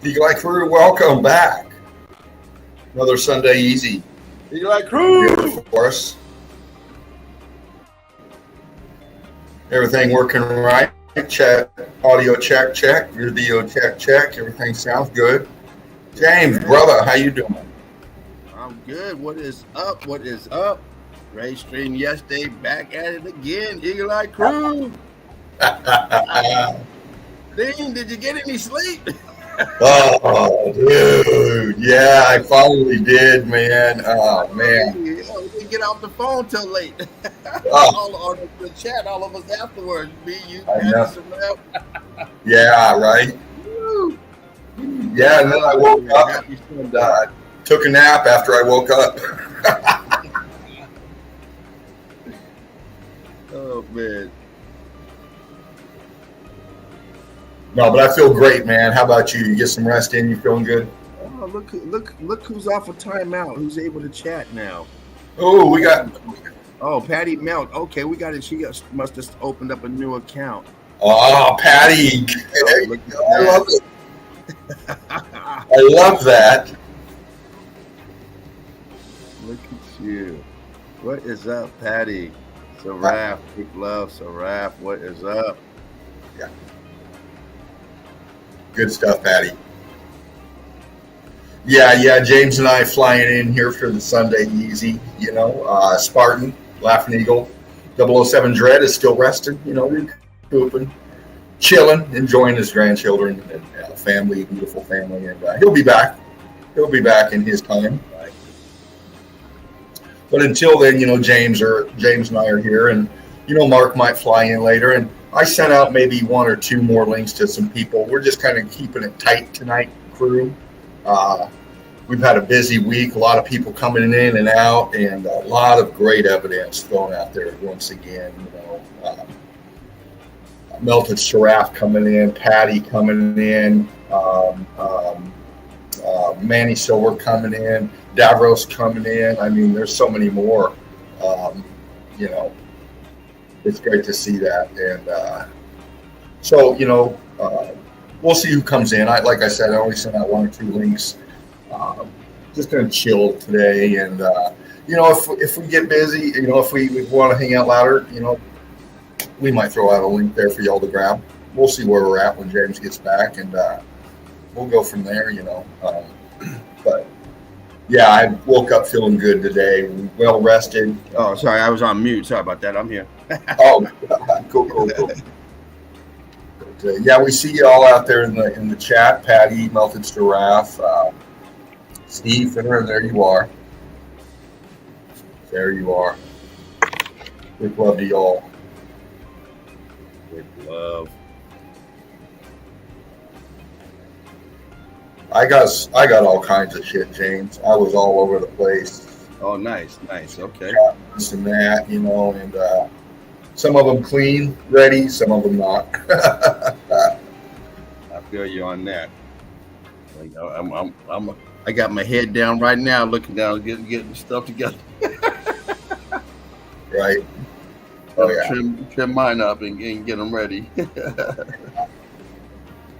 Eagle Eye Crew, welcome back. Another Sunday Easy Eagle Eye here Crew. for us. Everything working right? Check. Audio check, check. Video check, check. Everything sounds good. James, brother, how you doing? I'm good. What is up? What is up? Great stream yesterday. Back at it again. Eagle Eye Crew. Dean, did you get any sleep? Oh, dude. Yeah, I finally did, man. Oh, man. We didn't get off the phone till late. Oh, all on the chat, all of us afterwards. Me, you, I Patty, know. Sorrel. Yeah, right. Woo. Yeah, and then I woke up Happy and Sunday. took a nap after I woke up. Oh, man. No, but I feel great, man. How about you? You get some rest in? You feeling good? Oh, look who's off of timeout. Who's able to chat now? Oh, we got. Oh, Patty Melt. Okay, we got it. She must have opened up a new account. Oh, Patty. Oh, look at I love that. it. I love that. Look at you. What is up, Patty? Saraf, big love, Saraf. What is up? Yeah. Good stuff, Patty. Yeah. James and I flying in here for the Sunday Easy. You know, Spartan, Laughing Eagle, 007 Dread is still resting. You know, recouping, chilling, enjoying his grandchildren and family, beautiful family, and he'll be back. He'll be back in his time. But until then, you know, James and I are here, and you know, Mark might fly in later. And I sent out maybe one or two more links to some people. We're just kind of keeping it tight tonight, crew. We've had a busy week, a lot of people coming in and out, and a lot of great evidence thrown out there once again. You know, Melted Giraffe coming in, Patty coming in, Manny Silver coming in, Davros coming in. I mean, there's so many more. You know, it's great to see that. And so, you know, we'll see who comes in. Like I said, I only sent out one or two links. Just going to chill today. And, you know, if we get busy, you know, if we want to hang out louder, you know, we might throw out a link there for y'all to grab. We'll see where we're at when James gets back, and we'll go from there, you know. But yeah, I woke up feeling good today, well rested. Oh, sorry, I was on mute. Sorry about that. I'm here. Oh, cool. But, yeah, we see you all out there in the chat. Patty, Melted Giraffe, Steve, Finner, there you are. There you are. Big love to y'all. Big love. I got all kinds of shit, James. I was all over the place. Oh, nice. Okay. This and that, you know, and some of them clean, ready, some of them not. I feel you on that. I got my head down right now, looking down, getting stuff together. Right. Oh yeah. Trim mine up and get them ready.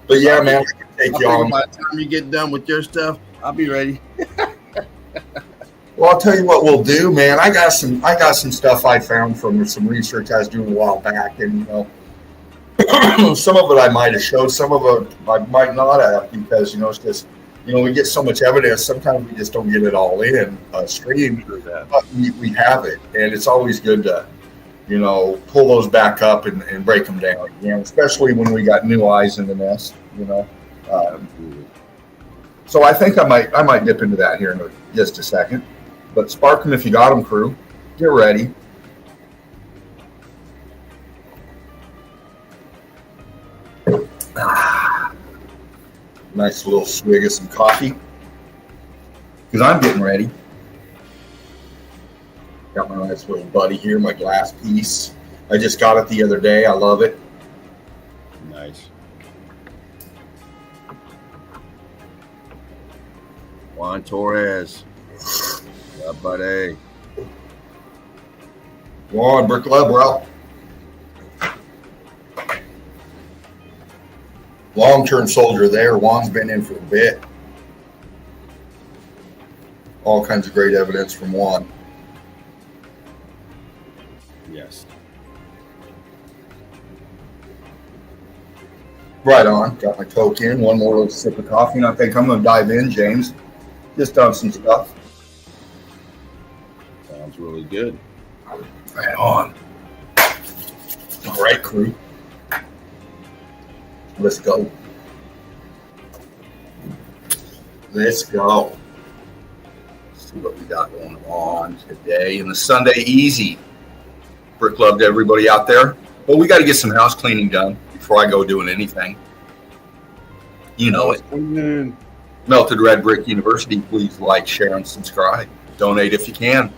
But yeah, man, I can take you on. By the time you get done with your stuff, I'll be ready. Well, I'll tell you what we'll do, man. I got some stuff I found from some research I was doing a while back, and you know, some of it I might have showed, some of it I might not have, because you know, it's just, you know, we get so much evidence. Sometimes we just don't get it all in streamed, but we have it, and it's always good to, you know, pull those back up and break them down, you know, especially when we got new eyes in the nest, you know. So I think I might dip into that here in just a second. But spark them if you got them, crew. Get ready. Nice little swig of some coffee, because I'm getting ready. Got my nice little buddy here, my glass piece. I just got it the other day. I love it. Nice. Juan Torres. Yeah, buddy. Juan, brick love, bro. long-term soldier there. Juan's been in for a bit. All kinds of great evidence from Juan. Yes. Right on. Got my Coke in. One more little sip of coffee, and I think I'm going to dive in, James. Just done some stuff. Sounds really good. Right on. All right, crew. Let's go. Let's go. Let's see what we got going on today in the Sunday Easy. Brick love to everybody out there. Well, we got to get some house cleaning done before I go doing anything. You know it. Melted Red Brick University. Please like, share, and subscribe. Donate if you can.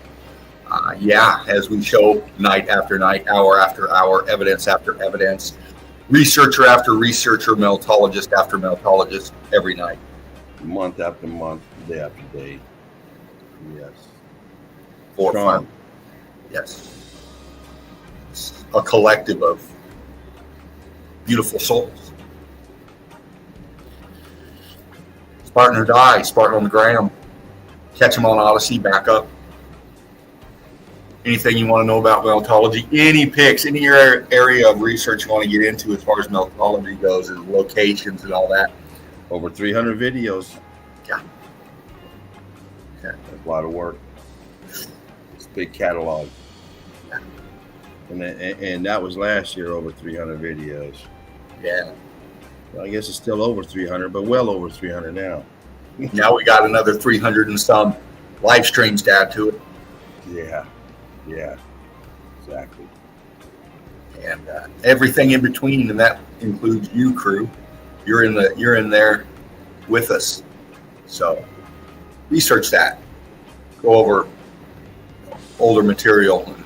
As we show night after night, hour after hour, evidence after evidence, researcher after researcher, meltologist after meltologist, every night. Month after month, day after day. Yes. For fun. Yes. It's a collective of beautiful souls. Spartan or die, Spartan on the gram. Catch them on Odyssey, back up. Anything you want to know about meltology, any picks, any area of research you want to get into as far as meltology goes, and locations and all that. Over 300 videos. Yeah. That's a lot of work. It's a big catalog. Yeah. And that was last year, over 300 videos. Yeah. Well, I guess it's still over 300, but well over 300 now. Now we got another 300 and some live streams to add to it. Yeah, exactly. And everything in between, and that includes you, crew. You're in there with us. So research that. Go over older material and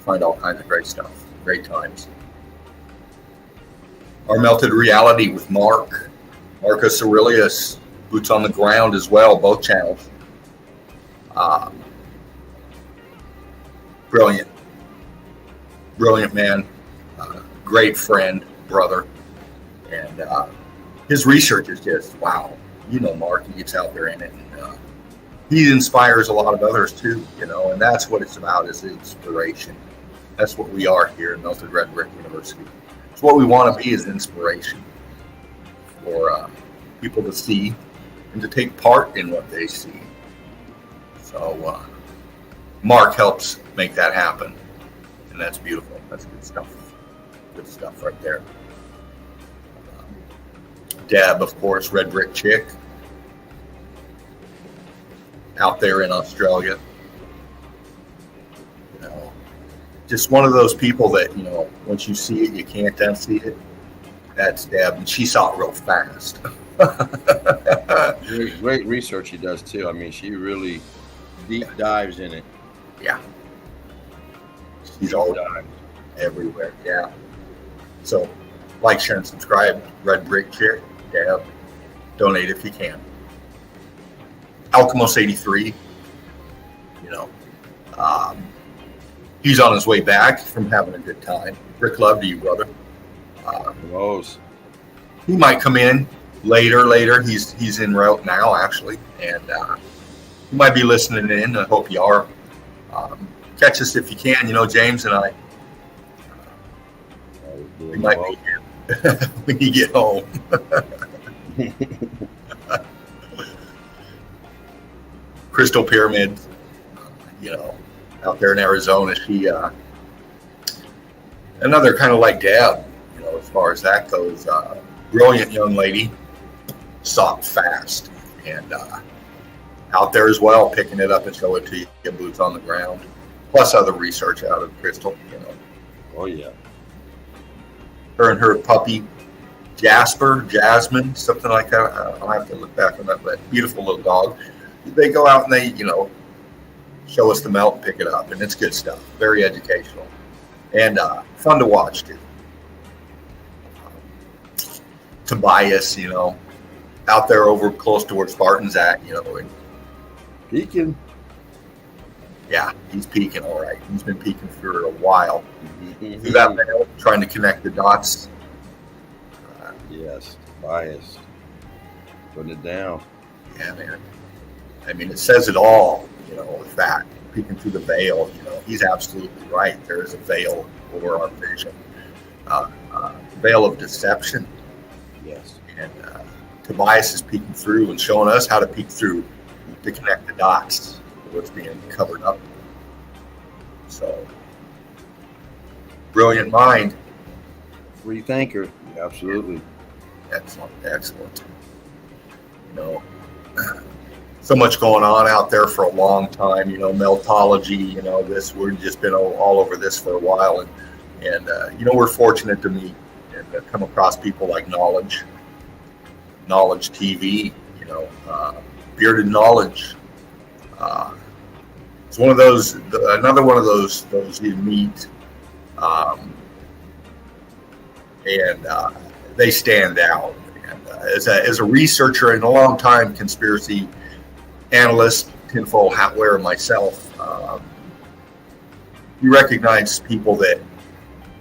find all kinds of great stuff. Great times. Our Melted Reality with Marcus Aurelius, Boots on the Ground as well, both channels. Brilliant man, great friend, brother, and his research is just wow. You know, Mark, he gets out there in it, and he inspires a lot of others too. You know, and that's what it's about, is inspiration. That's what we are here at Melted Red Brick University. It's what we want to be, is inspiration for people to see and to take part in what they see. So Mark helps make that happen, and that's beautiful. That's good stuff. Good stuff right there. Deb, of course, Red Brick Chick, out there in Australia. You know, just one of those people that, you know, once you see it, you can't unsee it. That's Deb, and she saw it real fast. Great research she does too. I mean, she really deep dives in it. Yeah. She's all everywhere. Yeah. So, like, share, and subscribe. Red Brick Chick. Yeah. Donate if you can. Alchemos 83. You know, he's on his way back from having a good time. Rick, love to you, brother. Rose. He might come in later. He's en route now, actually, and you might be listening in. I hope you are. Catch us if you can. You know, James and I. We might be here when you get home. Crystal Pyramid, you know, out there in Arizona. She another kind of like Deb, you know, as far as that goes. Brilliant young lady, saw it fast, and out there as well, picking it up and show it to you, get boots on the ground. Plus other research out of Crystal, you know. Oh yeah. Her and her puppy, Jasmine, something like that. I'll have to look back on that, but beautiful little dog. They go out and they, you know, show us the melt, pick it up, and it's good stuff. Very educational and fun to watch too. Tobias, you know, out there over close to where Spartan's at, you know. And, peaking. Yeah, he's peaking all right. He's been peaking for a while. Through that mail, trying to connect the dots. Yes, biased. Putting it down. Yeah, man. I mean, it says it all, with that. Peeking through the veil, he's absolutely right. There is a veil over our vision, veil of deception. Yes. And Tobias is peeking through and showing us how to peek through to connect the dots to what's being covered up. So, brilliant mind. Free thinker. Absolutely. Excellent, excellent. So much going on out there for a long time. Meltology. We've just been all over this for a while, and we're fortunate to meet and come across people like Knowledge TV. Bearded Knowledge. It's one of those. Another one of those you meet, and they stand out. And as a researcher and a long time conspiracy analyst, tinfoil hat wearer myself, you recognize people that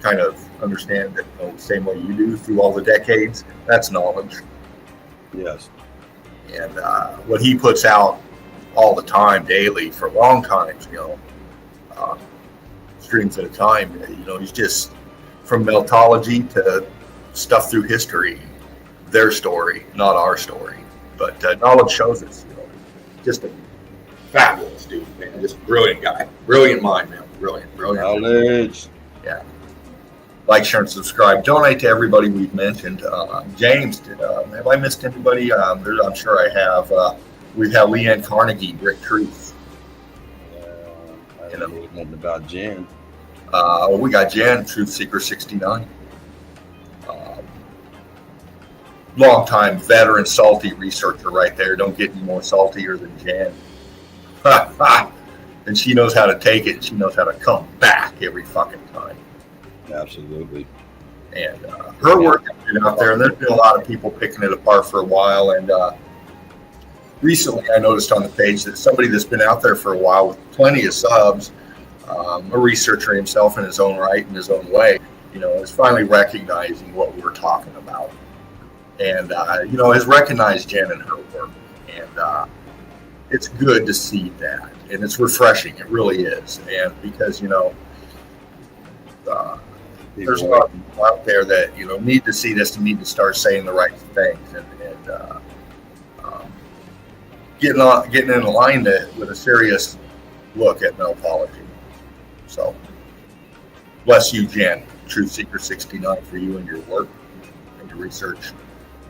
kind of understand it the same way you do through all the decades. That's Knowledge. Yes. And what he puts out all the time, daily, for long times, streams at a time, he's just from Meltology to stuff through history, their story, not our story. But Knowledge shows us, just a fabulous dude, man. Just brilliant guy. Brilliant mind, man. Brilliant. Knowledge. Yeah. Like, share, and subscribe. Donate to everybody we've mentioned. James, have I missed anybody? I'm sure I have. We've had Leanne Carnegie, Brick Truth. I don't know nothing about Jen. We got Jen, Truth Seeker 69. Long-time veteran salty researcher right there. Don't get any more saltier than Jen. And she knows how to take it. She knows how to come back every fucking time. Absolutely. And her work has been out there, and there's been a lot of people picking it apart for a while. And recently I noticed on the page that somebody that's been out there for a while with plenty of subs, a researcher himself in his own right, in his own way, is finally recognizing what we're talking about. And, has recognized Jen and her work. And it's good to see that. And it's refreshing. It really is. And because, there's a lot of people out there that, need to see this and need to start saying the right things and getting in alignment with a serious look at Meltology. So, bless you, Jen, Truth Seeker 69, for you and your work and your research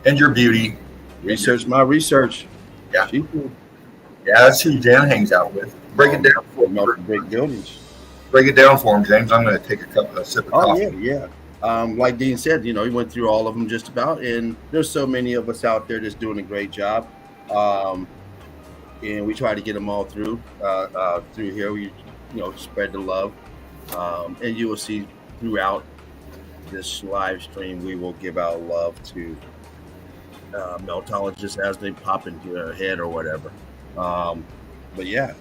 and your beauty. Research my research. Yeah. Yeah, that's who Jen hangs out with. Break it down for him. Break buildings. Break it down for him, James. I'm going to take a sip of coffee. Yeah. Like Dean said, he went through all of them just about, and there's so many of us out there that's doing a great job. And we try to get them all through here. We, spread the love. And you will see throughout this live stream, we will give out love to Meltologists as they pop into their head or whatever. But yeah,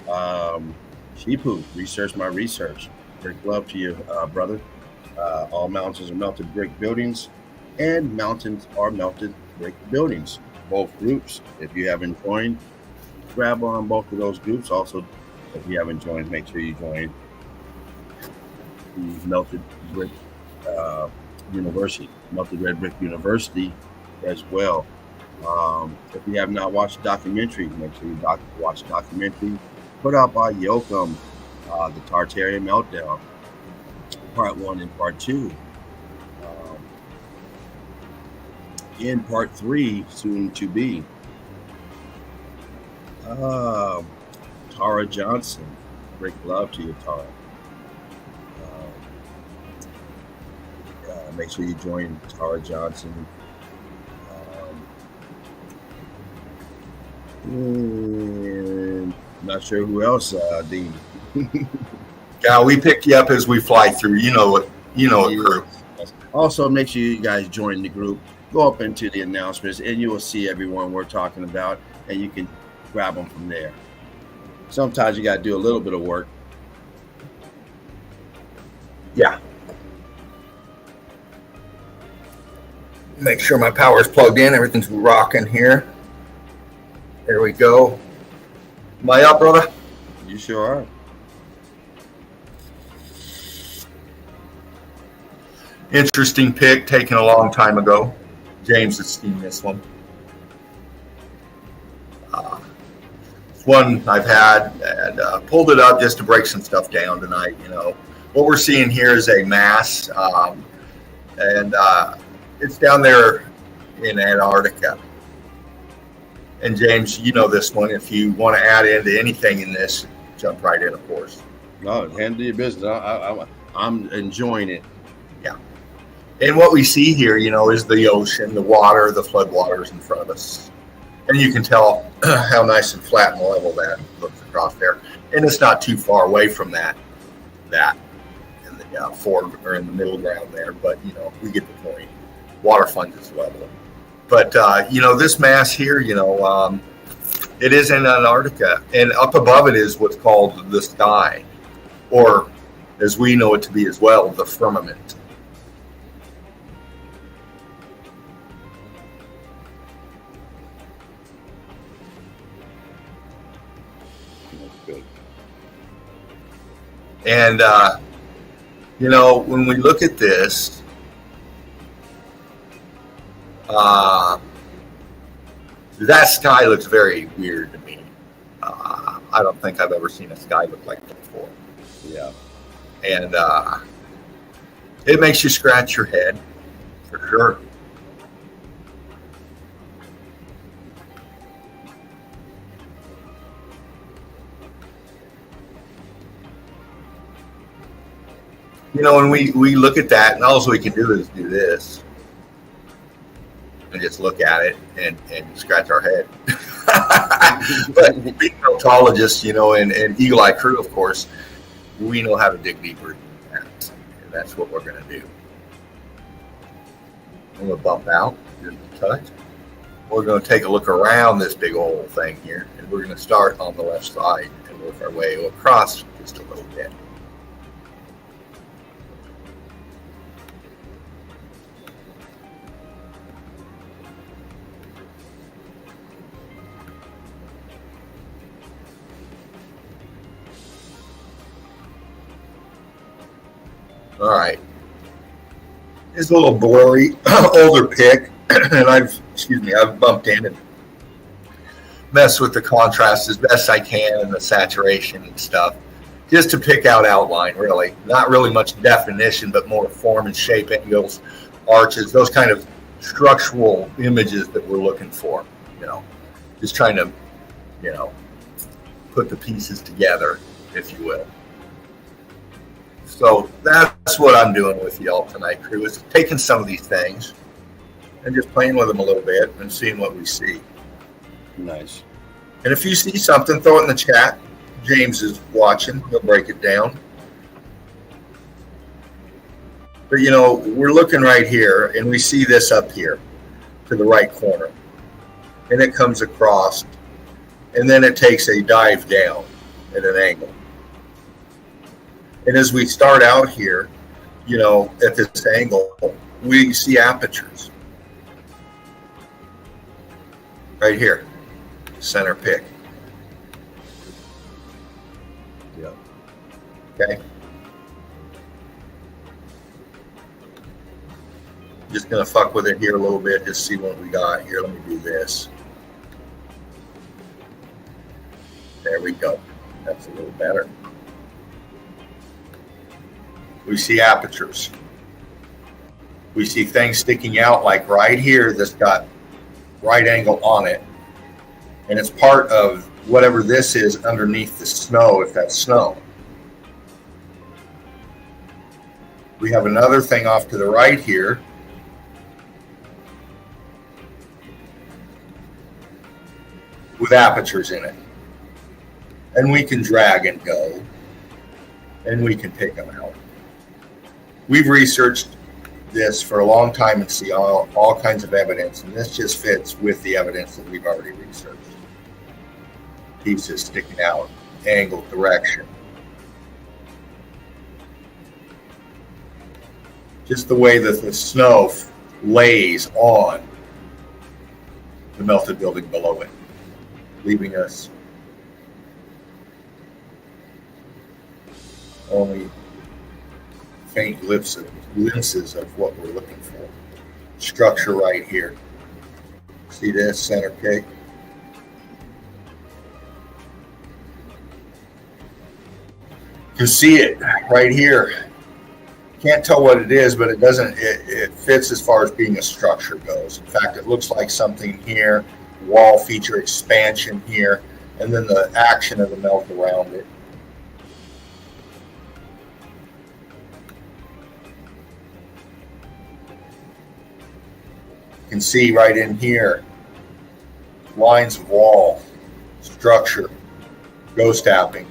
Sheepoo, research my research. Great love to you, brother. All mountains are melted brick buildings, and mountains are melted brick buildings. Both groups. If you haven't joined, grab on both of those groups. Also, if you haven't joined, make sure you join the Melted Brick University, Melted Red Brick University as well. If you have not watched the documentary, make sure you watch the documentary put out by Yoakum, the Tartarian Meltdown, Part 1 and Part 2. In Part 3, soon to be, Tara Johnson. Great love to you, Tara. Make sure you join Tara Johnson. And not sure who else, Dean. Yeah, we pick you up as we fly through. You know it, group. Also, make sure you guys join the group. Go up into the announcements, and you will see everyone we're talking about, and you can grab them from there. Sometimes you got to do a little bit of work. Yeah. Make sure my power's plugged in. Everything's rocking here. There we go. Am I up, brother? You sure are. Interesting pick taken a long time ago. James has seen this one. It's one I've had and pulled it up just to break some stuff down tonight. What we're seeing here is a mass, and it's down there in Antarctica. And James, you know this one. If you want to add into anything in this, jump right in, of course. No, handle your business. I'm enjoying it. Yeah. And what we see here, is the ocean, the water, the floodwaters in front of us. And you can tell how nice and flat and level that looks across there. And it's not too far away from that in the forward or in the middle ground there. But, we get the point. Water plunges level. But, this mass here, it is in Antarctica. And up above it is what's called the sky, or as we know it to be as well, the firmament. Good. And, when we look at this, that sky looks very weird to me. I don't think I've ever seen a sky look like that before. Yeah. And it makes you scratch your head, for sure. When we look at that, and all we can do is do this and just look at it and scratch our head. But being meltologists, and Eagle Eye Crew, of course, we know how to dig deeper than that. And that's what we're going to do. I'm going to bump out just a touch. We're going to take a look around this big old thing here, and we're going to start on the left side and work our way across just a little bit. All right. It's a little blurry, older pic, and I've bumped in and messed with the contrast as best I can and the saturation and stuff, just to pick out outline, really. Not really much definition, but more form and shape, angles, arches, those kind of structural images that we're looking for, just trying to, put the pieces together, if you will. So that's what I'm doing with y'all tonight, crew, is taking some of these things and just playing with them a little bit and seeing what we see. Nice. And if you see something, throw it in the chat. James is watching. He'll break it down. But, we're looking right here, and we see this up here to the right corner. And it comes across, and then it takes a dive down at an angle. And as we start out here, at this angle, we see apertures. Right here, center pick. Yeah. Okay. Just going to fuck with it here a little bit, just see what we got here. Let me do this. There we go. That's a little better. We see apertures. We see things sticking out like right here that's got right angle on it. And it's part of whatever this is underneath the snow, if that's snow. We have another thing off to the right here. With apertures in it. And we can drag and go. And we can pick them out. We've researched this for a long time and see all kinds of evidence, and this just fits with the evidence that we've already researched. Pieces sticking out, angle, direction. Just the way that the snow lays on the melted building below it, leaving us only faint glimpses of what we're looking for. Structure right here. See this center cake? You can see it right here. Can't tell what it is, but it doesn't. It fits as far as being a structure goes. In fact, it looks like something here. Wall feature expansion here, and then the action of the melt around it. You can see right in here lines of wall, structure, ghost tapping.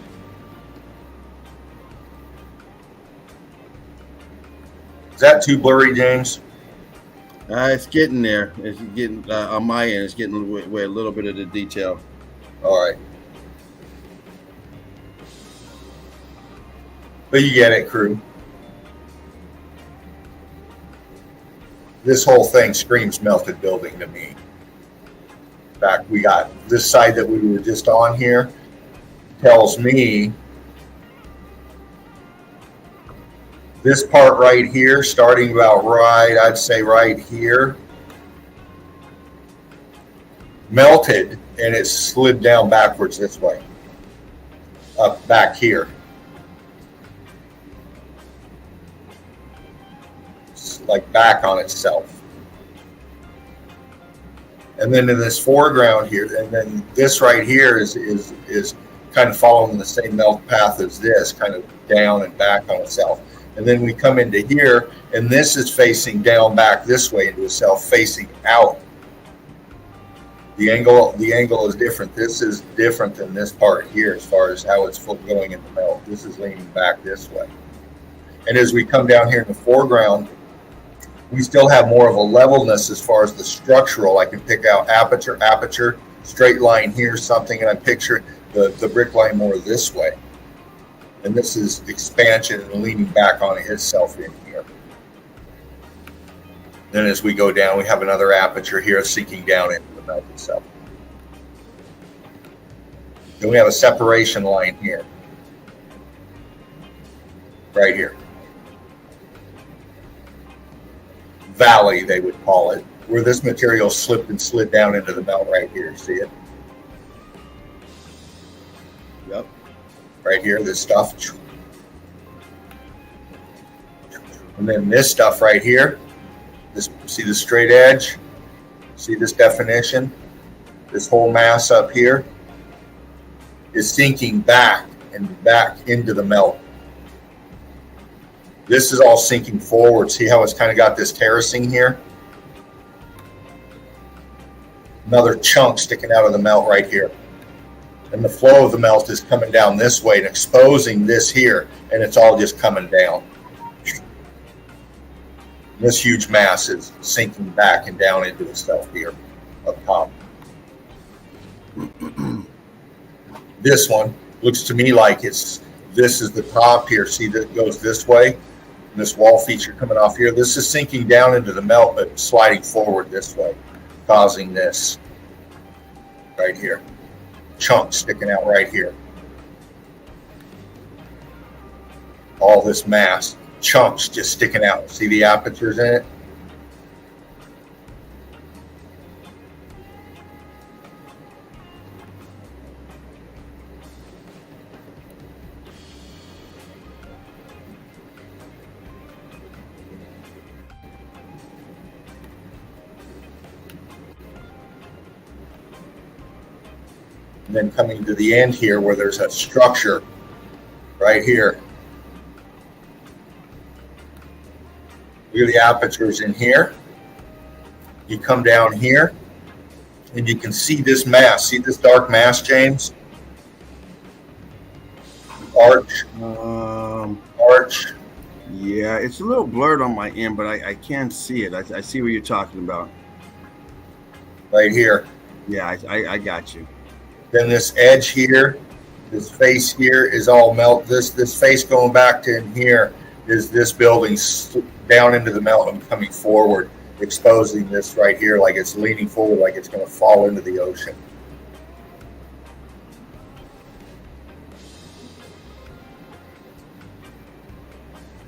Is that too blurry, James? It's getting there. It's getting on my end. It's getting away a little bit of the detail. All right. But you get it, crew. This whole thing screams melted building to me. In fact, we got this side that we were just on here tells me this part right here, starting about right, I'd say right here, melted and it slid down backwards this way, up back here. It's like back on itself. And then in this foreground here, and then this right here is kind of following the same melt path as this, kind of down and back on itself. And then we come into here, and this is facing down back this way into itself, facing out. The angle is different. This is different than this part here as far as how it's going in the melt. This is leaning back this way. And as we come down here in the foreground, we still have more of a levelness as far as the structural. I can pick out aperture, straight line here, something, and I picture the brick line more this way. And this is expansion and leaning back on itself in here. Then as we go down, we have another aperture here sinking down into the melt itself. Then we have a separation line here. Right here. Valley, they would call it, where this material slipped and slid down into the melt right here. See it? Yep. Right here, this stuff. And then this stuff right here. This, see the straight edge? See this definition? This whole mass up here is sinking back and back into the melt. This is all sinking forward. See how it's kind of got this terracing here? Another chunk sticking out of the melt right here. And the flow of the melt is coming down this way and exposing this here, and it's all just coming down. This huge mass is sinking back and down into itself here up top. This one looks to me like this is the top here. See that goes this way? And this wall feature coming off here. This is sinking down into the melt, but sliding forward this way, causing this right here. Chunk sticking out right here. All this mass, chunks just sticking out. See the apertures in it? And then coming to the end here where there's a structure right here. Look at the apertures in here. You come down here and you can see this mass. See this dark mass, James? Arch. Arch. Yeah, it's a little blurred on my end, but I can see it. I see what you're talking about. Right here. Yeah, I got you. Then this edge here, this face here is all melt. This face going back to in here is this building down into the melt and coming forward. exposing this right here like it's leaning forward, like it's going to fall into the ocean.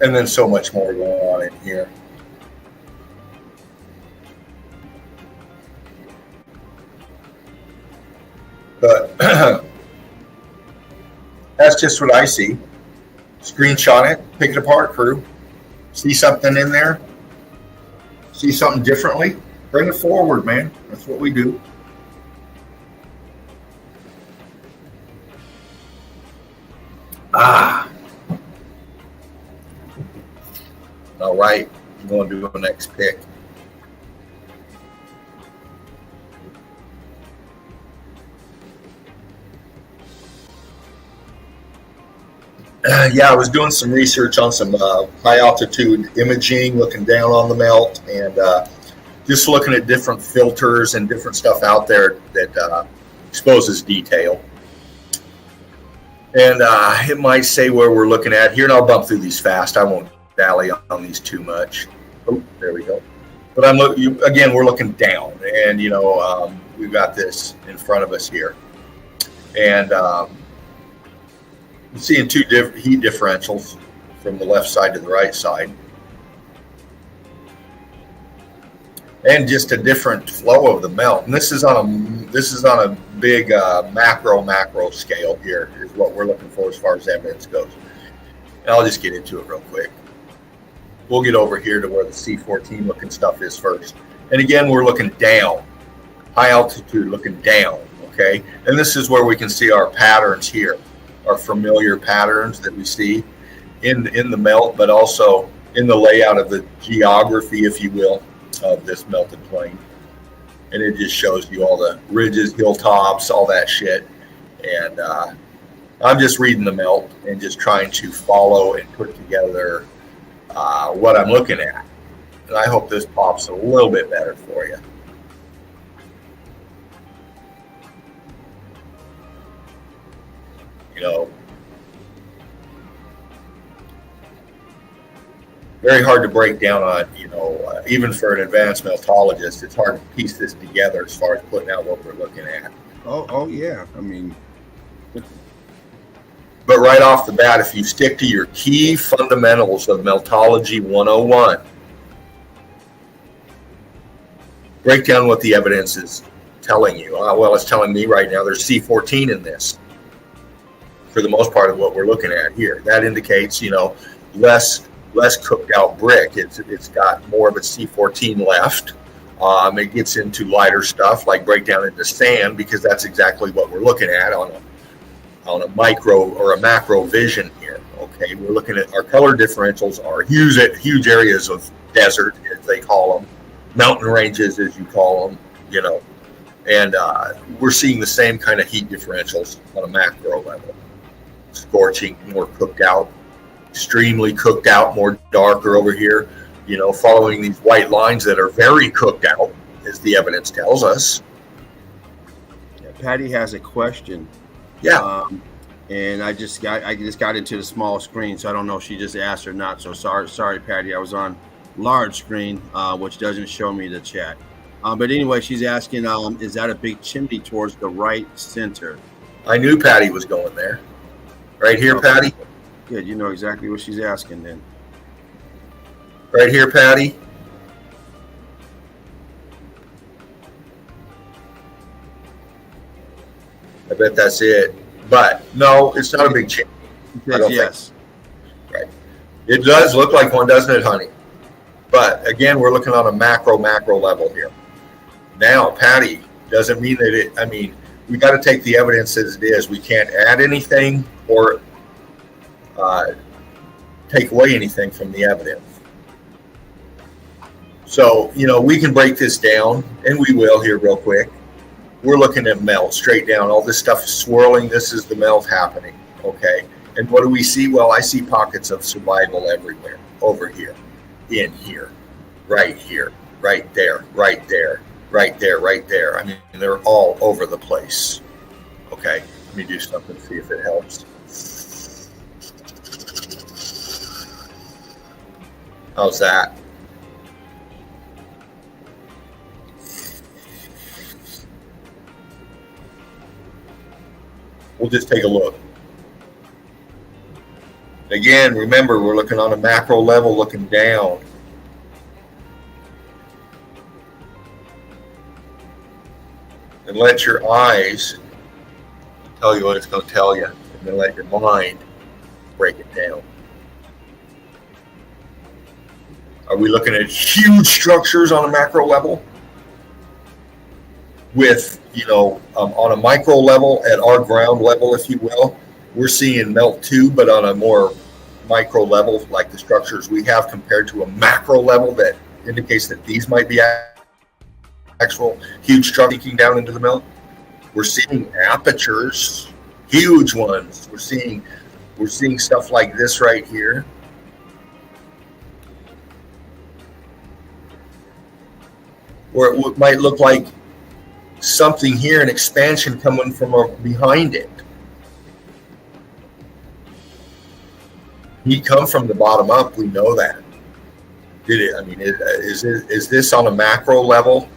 And then so much more going on in here. But that's just what I see. Screenshot it, pick it apart, crew. See something in there? See something differently? Bring it forward, man. That's what we do. All right, I'm going to do the next pick. Yeah, I was doing some research on some high altitude imaging, looking down on the melt, and just looking at different filters and different stuff out there that exposes detail. And it might say where we're looking at here, and I'll bump through these fast. I won't dally on these too much. Oh, there we go. But I'm looking again. We're looking down, and we've got this in front of us here, and I'm seeing two heat differentials from the left side to the right side, and just a different flow of the melt. And this is on a big macro scale. Here is what we're looking for as far as evidence goes. And I'll just get into it real quick. We'll get over here to where the C14 looking stuff is first. And again, we're looking down, high altitude, looking down. Okay, and this is where we can see our patterns here, our familiar patterns that we see in the melt, but also in the layout of the geography, if you will, of this melted plain. And it just shows you all the ridges, hilltops, all that shit. And I'm just reading the melt and just trying to follow and put together what I'm looking at. And I hope this pops a little bit better for you. Very hard to break down on, even for an advanced meltologist, it's hard to piece this together as far as putting out what we're looking at. Oh yeah. I mean, but right off the bat, if you stick to your key fundamentals of Meltology 101, break down what the evidence is telling you. Well, it's telling me right now there's C14 in this, for the most part of what we're looking at here. That indicates, less cooked out brick. It's got more of its C14 left. It gets into lighter stuff like breakdown into sand, because that's exactly what we're looking at on a micro or a macro vision here. Okay, we're looking at our color differentials are huge areas of desert, as they call them, mountain ranges, as you call them, and we're seeing the same kind of heat differentials on a macro level. Scorching, more cooked out, extremely cooked out, more darker over here, following these white lines that are very cooked out, as the evidence tells us. Yeah, Patty has a question. Yeah. And I just got into the small screen, so I don't know if she just asked or not. So sorry, Patty. I was on large screen, which doesn't show me the chat. But anyway, she's asking, is that a big chimney towards the right center? I knew Patty was going there. Right here, okay. Patty? Good. You know exactly what she's asking then. Right here, Patty? I bet that's it. But no, it's not a big chimney. Yes. Right. It does look like one, doesn't it, honey? But again, we're looking on a macro level here. Now, Patty, doesn't mean that we got to take the evidence as it is. We can't add anything or take away anything from the evidence. So, we can break this down, and we will here real quick. We're looking at melt straight down. All this stuff is swirling. This is the melt happening, okay? And what do we see? Well, I see pockets of survival everywhere. Over here, in here, right there, right there, right there, right there. I mean, they're all over the place. Okay, let me do something, see if it helps. How's that? We'll just take a look. Again, remember, we're looking on a macro level, looking down. And let your eyes tell you what it's going to tell you. And then let your mind break it down. Are we looking at huge structures on a macro level? With, on a micro level, at our ground level, if you will, we're seeing melt too, but on a more micro level, like the structures we have compared to a macro level that indicates that these might be actual huge structures leaking down into the melt. We're seeing apertures, huge ones. We're seeing stuff like this right here. Where it might look like something here, an expansion coming from behind it. Heat come from the bottom up, we know that. Did it? I mean, is this on a macro level?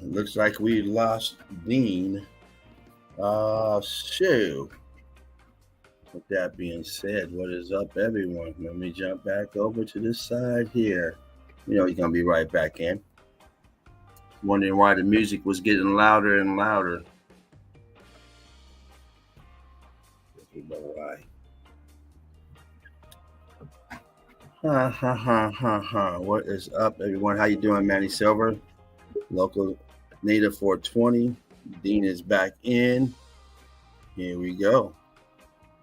Looks like we lost Dean. So, with that being said, what is up, everyone? Let me jump back over to this side here. You're going to be right back in. Wondering why the music was getting louder and louder. You know why. What is up, everyone? How you doing, Manny Silver? Local Native 420. Dean is back in. Here we go.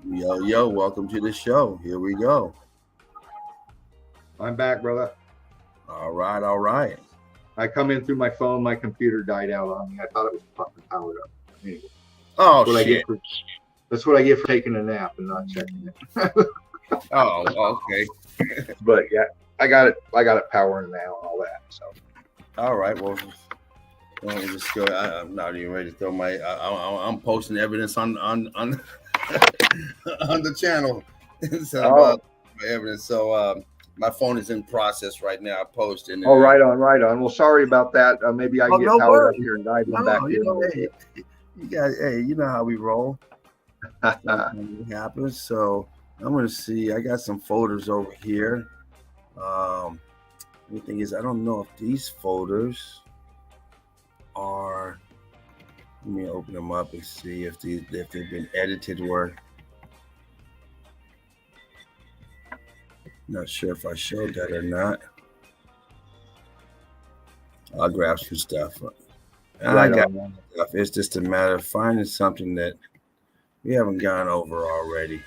Yo, welcome to the show. Here we go. I'm back, brother. All right. I come in through my phone. My computer died out on me. I thought it was fucking powered up. Anyway, shit. That's what I get for taking a nap and not checking it. Oh, okay. But yeah, I got it powering now and all that. So. All right. Well, let me just go. I'm not even ready to throw my. I'm posting evidence on on the channel. So evidence. So my phone is in process right now. Posting. Oh, right on. Well, sorry about that. Maybe I can get powered up here and dive in back in. You guys, you know how we roll. It happens. So I'm gonna see. I got some folders over here. The thing is, I don't know if these folders are. Let me open them up and see if they've been edited or. Not sure if I showed that or not. I'll grab some stuff. I got stuff. It's just a matter of finding something that we haven't gone over already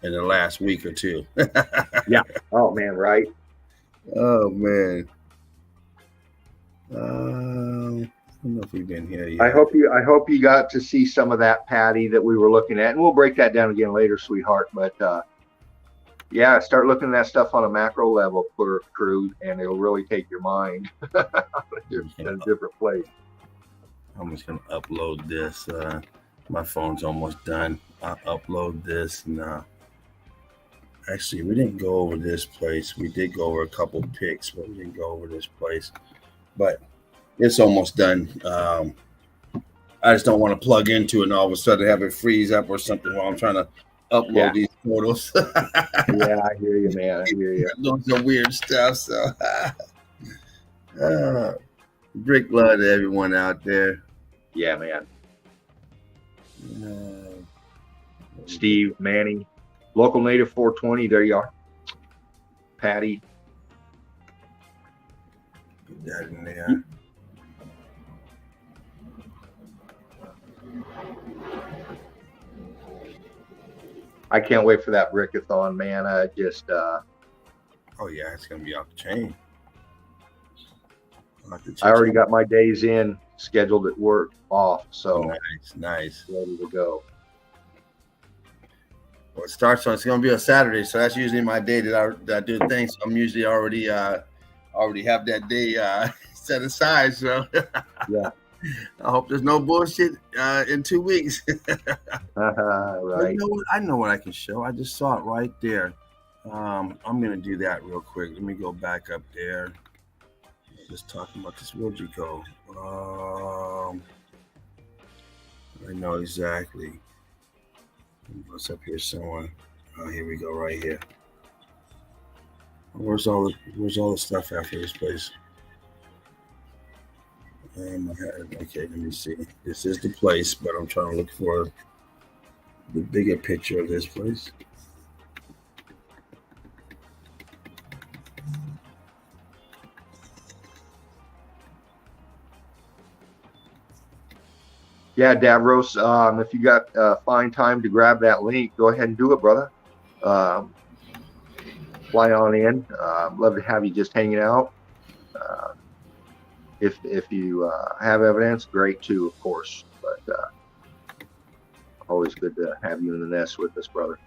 in the last week or two. Yeah. Oh man, right. Oh man. I don't know if we've been here yet. I hope you got to see some of that, Patty, that we were looking at, and we'll break that down again later, sweetheart. But yeah, start looking at that stuff on a macro level, crew, and it'll really take your mind in a different place. I'm just gonna upload this. My phone's almost done. I'll upload this and actually we didn't go over this place. We did go over a couple pics, but we didn't go over this place. But it's almost done. I just don't want to plug into it and all of a sudden have it freeze up or something while I'm trying to upload these photos. Yeah, I hear you, man. I hear you. Those are weird stuff. So, Brick love to everyone out there. Yeah, man. Steve, Manny, local native 420. There you are. Patty. Put that in there. I can't wait for that Brickathon, man. I just Oh yeah, it's gonna be off the chain. I already got my days in scheduled at work off, so nice, ready to go. Well, it's gonna be a Saturday, so that's usually my day that I do things. So I'm usually already have that day set aside. So yeah, I hope there's no bullshit in 2 weeks. right. You know what? I know what I can show. I just saw it right there. I'm gonna do that real quick. Let me go back up there. Just talking about this. Where'd you go? I know exactly. What's up here somewhere? Oh, here we go, right here. Where's all the stuff after this place? Okay, let me see. This is the place, but I'm trying to look for the bigger picture of this place. Yeah, Davros, if you got find time to grab that link, go ahead and do it, brother. Fly on in. Love to have you just hanging out. If you have evidence, great too, of course. But always good to have you in the nest with us, brother.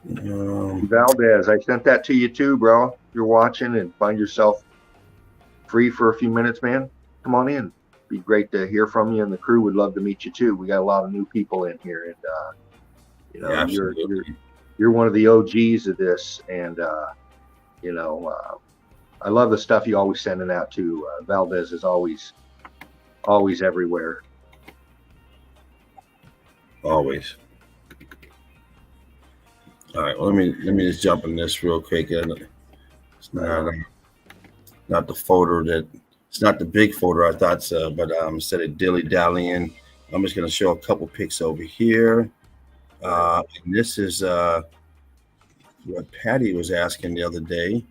Valdez, I sent that to you too, bro. If you're watching and find yourself free for a few minutes, man, come on in. Be great to hear from you, and the crew would love to meet you too. We got a lot of new people in here, and you're one of the OGs of this, and I love the stuff you always sending out too. Valdez is always everywhere. Always. All right. Well, let me just jump in this real quick. It's not the folder it's not the big folder I thought so, but instead of dilly-dallying, I'm just going to show a couple pics over here. And this is what Patty was asking the other day.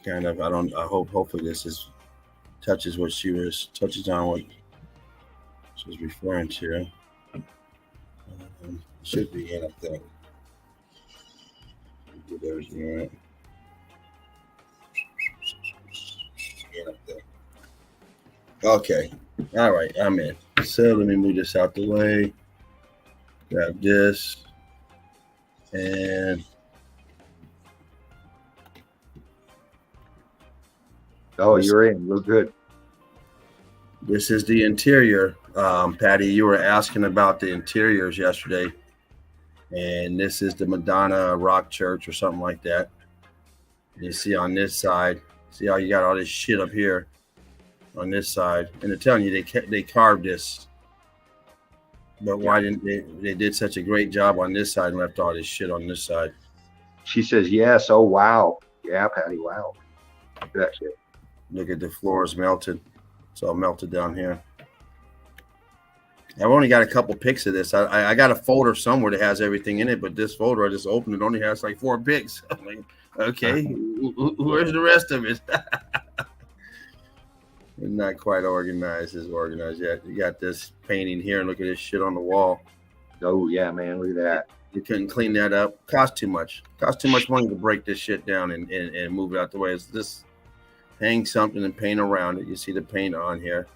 Kind of, hopefully this touches on what she was referring to. Should be in, I think. Get everything right. Okay. All right. I'm in. So let me move this out the way. Grab this. And you're in. Real good. This is the interior. Patty, you were asking about the interiors yesterday. And this is the Madonna Rock Church or something like that. You see on this side, see how you got all this shit up here on this side. And they're telling you they carved this. But why didn't they did such a great job on this side and left all this shit on this side? She says yes. Oh, wow. Yeah, Patty, wow. Look at that shit. Look at the floors melted. It's all melted down here. I've only got a couple pics of this. I got a folder somewhere that has everything in it, but this folder I just opened, it only has like 4 pics. I'm like, okay, where's the rest of it? It's not quite organized. It's organized yet. You got this painting here, and look at this shit on the wall. Oh yeah, man, look at that. You couldn't clean that up. Cost too much. Cost too much money to break this shit down and move it out the way. It's this hang something and paint around it. You see the paint on here.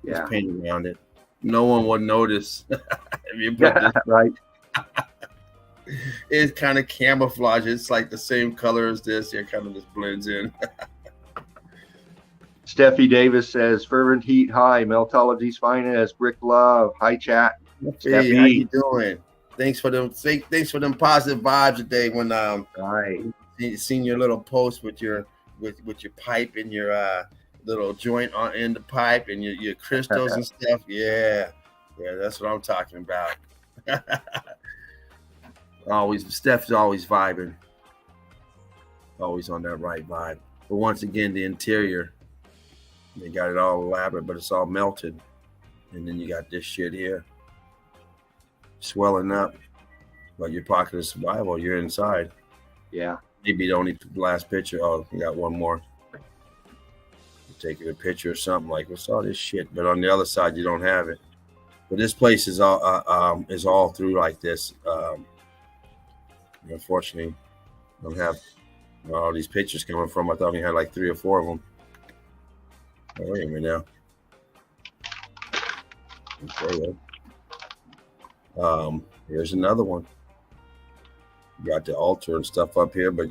Yeah, there's paint around it. No one would notice if you put this right. It's kind of camouflage. It's like the same color as this. It kind of just blends in. Steffi Davis says, "Fervent heat high, Meltology's finest, Brick Love, hi chat." Hey, how you doing? Thanks for them positive vibes today. When right, seen your little post with your pipe and your little joint in the pipe and your crystals and stuff. Yeah, that's what I'm talking about. Steph's always vibing, always on that right vibe. But once again, the interior, They got it all elaborate, but it's all melted. And then you got this shit here swelling up like your pocket of survival. You're inside. Yeah. Maybe the only last picture. Oh, we got one more. Taking a picture or something like, what's all this shit? But on the other side, you don't have it. But this place is all through like this. Unfortunately, I don't have all these pictures coming from. I thought we had like 3 or 4 of them. Oh, wait a minute now. Okay. Here's another one. You got the altar and stuff up here, but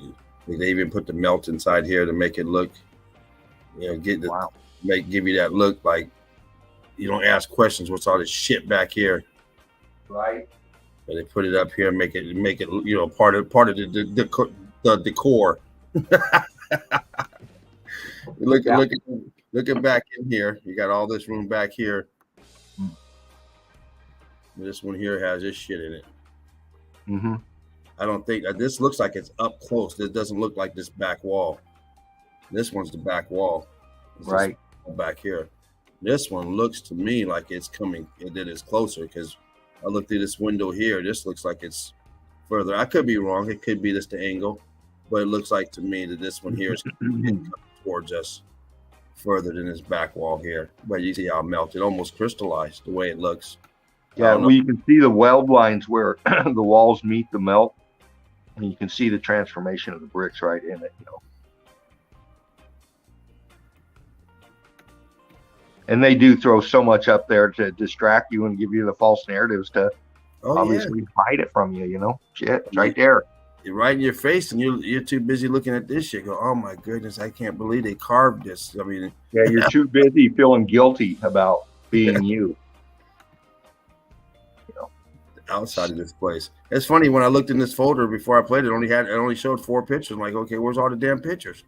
they even put the melt inside here to make it look, give you that look like you don't ask questions. What's all this shit back here? Right. But they put it up here and make it part of the decor. Look at back in here. You got all this room back here. This one here has this shit in it. Mm-hmm. I don't think this looks like it's up close. It doesn't look like this back wall. This one's the back wall. Right. Back here. This one looks to me like it's coming, that it's closer, because I look through this window here. This looks like it's further. I could be wrong. It could be just the angle, but it looks like to me that this one here is coming towards us further than this back wall here. But you see how melted, almost crystallized the way it looks. Yeah, well, you can see the weld lines where the walls meet the melt, and you can see the transformation of the bricks right in it. And they do throw so much up there to distract you and give you the false narratives to obviously hide it from you. Shit, it's right there. You're right in your face, and you're too busy looking at this shit. Go, oh my goodness, I can't believe they carved this. I mean, yeah, you're too busy feeling guilty about being you. Outside of this place. It's funny, when I looked in this folder before I played it, it only showed 4 pictures. I'm like, okay, where's all the damn pictures?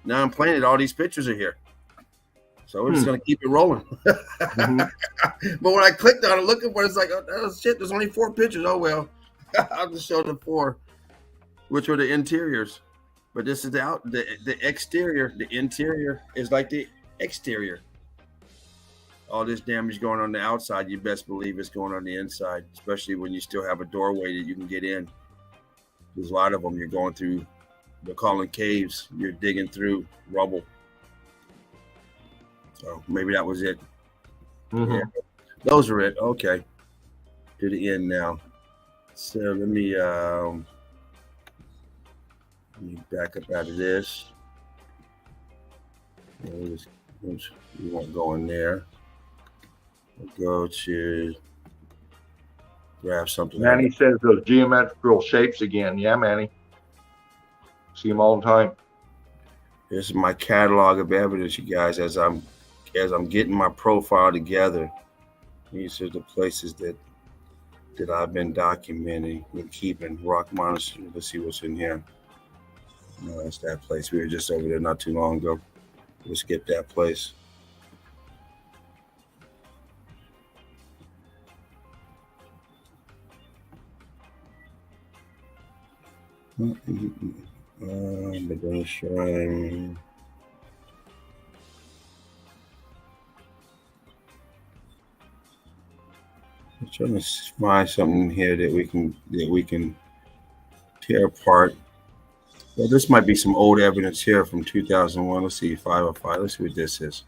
Now I'm playing it, all these pictures are here. So we're just gonna keep it rolling. Mm-hmm. But when I clicked on it, looking for it, it's like, oh shit, there's only 4 pictures. Oh well. I'll just show the 4, which were the interiors. But this is the exterior. The interior is like the exterior. All this damage going on the outside, you best believe it's going on the inside, especially when you still have a doorway that you can get in. There's a lot of them. You're going through, they're calling caves. You're digging through rubble. So maybe that was it. Mm-hmm. Yeah, those are it. Okay. To the end now. So let me back up out of this. We won't go in there. Go to grab something. Manny says those geometrical shapes again. Yeah, Manny. See them all the time. This is my catalog of evidence, you guys, as I'm getting my profile together. These are the places that I've been documenting and keeping. Rock Monastery. Let's see what's in here. No, that's that place. We were just over there not too long ago. We'll skip that place. Madonna Shrine. I'm trying to find something here that we can tear apart. Well, this might be some old evidence here from 2001. Let's see, 505. Let's see what this is.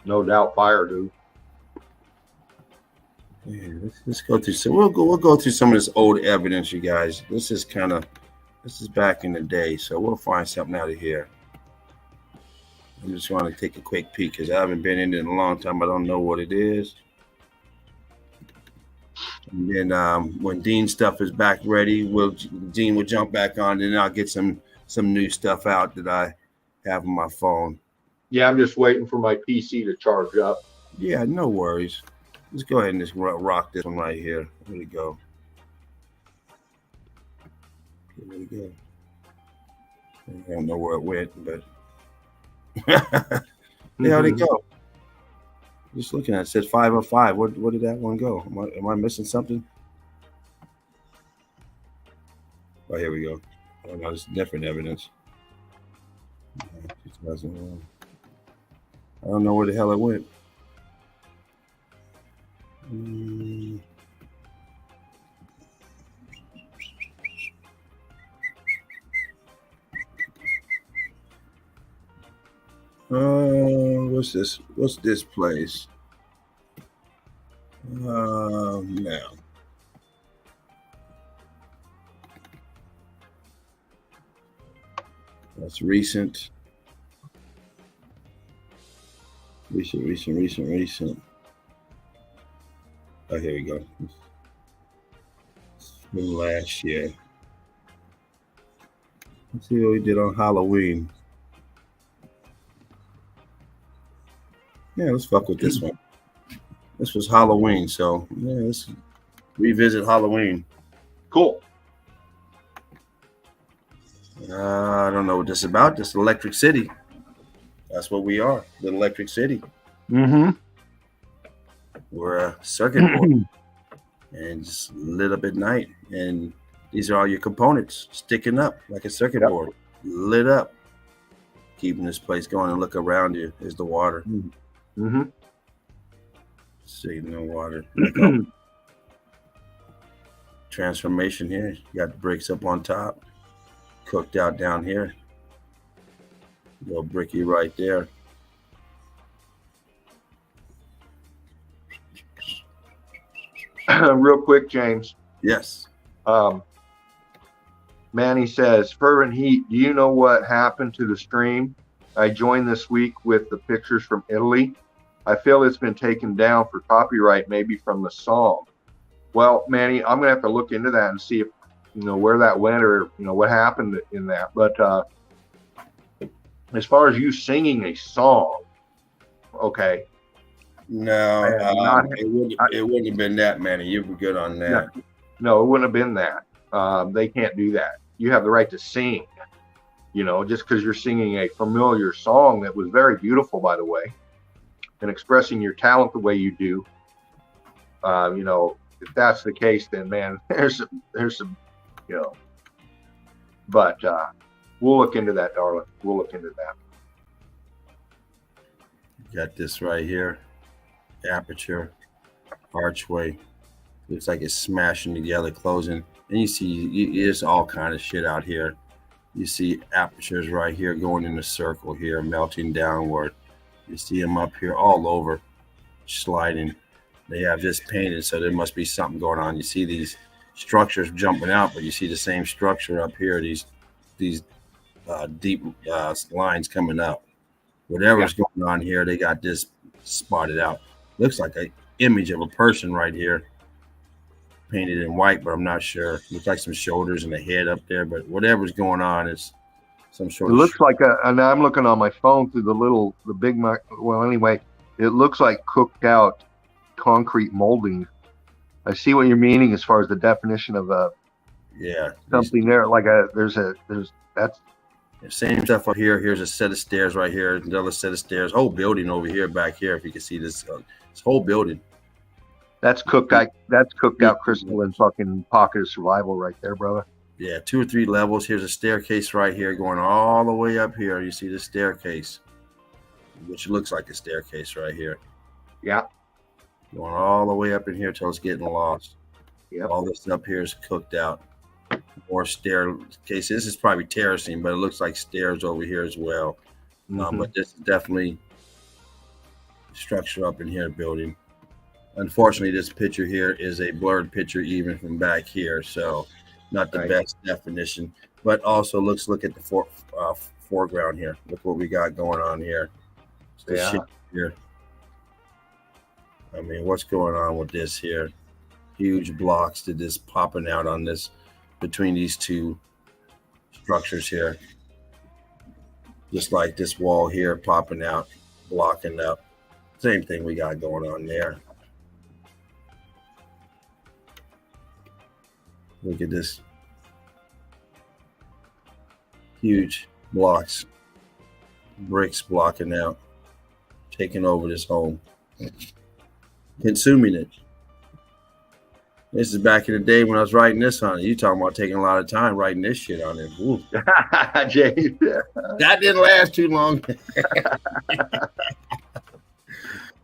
No doubt, fire, dude. Yeah, let's go through some. We'll go through some of this old evidence, you guys. This is back in the day, so we'll find something out of here. I just want to take a quick peek because I haven't been in it in a long time. I don't know what it is. And then when Dean's stuff is back ready, Dean will jump back on, and I'll get some new stuff out that I have on my phone. Yeah, I'm just waiting for my PC to charge up. Yeah, no worries. Let's go ahead and just rock this one right here. Here we go. Here we go. I don't know where it went, but how'd it go? Just looking at it, it says 505. Where did that one go? Am I missing something? Oh, here we go. Oh, no, it's different evidence. I don't know where the hell it went. Mm. What's this? What's this place? Now. That's recent. Recent. Oh, here we go. From last year. Let's see what we did on Halloween. Yeah, let's fuck with this one. This was Halloween, so yeah, let's revisit Halloween. Cool. I don't know what this is about. This Electric City. That's what we are, the Electric City. Mm-hmm. We're a circuit board and just lit up at night. And these are all your components sticking up like a circuit board, lit up, keeping this place going. And look around you is the water. Mm-hmm. Signal water. Transformation here. You got the bricks up on top, cooked out down here. Little bricky right there. Real quick, James. Yes. Manny says, Fervent Heat, do you know what happened to the stream I joined this week with the pictures from Italy? I feel it's been taken down for copyright, maybe from the song. Well, Manny, I'm going to have to look into that and see if, where that went or, what happened in that. But as far as you singing a song, okay. No, it wouldn't have been that, Manny. You were good on that. No, it wouldn't have been that. They can't do that. You have the right to sing, just because you're singing a familiar song that was very beautiful, by the way, and expressing your talent the way you do. If that's the case, then man, there's some, but we'll look into that, darling. We'll look into that. Got this right here. Aperture, archway. Looks like it's smashing together, closing. And you see, there's all kind of shit out here. You see apertures right here going in a circle here, melting downward. You see them up here all over, sliding. They have this painted, so there must be something going on. You see these structures jumping out, but you see the same structure up here. These deep lines coming up. Whatever's going on here, they got this spotted out. Looks like an image of a person right here, painted in white, but I'm not sure. Looks like some shoulders and a head up there, but whatever's going on is some sort of. It looks like and I'm looking on my phone through the big. Well, anyway, it looks like cooked out concrete molding. I see what you're meaning as far as the definition of something there. Like there's that's. Same stuff up here. Here's a set of stairs right here. Another set of stairs. Whole building over here, back here. If you can see this whole building. That's cooked out. That's cooked out crystal and fucking pocket of survival right there, brother. Yeah, 2 or 3 levels. Here's a staircase right here going all the way up here. You see the staircase, which looks like a staircase right here. Yeah. Going all the way up in here till it's getting lost. Yeah. All this up here is cooked out. More staircase. This is probably terracing, but it looks like stairs over here as well. But this is definitely structure up in here building. Unfortunately, this picture here is a blurred picture even from back here, so not the best definition. But also, look at the foreground here. Look what we got going on here. Shit here. I mean, what's going on with this here? Huge blocks that is popping out on this. Between these two structures here, just like this wall here popping out, blocking up. Same thing we got going on there. Look at this. Huge blocks, bricks blocking out, taking over this home, consuming it. This is back in the day when I was writing this on it. You talking about taking a lot of time writing this shit on it. Ooh. Jay. That didn't last too long.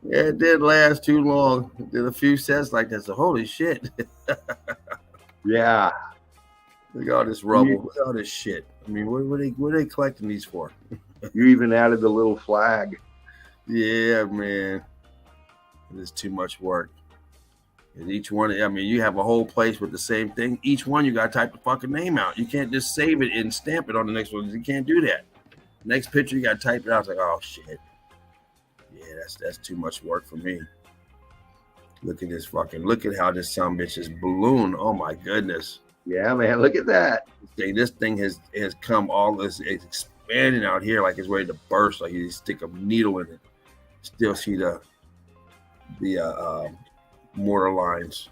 Yeah, it did last too long. Did a few sets like that. So holy shit. Yeah. Look at all this rubble. Look at all this shit. I mean, what are they collecting these for? You even added the little flag. Yeah, man. It is too much work. And each one, I mean, you have a whole place with the same thing. Each one, you got to type the fucking name out. You can't just save it and stamp it on the next one. You can't do that. Next picture, you got to type it out. It's like, oh, shit. Yeah, that's too much work for me. Look at this fucking, look at how this sumbitch is balloon. Oh, my goodness. Yeah, man. Look at that. This thing has come all this, it's expanding out here like it's ready to burst. Like you stick a needle in it. Still see the mortar lines.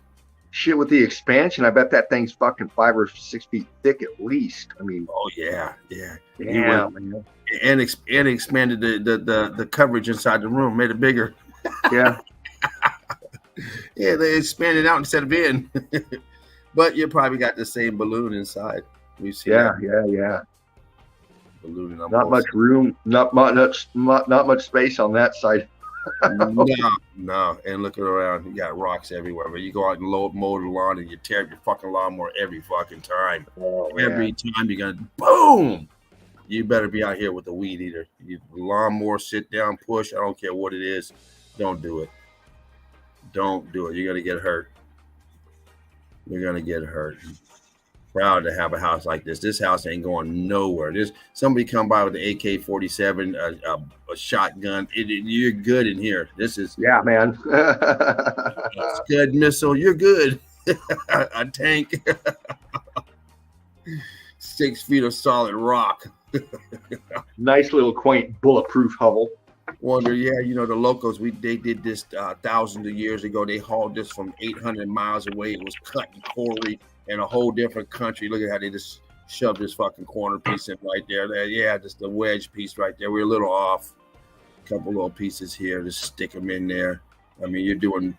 Shit, with the expansion, I bet that thing's fucking 5 or 6 feet thick at least. I mean, oh yeah. yeah, And expanded the coverage inside the room, made it bigger. Yeah. Yeah, they expanded out instead of in. But you probably got the same balloon inside. We see Yeah. balloon. Not much room, not much space on that side. No. And looking around, you got rocks everywhere. But you go out and mow the lawn and you tear up your fucking lawnmower every fucking time. Oh, every time you're gonna boom. You better be out here with the weed eater. You lawnmower, sit down, push. I don't care what it is. Don't do it. Don't do it. You're gonna get hurt. You're gonna get hurt. Proud to have a house like this. This house ain't going nowhere. There's somebody come by with an AK-47, a shotgun. You're good in here. This is man. a Scud missile. You're good. A tank. 6 feet of solid rock. Nice little quaint bulletproof hovel. Wonder, yeah, you know the locals. They did this thousands of years ago. They hauled this from 800 miles away. It was cut and quarried in a whole different country. Look at how they just shoved this fucking corner piece in right there. Yeah, just the wedge piece right there. We're a little off. A couple little pieces here. Just stick them in there. I mean, you're doing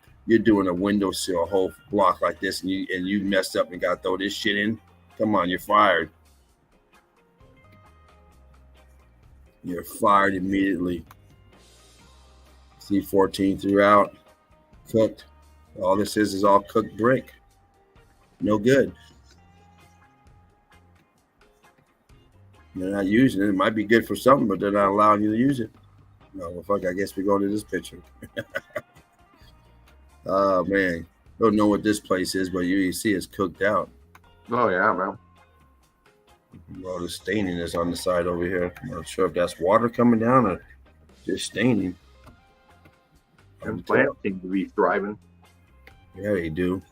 a windowsill, a whole block like this, and you messed up and got to throw this shit in. Come on, you're fired. You're fired immediately. C14 throughout, cooked. All this is all cooked brick. No good. They're not using it. It might be good for something, but they're not allowing you to use it. No, well, fuck, I guess we go to this picture. Oh, man. Don't know what this place is, but you see it's cooked out. Oh, yeah, man. Well, the staining is on the side over here. I'm not sure if that's water coming down or just staining. Them plants seem to be thriving. Yeah, they do.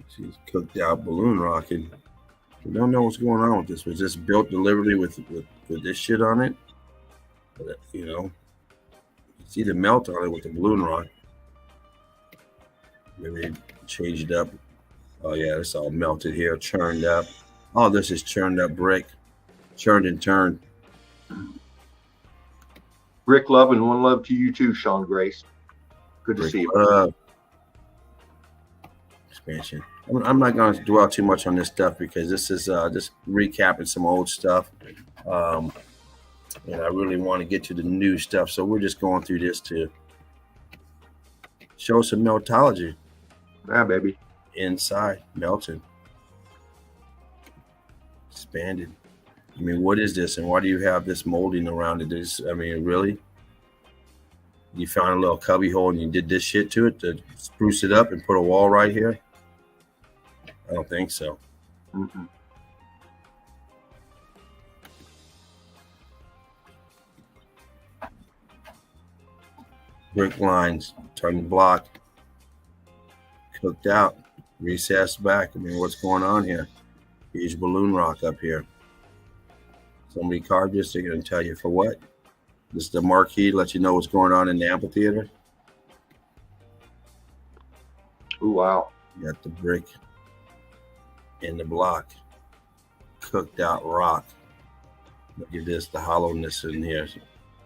She's cooked out balloon rocket. We don't know what's going on with this. Was this built deliberately with this shit on it? But, you know, you see the melt on it with the balloon rock. Maybe they changed it up. Oh yeah, it's all melted here, churned up. Oh, this is churned up brick, churned and turned. Brick love and one love to you too, Sean Grace. Good to see you. Expansion. I'm not going to dwell too much on this stuff because this is just recapping some old stuff. And I really want to get to the new stuff. So we're just going through this to show some meltology. Yeah, baby. Inside, melted. Expanded. I mean, what is this? And why do you have this molding around it? I mean, really? You found a little cubby hole and you did this shit to it to spruce it up and put a wall right here? I don't think so. Mm-hmm. Brick lines, turn the block, cooked out, recessed back. I mean, what's going on here? Huge balloon rock up here. Somebody carved this, they're going to tell you for what? This is the marquee to let you know what's going on in the amphitheater. Oh, wow. You got the brick in the block, cooked out rock. Look at this, the hollowness in here,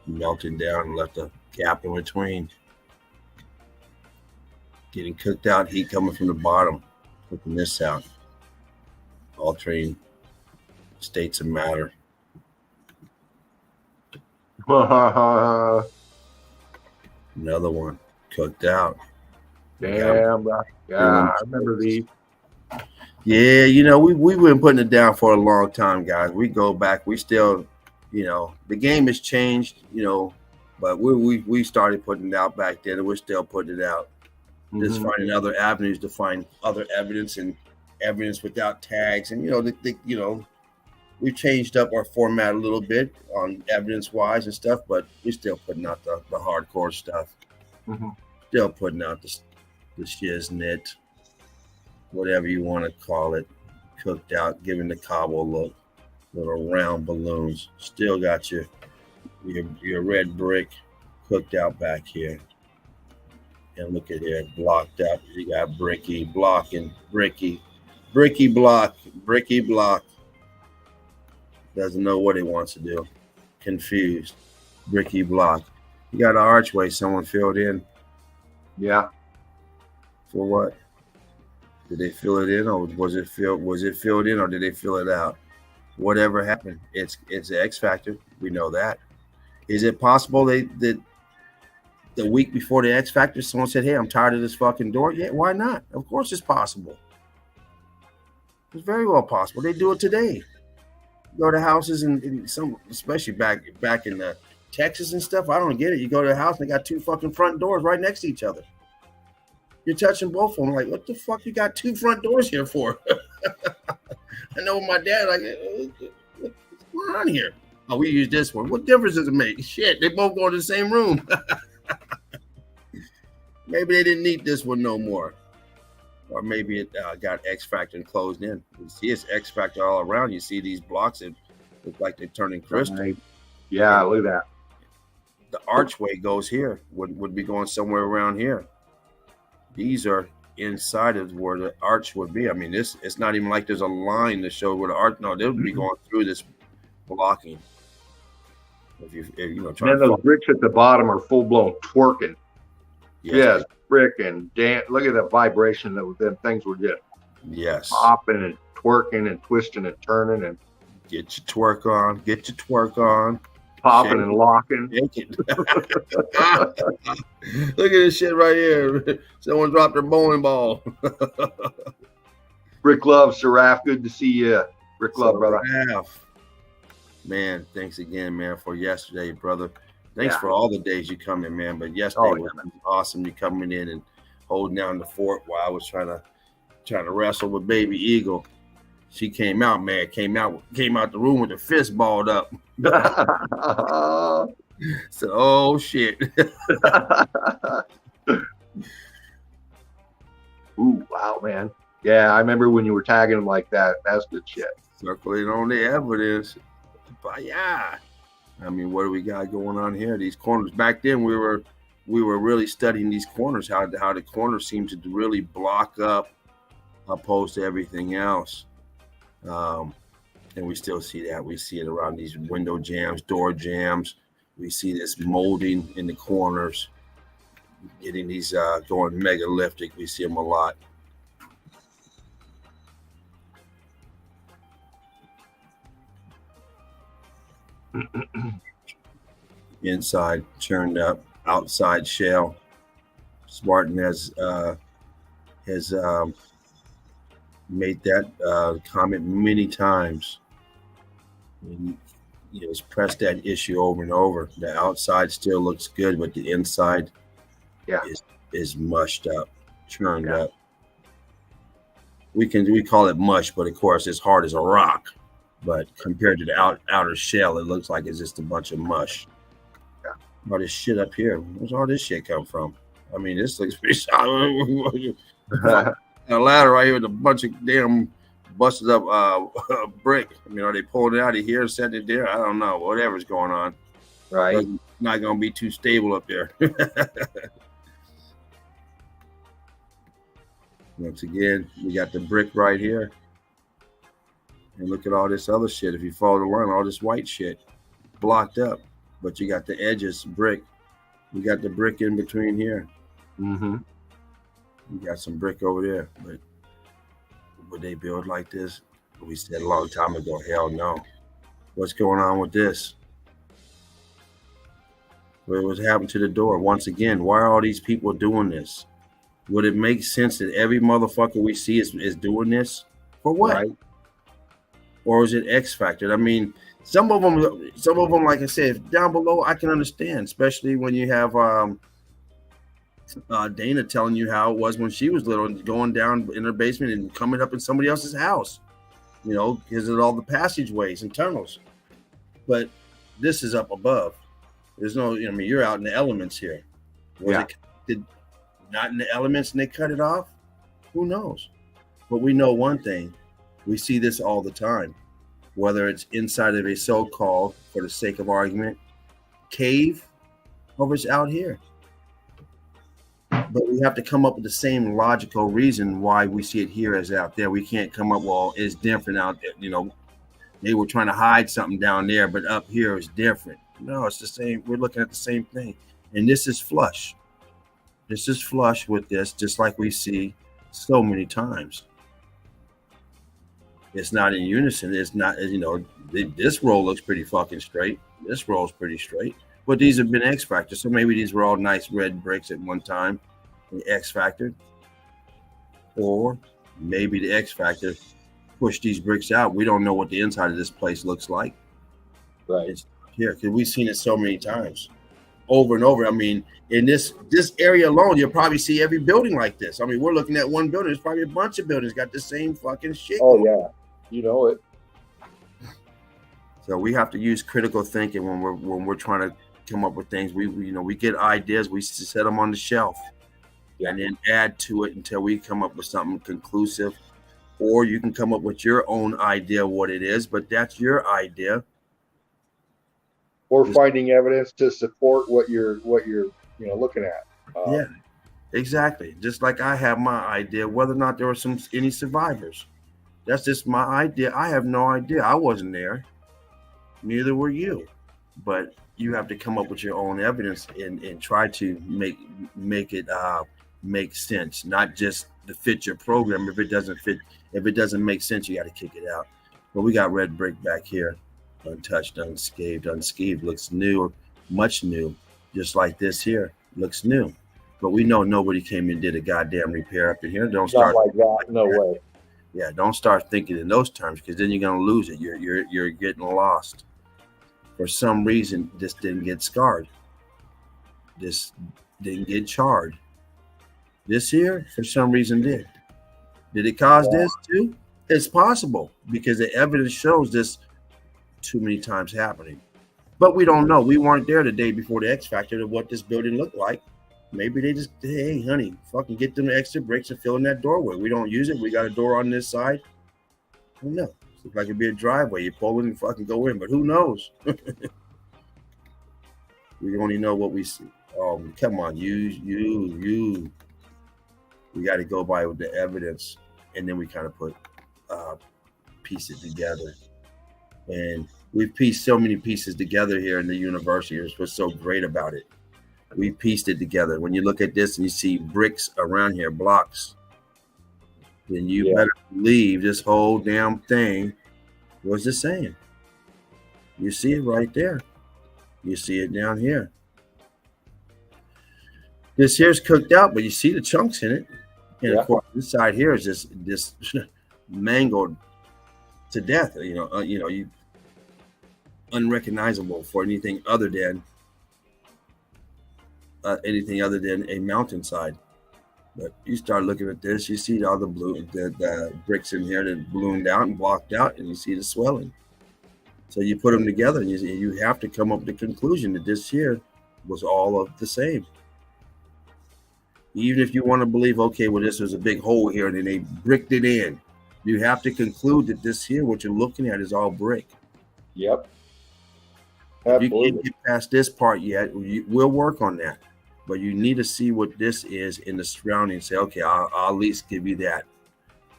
melted down and left a gap in between. Getting cooked out, heat coming from the bottom, cooking this out, altering states of matter. Damn, Another one cooked out. bro. Yeah, I remember these. Yeah, you know, we've been putting it down for a long time, guys. We go back, we still, you know, the game has changed, you know, but we started putting it out back then, and we're still putting it out. Just finding other avenues to find other evidence and evidence without tags, and you know, you know, we've changed up our format a little bit on evidence wise and stuff, but we're still putting out the hardcore stuff. Still putting out the shiznit, whatever you want to call it, cooked out, giving the Cabo look, little round balloons. Still got your red brick cooked out back here. And look at here, blocked up. You got bricky, blocking, bricky block. Doesn't know what he wants to do. Confused. Bricky block. You got an archway someone filled in. Yeah. For what? Did they fill it in, or was it filled in, or did they fill it out? Whatever happened, it's the X factor. We know that. Is it possible that the week before the X Factor, someone said, "Hey, I'm tired of this fucking door"? Yeah, why not? Of course, it's possible. It's very well possible. They do it today. Go to houses and some, especially back in Texas and stuff. I don't get it. You go to a house and they got two fucking front doors right next to each other. You're touching both of them. Like, what the fuck? You got two front doors here for? I know my dad. Like, what's going on here? Oh, we use this one. What difference does it make? Shit, they both go to the same room. Maybe they didn't need this one no more. Or maybe it got X Factor and closed in. You see it's X Factor all around. You see these blocks that look like they're turning crystal. Right. Yeah, look at that. The archway goes here. Would be going somewhere around here. These are inside of where the arch would be. I mean, it's not even like there's a line to show where the arch. No, they would be going through this blocking. If you know, then those bricks at the bottom are full blown twerking. Yes, freaking damn! Look at the vibration that them things were just popping and twerking and twisting and turning and get your twerk on, popping and locking. Look at this shit right here. Someone dropped their bowling ball. Rick Love, Seraph, good to see you. Rick Love, brother. Man, thanks again, man, for yesterday, brother. Thanks for all the days you come in, man. But yesterday was awesome. You coming in and holding down the fort while I was trying to wrestle with Baby Eagle. She came out, man. Came out the room with the fist balled up. So, oh shit. Ooh, wow, man. Yeah, I remember when you were tagging them like that. That's good shit. Circling on the evidence. But yeah. I mean, what do we got going on here? These corners. Back then, we were really studying these corners, how the corners seem to really block up opposed to everything else. And we still see that. We see it around these window jams, door jams. We see this molding in the corners, getting these going megalithic. We see them a lot. Inside churned up, outside shell. Spartan has made that comment many times. And, has pressed that issue over and over. The outside still looks good, but the inside is mushed up, churned up. We call it mush, but of course it's hard as a rock. But compared to the outer shell, it looks like it's just a bunch of mush. Yeah. All this shit up here. Where's all this shit come from? I mean, this looks pretty solid. A ladder right here with a bunch of damn busted up brick. I mean, are they pulling it out of here and setting it there? I don't know. Whatever's going on. Right. It's not going to be too stable up there. Once again, we got the brick right here. And look at all this other shit. If you follow the line, all this white shit blocked up. But you got the edges brick. You got the brick in between here. Mm-hmm. We got some brick over there, but would they build like this? We said a long time ago, hell no. What's going on with this? What was happening to the door? Once again, why are all these people doing this? Would it make sense that every motherfucker we see is doing this? For what? Right. Or is it X factor? I mean, some of them, like I said, down below, I can understand, especially when you have Dana telling you how it was when she was little and going down in her basement and coming up in somebody else's house, you know, because of all the passageways and tunnels. But this is up above. There's no, I mean, you're out in the elements here. Was it not in the elements and they cut it off? Who knows? But we know one thing. We see this all the time, whether it's inside of a so-called, for the sake of argument, cave, or it's out here. But we have to come up with the same logical reason why we see it here as out there. We can't come up, well, it's different out there. You know, they were trying to hide something down there, but up here is different. No, it's the same. We're looking at the same thing. And this is flush. This is flush with this, just like we see so many times. It's not in unison. It's not, you know, this roll looks pretty fucking straight. This roll's pretty straight. But these have been X factors. So maybe these were all nice red bricks at one time, the X factor. Or maybe the X factor pushed these bricks out. We don't know what the inside of this place looks like. Right. It's here, because we've seen it so many times. Over and over. I mean, in this area alone, you'll probably see every building like this. I mean, we're looking at one building. There's probably a bunch of buildings got the same fucking shit. Oh, yeah. You know it. So we have to use critical thinking when we're trying to come up with things. We get ideas, we set them on the shelf, and then add to it until we come up with something conclusive. Or you can come up with your own idea of what it is, but that's your idea. Or finding evidence to support what you're looking at. Yeah, exactly. Just like I have my idea, whether or not there were any survivors. That's just my idea. I have no idea. I wasn't there. Neither were you. But you have to come up with your own evidence and try to make it make sense, not just to fit your program. If it doesn't make sense, you got to kick it out. But we got red brick back here, untouched, unscathed. Unscathed looks new, much new, just like this here looks new. But we know nobody came and did a goddamn repair up in here. Don't start like that. No way. Yeah, don't start thinking in those terms, because then you're gonna lose it. You're getting lost. For some reason, this didn't get scarred. This didn't get charred. This here, for some reason, did. Did it cause this too? It's possible, because the evidence shows this too many times happening. But we don't know. We weren't there the day before the X Factor of what this building looked like. Maybe they just, hey, honey, fucking get them extra bricks and fill in that doorway. We don't use it. We got a door on this side. Who knows? Looks like it'd be a driveway. You pull in and fucking go in, but who knows? We only know what we see. Come on, you. We got to go by with the evidence, and then we kind of piece it together. And we've pieced so many pieces together here in the university. Here's what's so great about it. We pieced it together. When you look at this and you see bricks around here, blocks, then you better believe this whole damn thing was the same. You see it right there. You see it down here. This here's cooked out, but you see the chunks in it. And of course, this side here is this mangled to death. You unrecognizable for anything other than a mountainside. But you start looking at this, you see all the bricks in here that ballooned out and blocked out, and you see the swelling. So you put them together, and you have to come up with the conclusion that this here was all of the same. Even if you want to believe, okay, well, this was a big hole here, and then they bricked it in, you have to conclude that this here, what you're looking at, is all brick. Yep. If you can't get past this part yet, we'll work on that. But you need to see what this is in the surrounding. Say, okay, I'll at least give you that.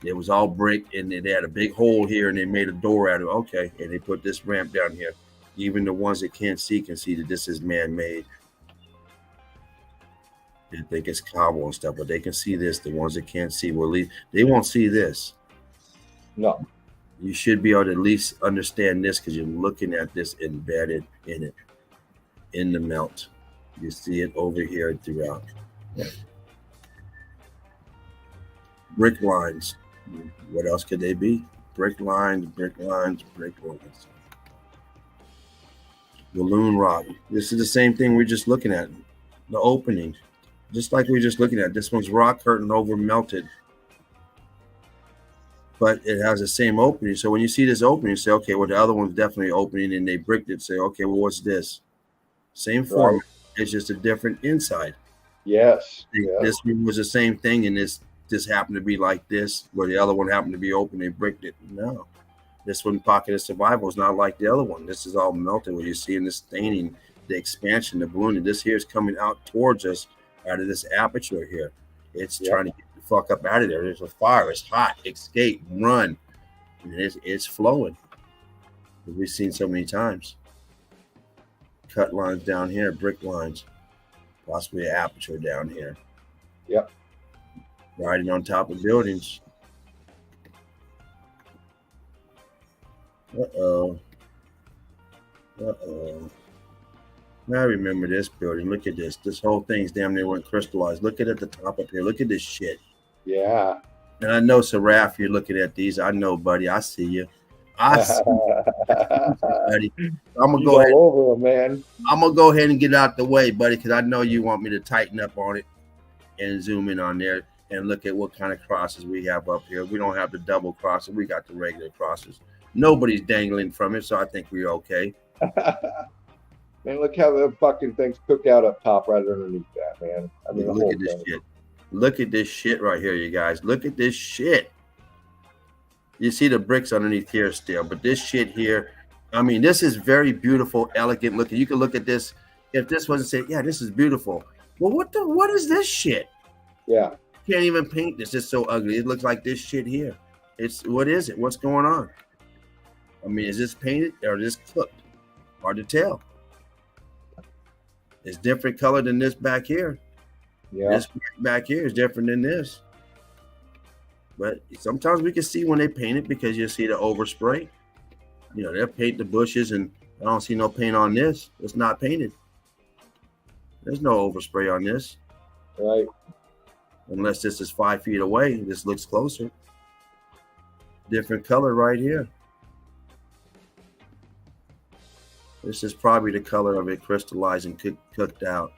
It was all brick, and they had a big hole here, and they made a door out of it. Okay, and they put this ramp down here. Even the ones that can't see can see that this is man-made. They think it's cobble and stuff, but they can see this. The ones that can't see will leave. They won't see this. No. You should be able to at least understand this because you're looking at this embedded in it, in the melt. You see it over here throughout. Brick lines. What else could they be? Brick lines, brick lines, brick lines. Balloon rock. This is the same thing we're just looking at. The opening. Just like we're just looking at. This one's rock curtain over melted. But it has the same opening. So when you see this opening, you say, okay, well, the other one's definitely opening, and they bricked it. Say, okay, well, what's this? Same form. Right. It's just a different inside. Yes. This one was the same thing, and this happened to be like this, where the other one happened to be open and bricked it. No. This one, pocket of survival, is not like the other one. This is all melted where you're seeing the staining, the expansion, the ballooning. This here is coming out towards us out of this aperture here. It's trying to get the fuck up out of there. There's a fire. It's hot. Escape. Run. And it's flowing. We've seen so many times. Cut lines down here, brick lines. Possibly an aperture down here. Yep. Riding on top of buildings. Uh-oh. Now I remember this building. Look at this. This whole thing's damn near went crystallized. Look at the top up here. Look at this shit. Yeah. And I know, Saraf, you're looking at these. I know, buddy. I see you. I see you, buddy. I'm gonna go ahead. Over them, man. I'm gonna go ahead and get out the way, buddy, because I know you want me to tighten up on it and zoom in on there and look at what kind of crosses we have up here. We don't have the double crosses. We got the regular crosses. Nobody's dangling from it, so I think we're okay. Man, look how the fucking things cook out up top right underneath that, man. I mean, look at this shit. Look at this shit right here, you guys. Look at this shit. You see the bricks underneath here still, but this shit here, I mean, this is very beautiful, elegant looking. You can look at this. If this wasn't said, yeah, this is beautiful. Well, what is this shit? Yeah. You can't even paint this. It's so ugly. It looks like this shit here. What is it? What's going on? I mean, is this painted or is this cooked? Hard to tell. It's different color than this back here. Yeah. This back here is different than this. But sometimes we can see when they paint it because you see the overspray. You know, they'll paint the bushes, and I don't see no paint on this. It's not painted. There's no overspray on this. Right. Unless this is 5 feet away. This looks closer. Different color right here. This is probably the color of it crystallized and cooked out.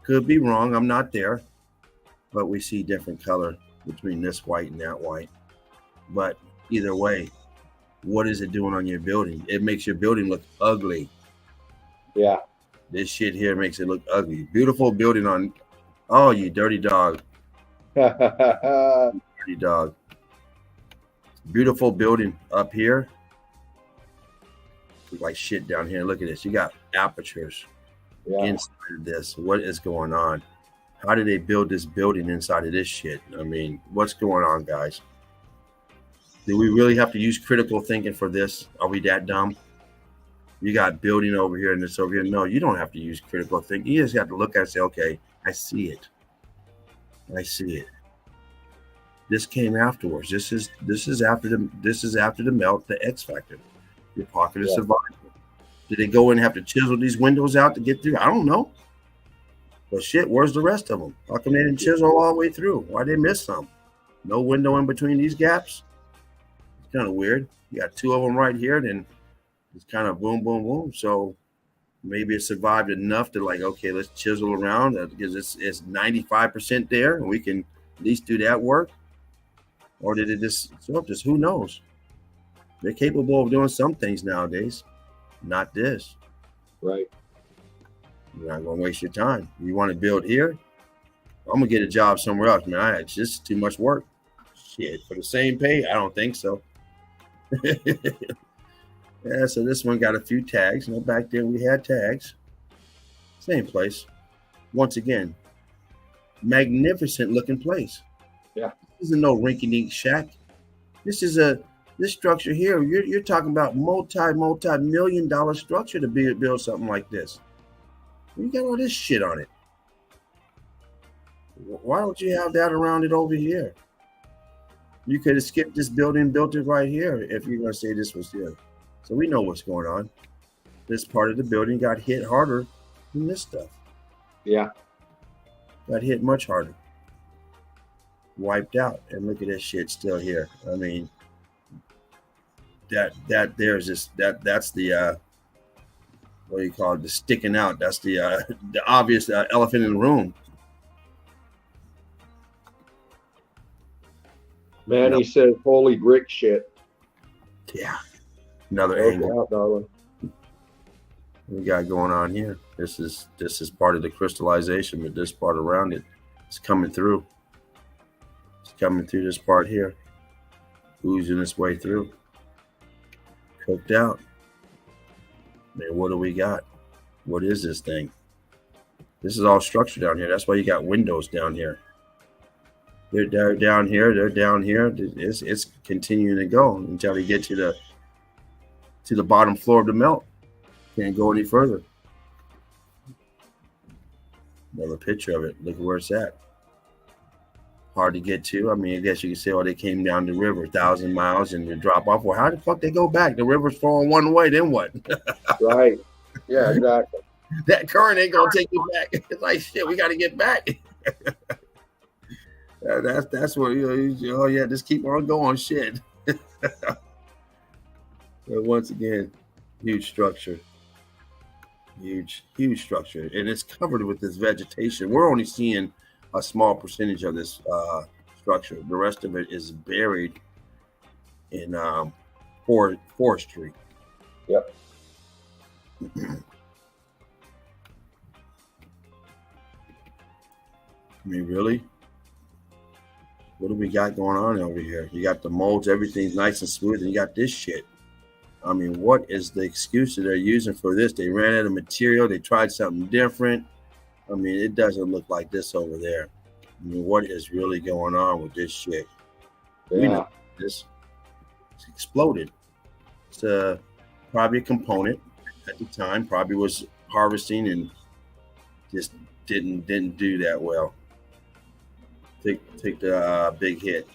Could be wrong. I'm not there. But we see different color between this white and that white. But either way, what is it doing on your building? It makes your building look ugly. Yeah. This shit here makes it look ugly. Beautiful building on... Oh, you dirty dog. Dirty dog. Beautiful building up here. Like shit down here. Look at this. You got apertures inside of this. What is going on? How did they build this building inside of this shit? I mean, what's going on, guys? Do we really have to use critical thinking for this? Are we that dumb? You got building over here and this over here. No, you don't have to use critical thinking. You just have to look at it and say, okay, I see it. I see it. This came afterwards. This is after the melt, the X factor. Your pocket of survival. Did they go in and have to chisel these windows out to get through? I don't know. But shit, where's the rest of them? How come they didn't chisel all the way through? Why they miss some? No window in between these gaps? It's kind of weird. You got two of them right here, then it's kind of boom, boom, boom. So maybe it survived enough to like, okay, let's chisel around because it's 95% there and we can at least do that work. Or did it just absorb this? Who knows? They're capable of doing some things nowadays. Not this. Right. You're not going to waste your time. You want to build here? I'm going to get a job somewhere else, man. It's just too much work. Shit. For the same pay? I don't think so. Yeah, so this one got a few tags. You know, back then we had tags. Same place. Once again, magnificent looking place. Yeah. This isn't no rinky-dink shack. This structure here, you're talking about multi-million-dollar structure to build something like this. You got all this shit on it. Why don't you have that around it over here? You could have skipped this building and built it right here if you're going to say this was here. So we know what's going on. This part of the building got hit harder than this stuff. Yeah. Got hit much harder. Wiped out. And look at this shit still here. I mean, that's the what do you call it? The sticking out. That's the obvious elephant in the room. Man, he says, holy brick shit. Yeah. Another No angle. doubt, darling. We got going on here. This is part of the crystallization, but this part around it is coming through. It's coming through this part here. Oozing its way through. Cooked out. Man, what do we got? What is this thing? This is all structure down here. That's why you got windows down here. They're down here. They're down here. It's continuing to go until we get to the bottom floor of the melt. Can't go any further. Another picture of it. Look at where it's at. Hard to get to. I mean, I guess you can say, oh, they came down the river 1,000 miles and they drop off. Well, how the fuck they go back? The river's flowing one way, then what? Right. Yeah, exactly. That current ain't gonna take you back. It's like shit. We got to get back. That's what oh yeah. Just keep on going. Shit. But once again, huge structure. Huge structure, and it's covered with this vegetation. We're only seeing a small percentage of this structure. The rest of it is buried in forestry. Yep. I mean, really? What do we got going on over here? You got the molds, everything's nice and smooth, and you got this shit. I mean, what is the excuse that they're using for this? They ran out of material. They tried something different. I mean, it doesn't look like this over there. I mean, what is really going on with this shit? Yeah. We know this. It's exploded. It's probably a component at the time. Probably was harvesting and just didn't do that well. Take the big hit.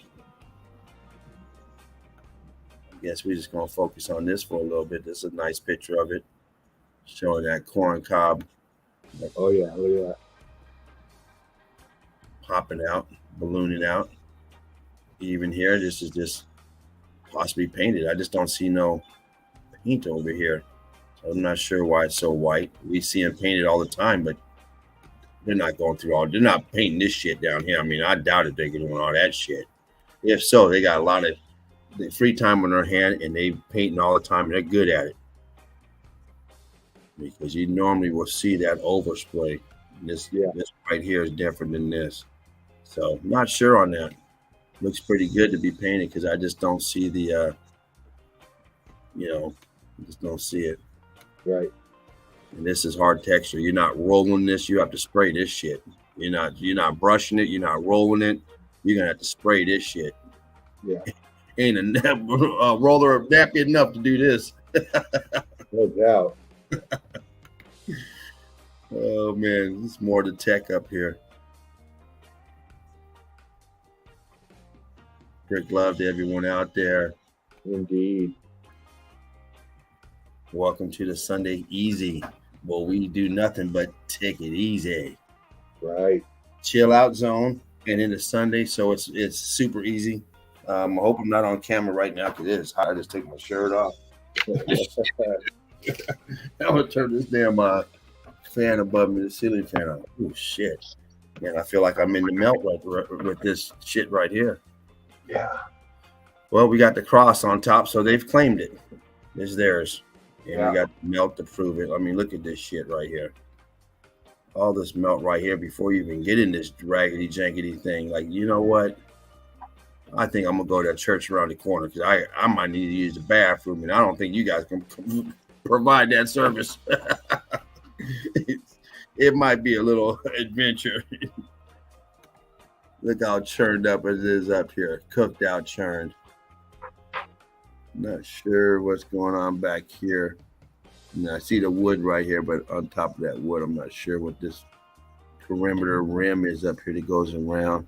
I guess we're just gonna focus on this for a little bit. This is a nice picture of it, showing that corn cob. Oh yeah, look at that. Popping out, ballooning out. Even here, this is just possibly painted. I just don't see no paint over here. So I'm not sure why it's so white. We see them painted all the time, but they're not going through all. They're not painting this shit down here. I mean, I doubt if they're doing all that shit. If so, they got a lot of free time on their hand, and they painting all the time. And they're good at it because you normally will see that overspray. This right here is different than this. So not sure on that. Looks pretty good to be painted because I just don't see the, just don't see it. Right. And this is hard texture. You're not rolling this. You have to spray this shit. You're not brushing it. You're not rolling it. You're gonna have to spray this shit. Yeah. Ain't a roller napkin enough to do this. No doubt. Oh man, there's more to tech up here. Great love to everyone out there. Indeed. Welcome to the Sunday Easy. Well, we do nothing but take it easy. Right. Chill out zone, and into Sunday, so it's super easy. I hope I'm not on camera right now because it is hot. I just take my shirt off. I'm gonna turn this damn fan above me, the ceiling fan on. Oh shit, man! I feel like I'm in the melt with this shit right here. Yeah. Well, we got the cross on top, so they've claimed it. It's theirs. And Yeah. we got the melt to prove it. I mean, look at this shit right here. All this melt right here before you even get in this raggedy jankety thing. Like, you know what? I think I'm gonna go to that church around the corner because I might need to use the bathroom, and I don't think you guys can provide that service. It might be a little adventure. Look how churned up it is up here. Cooked out, churned. Not sure what's going on back here. And I see the wood right here, but on top of that wood, I'm not sure what this perimeter rim is up here that goes around.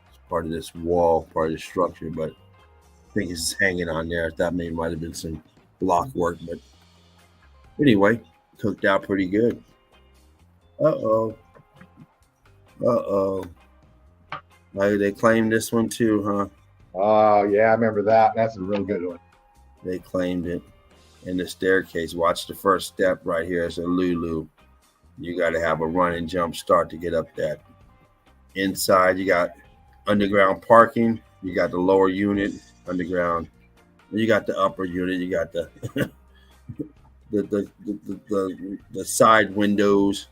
It's part of this wall, part of the structure, but I think it's hanging on there. That might have been some block work, but anyway, cooked out pretty good. Uh-oh. They claimed this one too, huh? Oh, yeah, I remember that. That's a real good one. They claimed it. And the staircase, watch the first step right here. It's a Lulu. You got to have a run and jump start to get up that. Inside, you got underground parking. You got the lower unit, underground. You got the upper unit. You got the the side windows,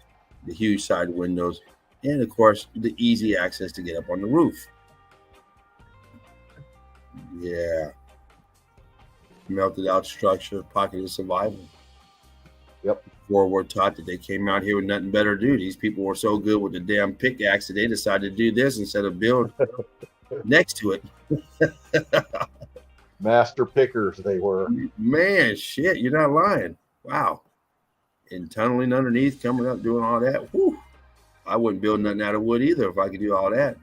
the huge side windows, and of course the easy access to get up on the roof. Yeah. Melted out structure, pocket of survival. Yep. Before we're taught that they came out here with nothing better to do. These people were so good with the damn pickaxe that they decided to do this instead of build next to it. Master pickers they were. Man, shit, you're not lying. Wow. And tunneling underneath, coming up, doing all that. Whew. I wouldn't build nothing out of wood either if I could do all that.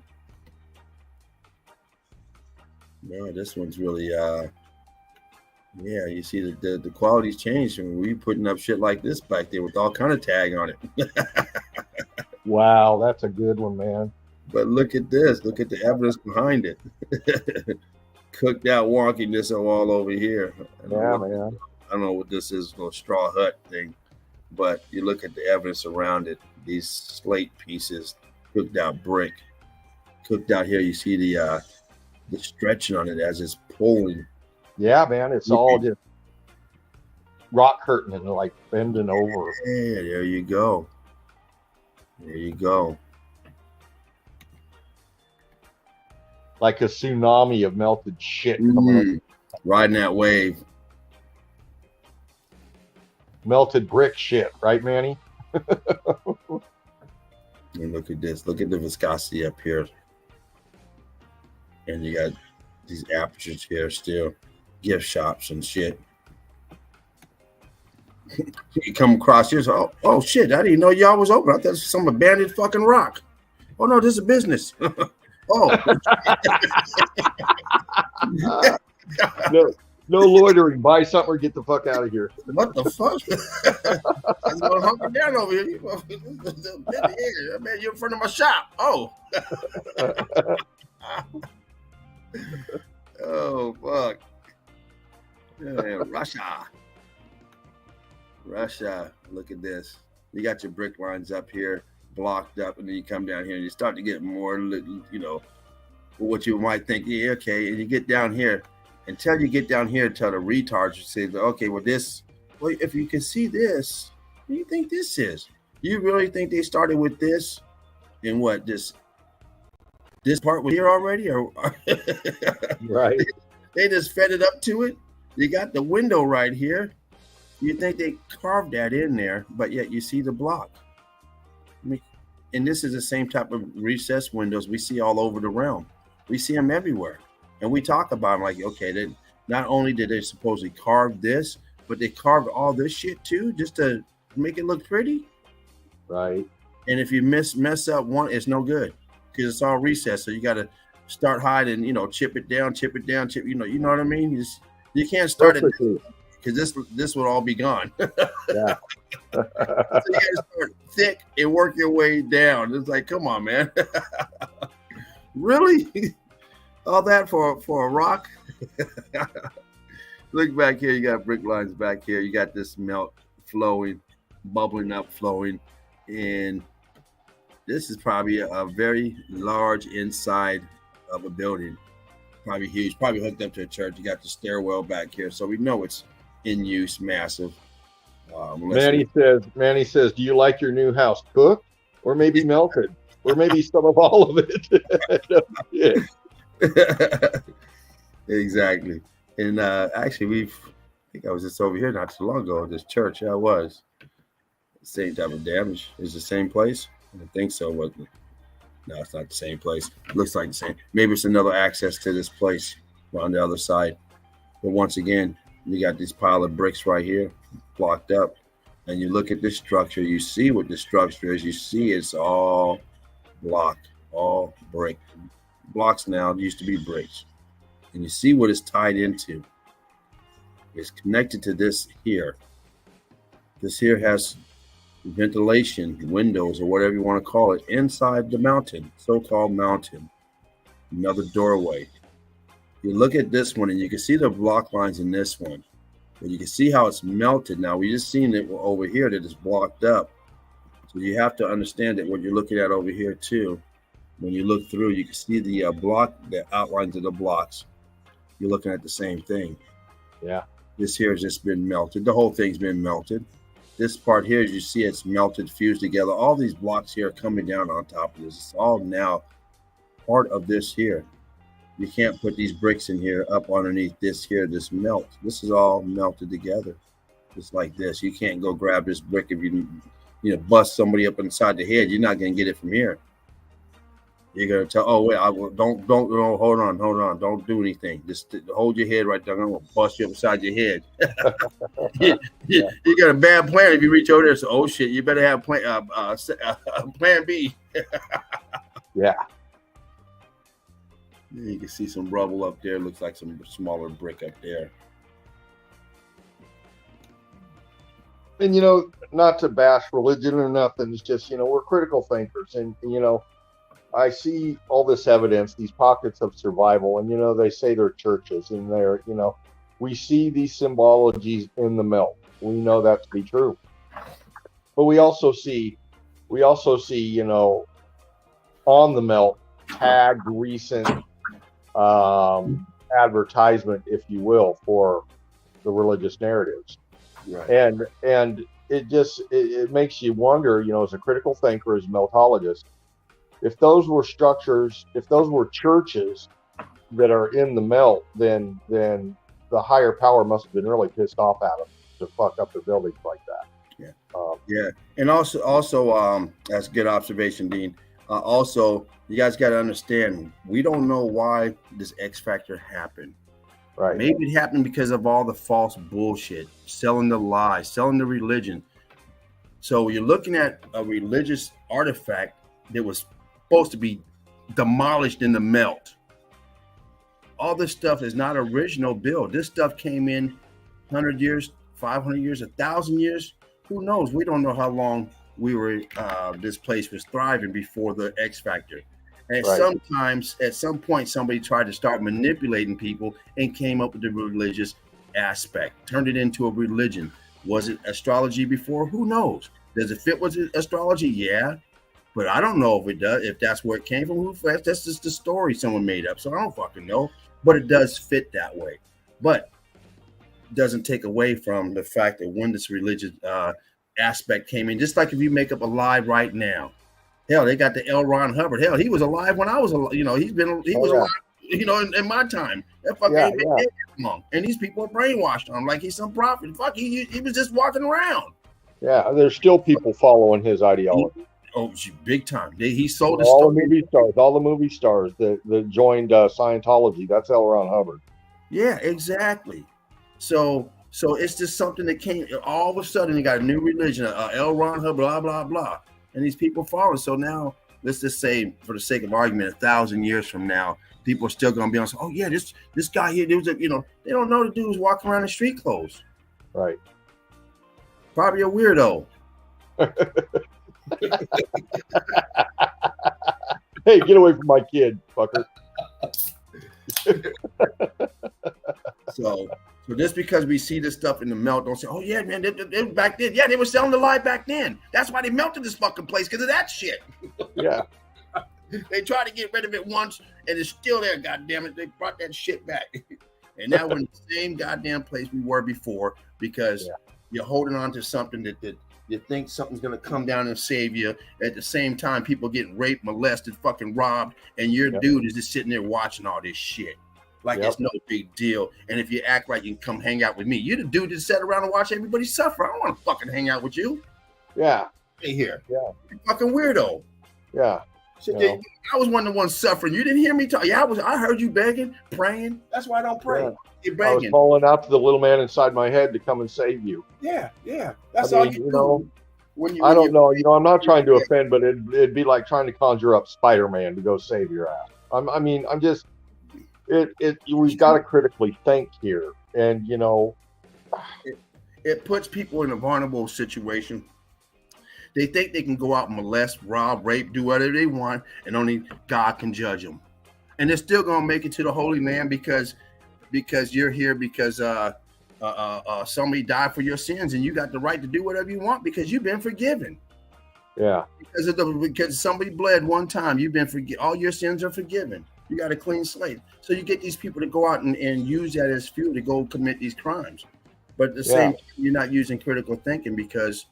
No, this one's really yeah, you see the quality's changed. I mean, we putting up shit like this back there with all kind of tag on it. Wow, that's a good one, man. But look at this. Look at the evidence behind it. Cooked out wonkiness all over here. Man. I don't know what this is, no straw hut thing, but you look at the evidence around it. These slate pieces, cooked out brick, cooked out here. You see the stretching on it as it's pulling. Yeah, man, it's all just rock hurting and like bending over. Yeah, there you go. There you go. Like a tsunami of melted shit coming up. Riding that wave. Melted brick shit, right, Manny? And look at this. Look at the viscosity up here. And you got these apertures here still. Gift shops and shit. You come across here, so, oh shit, I didn't know y'all was open. I thought it was some abandoned fucking rock. Oh no, this is a business. Oh. No loitering. Buy something or get the fuck out of here. What the fuck? I'm going to hunker down over here. Man, you're in front of my shop. Oh. Oh, fuck. Yeah, Russia. Look at this. You got your brick lines up here, blocked up, and then you come down here and you start to get more, what you might think, yeah, okay, and you get down here. Until you get down here, tell the retards, say, okay, well, if you can see this, what do you think this is? You really think they started with this? And what, this part was here already? Or right. They just fed it up to it. You got the window right here. You think they carved that in there, but yet you see the block. I mean, and this is the same type of recessed windows we see all over the realm. We see them everywhere. And we talk about them like, okay, then not only did they supposedly carve this, but they carved all this shit too, just to make it look pretty. Right. And if you mess up one, it's no good because it's all recessed. So you got to start high and, chip it down, you know what I mean? You can't start it because this would all be gone. Yeah. So you got to start thick and work your way down. It's like, come on, man. Really? All that for a rock? Look back here. You got brick lines back here. You got this melt flowing, bubbling up, flowing. And this is probably a very large inside of a building. Probably huge. Probably hooked up to a church. You got the stairwell back here. So we know it's in use, massive. Manny says, do you like your new house cooked or maybe melted or maybe some of all of it? Yeah. Exactly. And actually, I think I was just over here not too long ago at this church. I was. Same type of damage. Is the same place? I don't think so. No, it's not the same place. It looks like the same. Maybe it's another access to this place on the other side. But once again, you got this pile of bricks right here blocked up. and you look at the structure, you see what the structure is. You see it's all block, all brick. Blocks now used to be bricks. And you see what it's tied into. It's connected to this here. This here has ventilation, windows, or whatever you want to call it, inside the mountain, so-called mountain. Another doorway. You look at this one and you can see the block lines in this one. But you can see how it's melted now. We just seen it over here that it's blocked up. So you have to understand that what you're looking at over here too. When you look through, you can see the block, the outlines of the blocks. You're looking at the same thing. Yeah. This here has just been melted. The whole thing's been melted. This part here, as you see, it's melted, fused together. All these blocks here are coming down on top of this. It's all now part of this here. You can't put these bricks in here up underneath this here, this melt. This is all melted together, just like this. You can't go grab this brick if you bust somebody up inside the head. You're not gonna get it from here. You're gonna tell, oh wait, don't hold on, don't do anything. Just hold your head right there. I'm gonna bust you up inside your head. You got a bad plan if you reach over there. So, oh shit, you better have plan B. Yeah. You can see some rubble up there. Looks like some smaller brick up there. And, not to bash religion or nothing, it's just, we're critical thinkers. And, I see all this evidence, these pockets of survival, and, they say they're churches and they're, we see these symbologies in the melt. We know that to be true. But we also see, on the melt, tagged recent advertisement, if you will, for the religious narratives. Right. And it just it makes you wonder, as a critical thinker, as a meltologist, if those were structures, if those were churches that are in the melt, then the higher power must have been really pissed off at them to fuck up their buildings like that. Yeah. And also that's a good observation, Dean. Also, you guys got to understand, we don't know why this X Factor happened. Right. Maybe it happened because of all the false bullshit, selling the lies, selling the religion. So you're looking at a religious artifact that was supposed to be demolished in the melt. All this stuff is not original build. This stuff came in 100 years, 500 years, 1,000 years. Who knows? We don't know how long this place was thriving before the X Factor. And sometimes, at some point, somebody tried to start manipulating people and came up with the religious aspect, turned it into a religion. Was it astrology before? Who knows? Does it fit with astrology? Yeah. But I don't know if it does, if that's where it came from. That's just the story someone made up. So I don't fucking know. But it does fit that way. But it doesn't take away from the fact that when this religious aspect came in, just like if you make up a lie right now. Hell, they got the L. Ron Hubbard. Hell, he was alive when I was alive. He was alive, in my time. That fucker ain't been dead that long. And these people are brainwashed on him like he's some prophet. Fuck, he was just walking around. Yeah, there's still people following his ideology. Big time. He sold all the movie stars that joined Scientology. That's L. Ron Hubbard. Yeah, exactly. So it's just something that came all of a sudden. You got a new religion, L. Ron Hubbard, blah blah blah. And these people follow. So now, let's just say, for the sake of argument, 1,000 years from now, people are still going to be on. Oh yeah, this guy here, they don't know the dude was walking around in street clothes. Right. Probably a weirdo. Hey, get away from my kid, fucker. So just because we see this stuff in the melt, don't say, oh yeah, man, they back then, yeah, they were selling the lie back then. That's why they melted this fucking place, because of that shit. Yeah. They tried to get rid of it once, and it's still there, goddamn it. They brought that shit back. And now we're in the same goddamn place we were before, because you're holding on to something that you think something's going to come down and save you. At the same time, people getting raped, molested, fucking robbed, and your dude is just sitting there watching all this shit. Like it's no big deal. And if you act like you can come hang out with me, you're the dude that sat around and watch everybody suffer. I don't want to fucking hang out with you. Yeah. Hey here. Yeah. You fucking weirdo. Yeah. So I was one of the ones suffering. You didn't hear me talk. Yeah, I heard you begging, praying. That's why I don't pray. Yeah. You're I was begging. calling out to the little man inside my head to come and save you. Yeah. That's all you do. I don't know. I'm not trying to offend, but it'd be like trying to conjure up Spider-Man to go save your ass. We've got to critically think here, and it puts people in a vulnerable situation. They think they can go out and molest, rob, rape, do whatever they want, and only God can judge them. And they're still gonna make it to the Holy Land because you're here because somebody died for your sins, and you got the right to do whatever you want because you've been forgiven. Yeah. Because somebody bled one time, you've been all your sins are forgiven. You got a clean slate. So you get these people to go out and use that as fuel to go commit these crimes. But at the same time, you're not using critical thinking because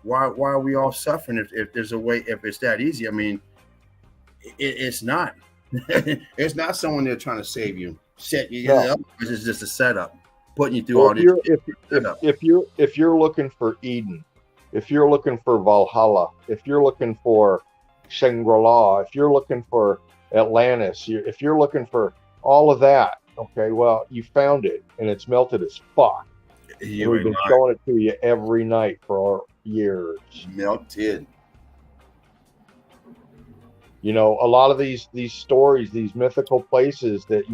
why are we all suffering if there's a way, if it's that easy? I mean, it's not. It's not someone there trying to save you, set you up. It's just a setup, putting you through all this. If you're looking for Eden, if you're looking for Valhalla, if you're looking for Shangri-La, if you're looking for Atlantis, if you're looking for all of that, okay, well, you found it, and it's melted as fuck. We've been showing it to you every night for years. Melted. A lot of these stories, these mythical places that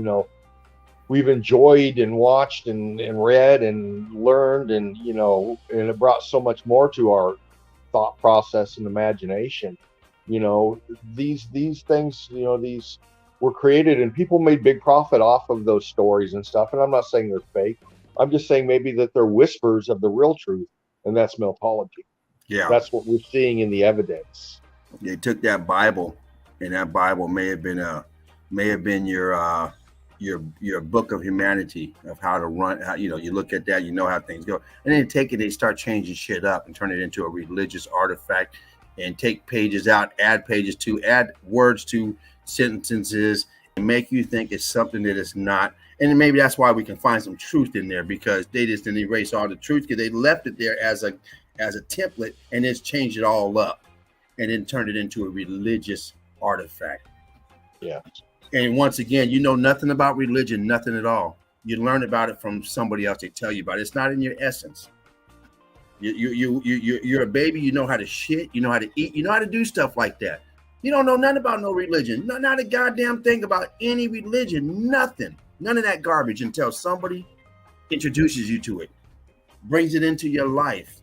we've enjoyed and watched and read and learned, and and it brought so much more to our thought process and imagination. These things, these were created, and people made big profit off of those stories and stuff. And I'm not saying they're fake. I'm just saying maybe that they're whispers of the real truth, and that's meltology. Yeah, that's what we're seeing in the evidence. They took that Bible, and that Bible may have been your book of humanity, of how to run. How you look at that, how things go, and then they start changing shit up and turn it into a religious artifact, and take pages out, add pages to, add words to sentences, and make you think it's something that it's not. And maybe that's why we can find some truth in there, because they just didn't erase all the truth, because they left it there as a template and it's changed it all up and then turned it into a religious artifact. Yeah. And once again, nothing about religion, nothing at all. You learn about it from somebody else. They tell you about it. It's not in your essence. You're a baby. You know how to shit. You know how to eat. You know how to do stuff like that. You don't know nothing about no religion. Not a goddamn thing about any religion. Nothing. None of that garbage until somebody introduces you to it, brings it into your life.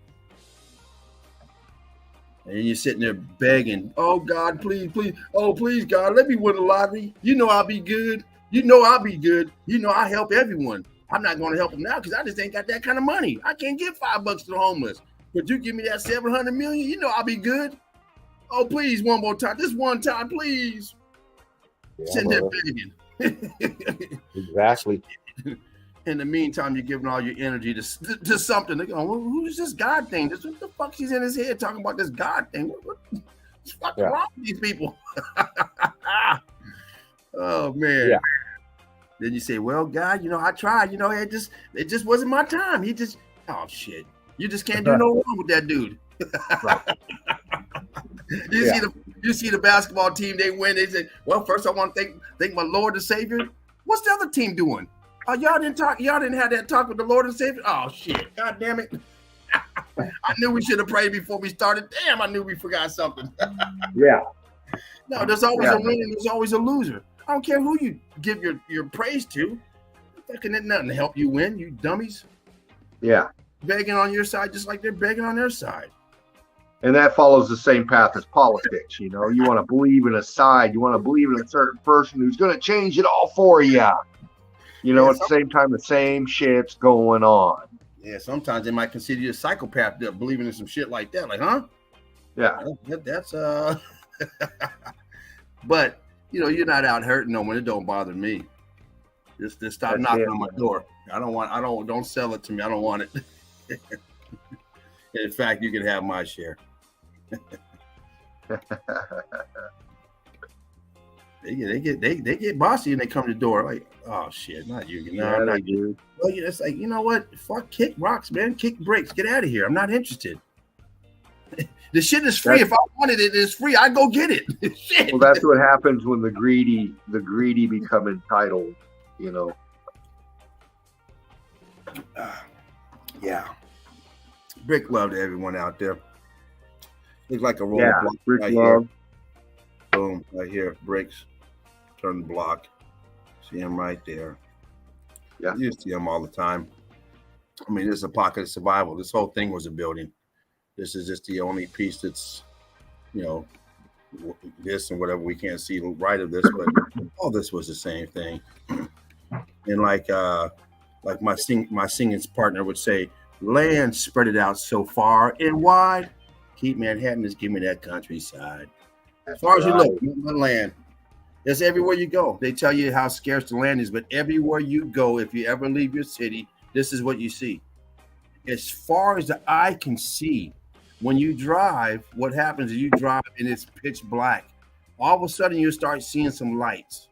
And you're sitting there begging, oh, God, please, please. Oh, please, God, let me win the lottery. I'll be good. I'll be good. I help everyone. I'm not going to help them now because I just ain't got that kind of money. I can't give $5 to the homeless. But you give me that $700 million, I'll be good. Oh, please, one more time. Just one time, please. Sitting there begging. Exactly. In the meantime, you're giving all your energy to something. They're going, well, who's this God thing? What the fuck is in his head talking about this God thing? What's fucking wrong with these people? Oh, man. Yeah. Then you say, well, God, I tried. It just wasn't my time. Oh, shit. You just can't do no wrong with that dude. You see the basketball team, they win. They say, well, first I want to thank my Lord and Savior. What's the other team doing? Oh, y'all didn't have that talk with the Lord and Savior? Oh, shit. God damn it. I knew we should have prayed before we started. Damn, I knew we forgot something. Yeah. No, there's always a winner. There's always a loser. I don't care who you give your praise to. Fucking nothing to help you win, you dummies. Yeah. Begging on your side just like they're begging on their side. And that follows the same path as politics. You want to believe in a side. You want to believe in a certain person who's going to change it all for you. At the same time, the same shit's going on. Yeah, sometimes they might consider you a psychopath believing in some shit like that. Like, huh? Yeah. That's But you're not out hurting no one. It don't bother me. Just stop knocking on my door. Don't sell it to me. I don't want it. In fact, you can have my share. They get bossy and they come to the door like, oh shit, not you. Not you. Well, it's like, you know what? Fuck, kick rocks, man. Kick bricks. Get out of here. I'm not interested. The shit is free. If I wanted it, it's free. I go get it. Shit. Well, that's what happens when the greedy become entitled. You know. Yeah. Brick love to everyone out there. Looks like a roll Yeah, block brick right love. here. Boom, right here. Bricks. Turn the block. See him right there. Yeah. You see him all the time. I mean, this is a pocket of survival. This whole thing was a building. This is just the only piece that's, you know, this and whatever we can't see right of this, but all this was the same thing. And like my singing partner would say, land spread it out so far and wide. Keep Manhattan, just give me that countryside. As far as you look, the land. It's everywhere you go. They tell you how scarce the land is, but everywhere you go, if you ever leave your city, this is what you see. As far as the eye can see, when you drive, what happens is you drive and it's pitch black. All of a sudden, you start seeing some lights.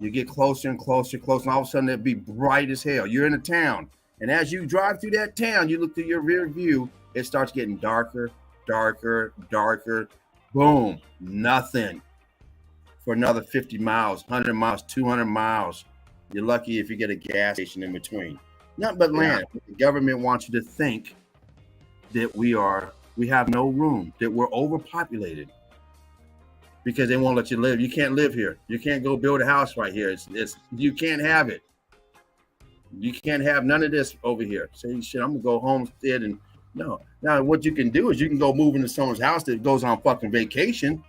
You get closer and closer, and all of a sudden it'll be bright as hell. You're in a town. And as you drive through that town, you look through your rear view, it starts getting darker, darker, darker. Boom, nothing. For another 50 miles, 100 miles, 200 miles. You're lucky if you get a gas station in between. Nothing but land. Yeah. The government wants you to think that we have no room, that we're overpopulated because they won't let you live. You can't live here. You can't go build a house right here. It's you can't have it. You can't have none of this over here. Say, shit, I'm gonna go homestead and no. Now what you can do is you can go move into someone's house that goes on fucking vacation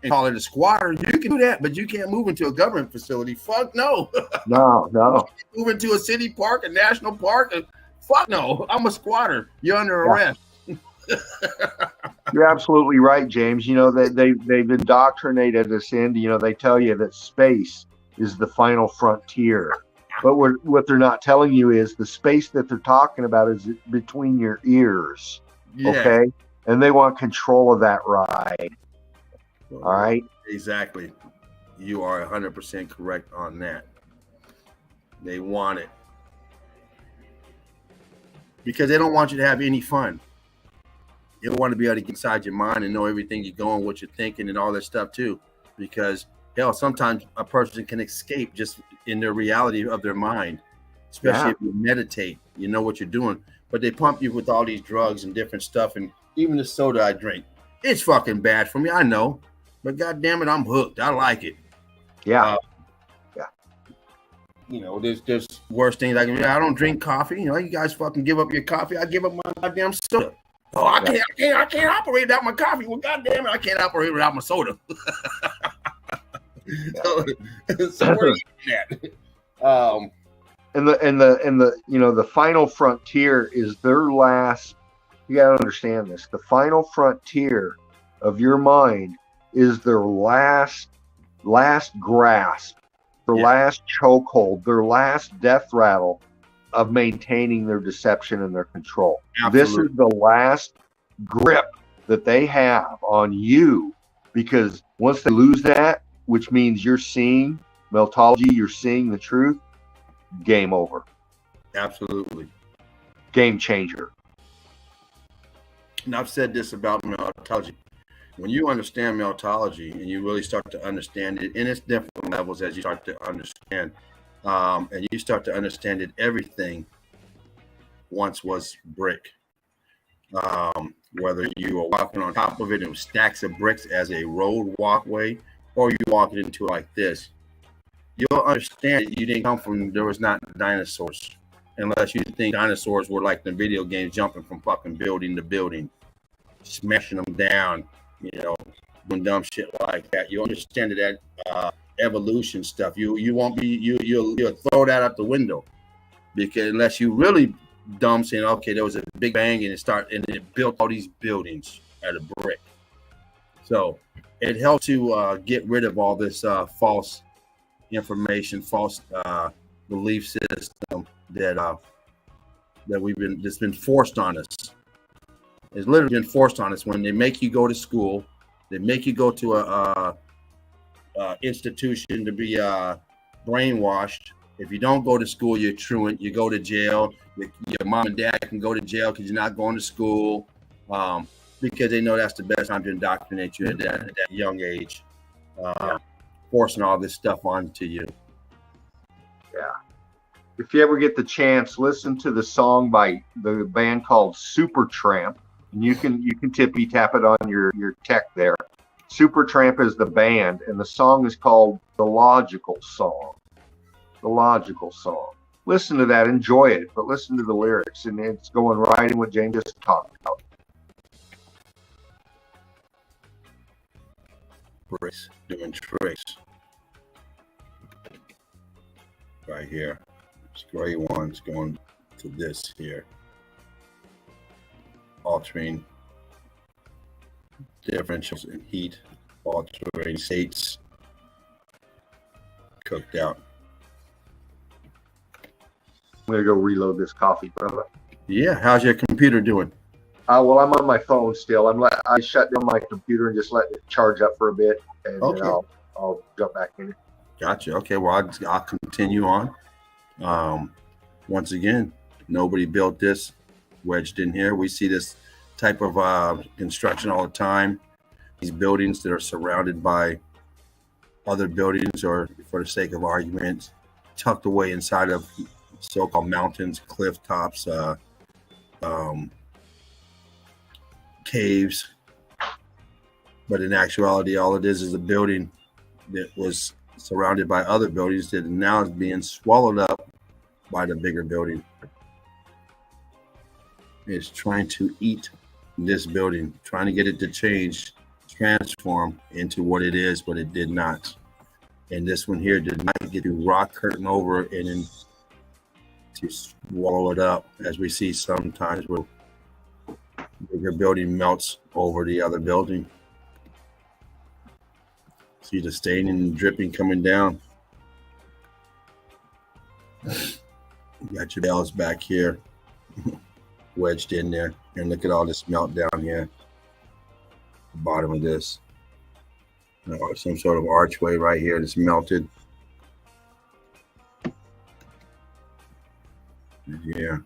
and call it a squatter. You can do that, but you can't move into a government facility. Fuck no. No. Move into a city park, a national park. Fuck no. I'm a squatter. You're under arrest. You're absolutely right, James. You know, they've indoctrinated us into, you know, they tell you that space is the final frontier. But what they're not telling you is the space that they're talking about is between your ears. Yeah. Okay? And they want control of that ride. All right? Exactly. You are 100% correct on that. They want it. Because they don't want you to have any fun. They want to be able to get inside your mind and know everything you're going, what you're thinking, and all that stuff too. Because hell, sometimes a person can escape just in their reality of their mind, especially if you meditate, you know what you're doing. But they pump you with all these drugs and different stuff, and even the soda I drink, it's fucking bad for me. I know, but God damn it, I'm hooked. I like it. Yeah. You know, there's worse things I can do. I don't drink coffee. You know, you guys fucking give up your coffee. I give up my goddamn soda. Oh, I can't operate without my coffee. Well, goddamn it, I can't operate without my soda. So where are you at? And the you know, the final frontier is their last. You gotta understand this. The final frontier of your mind is their last grasp, their last chokehold, their last death rattle of maintaining their deception and their control. Absolutely. This is the last grip that they have on you, because once they lose that, which means you're seeing meltology, you're seeing the truth, game over. Absolutely. Game changer. And I've said this about meltology. When you understand meltology and you really start to understand it in its different levels as you start to understand, and you start to understand that everything once was brick. Whether you are walking on top of it and stacks of bricks as a road walkway, or you walk it into it like this, you'll understand that you didn't come from, there was not dinosaurs. Unless you think dinosaurs were like the video games, jumping from fucking building to building, smashing them down, you know, doing dumb shit like that. You understand that evolution stuff. You won't be, you'll throw that out the window, because unless you really dumb saying, okay, there was a big bang and it built all these buildings out of brick. So it helped to get rid of all this false information, false belief system that's been forced on us. It's literally been forced on us. When they make you go to school, they make you go to a institution to be brainwashed. If you don't go to school, you're truant. You go to jail. Your mom and dad can go to jail because you're not going to school. because they know that's the best time to indoctrinate you at that young age, forcing all this stuff onto you. Yeah. If you ever get the chance, listen to the song by the band called Supertramp, and you can tippy tap it on your tech there. Supertramp is the band, and the song is called The Logical Song. The Logical Song. Listen to that, enjoy it, but listen to the lyrics, and it's going right in what Jane just talked about. Tricks, doing tricks. Right here. This gray one's going to this here. Altering differentials in heat, altering states, cooked out. I'm gonna go reload this coffee, brother. Yeah, how's your computer doing? Well, I'm on my phone still. I shut down my computer and just let it charge up for a bit, and then I'll jump back in. Gotcha. Okay, well, I'll continue on. Once again, nobody built this wedged in here. We see this type of construction all the time. These buildings that are surrounded by other buildings, or for the sake of argument, tucked away inside of so-called mountains, cliff tops, caves. But in actuality, all it is a building that was surrounded by other buildings that now is being swallowed up by the bigger building. It's trying to eat this building, trying to get it to change, transform into what it is, but it did not. And this one here did not get to rock curtain over and then to swallow it up, as we see sometimes where bigger building melts over the other building. See the staining and dripping coming down. You got your bells back here wedged in there, and look at all this melt down here, the bottom of this. Some sort of archway right here that's melted. Yeah,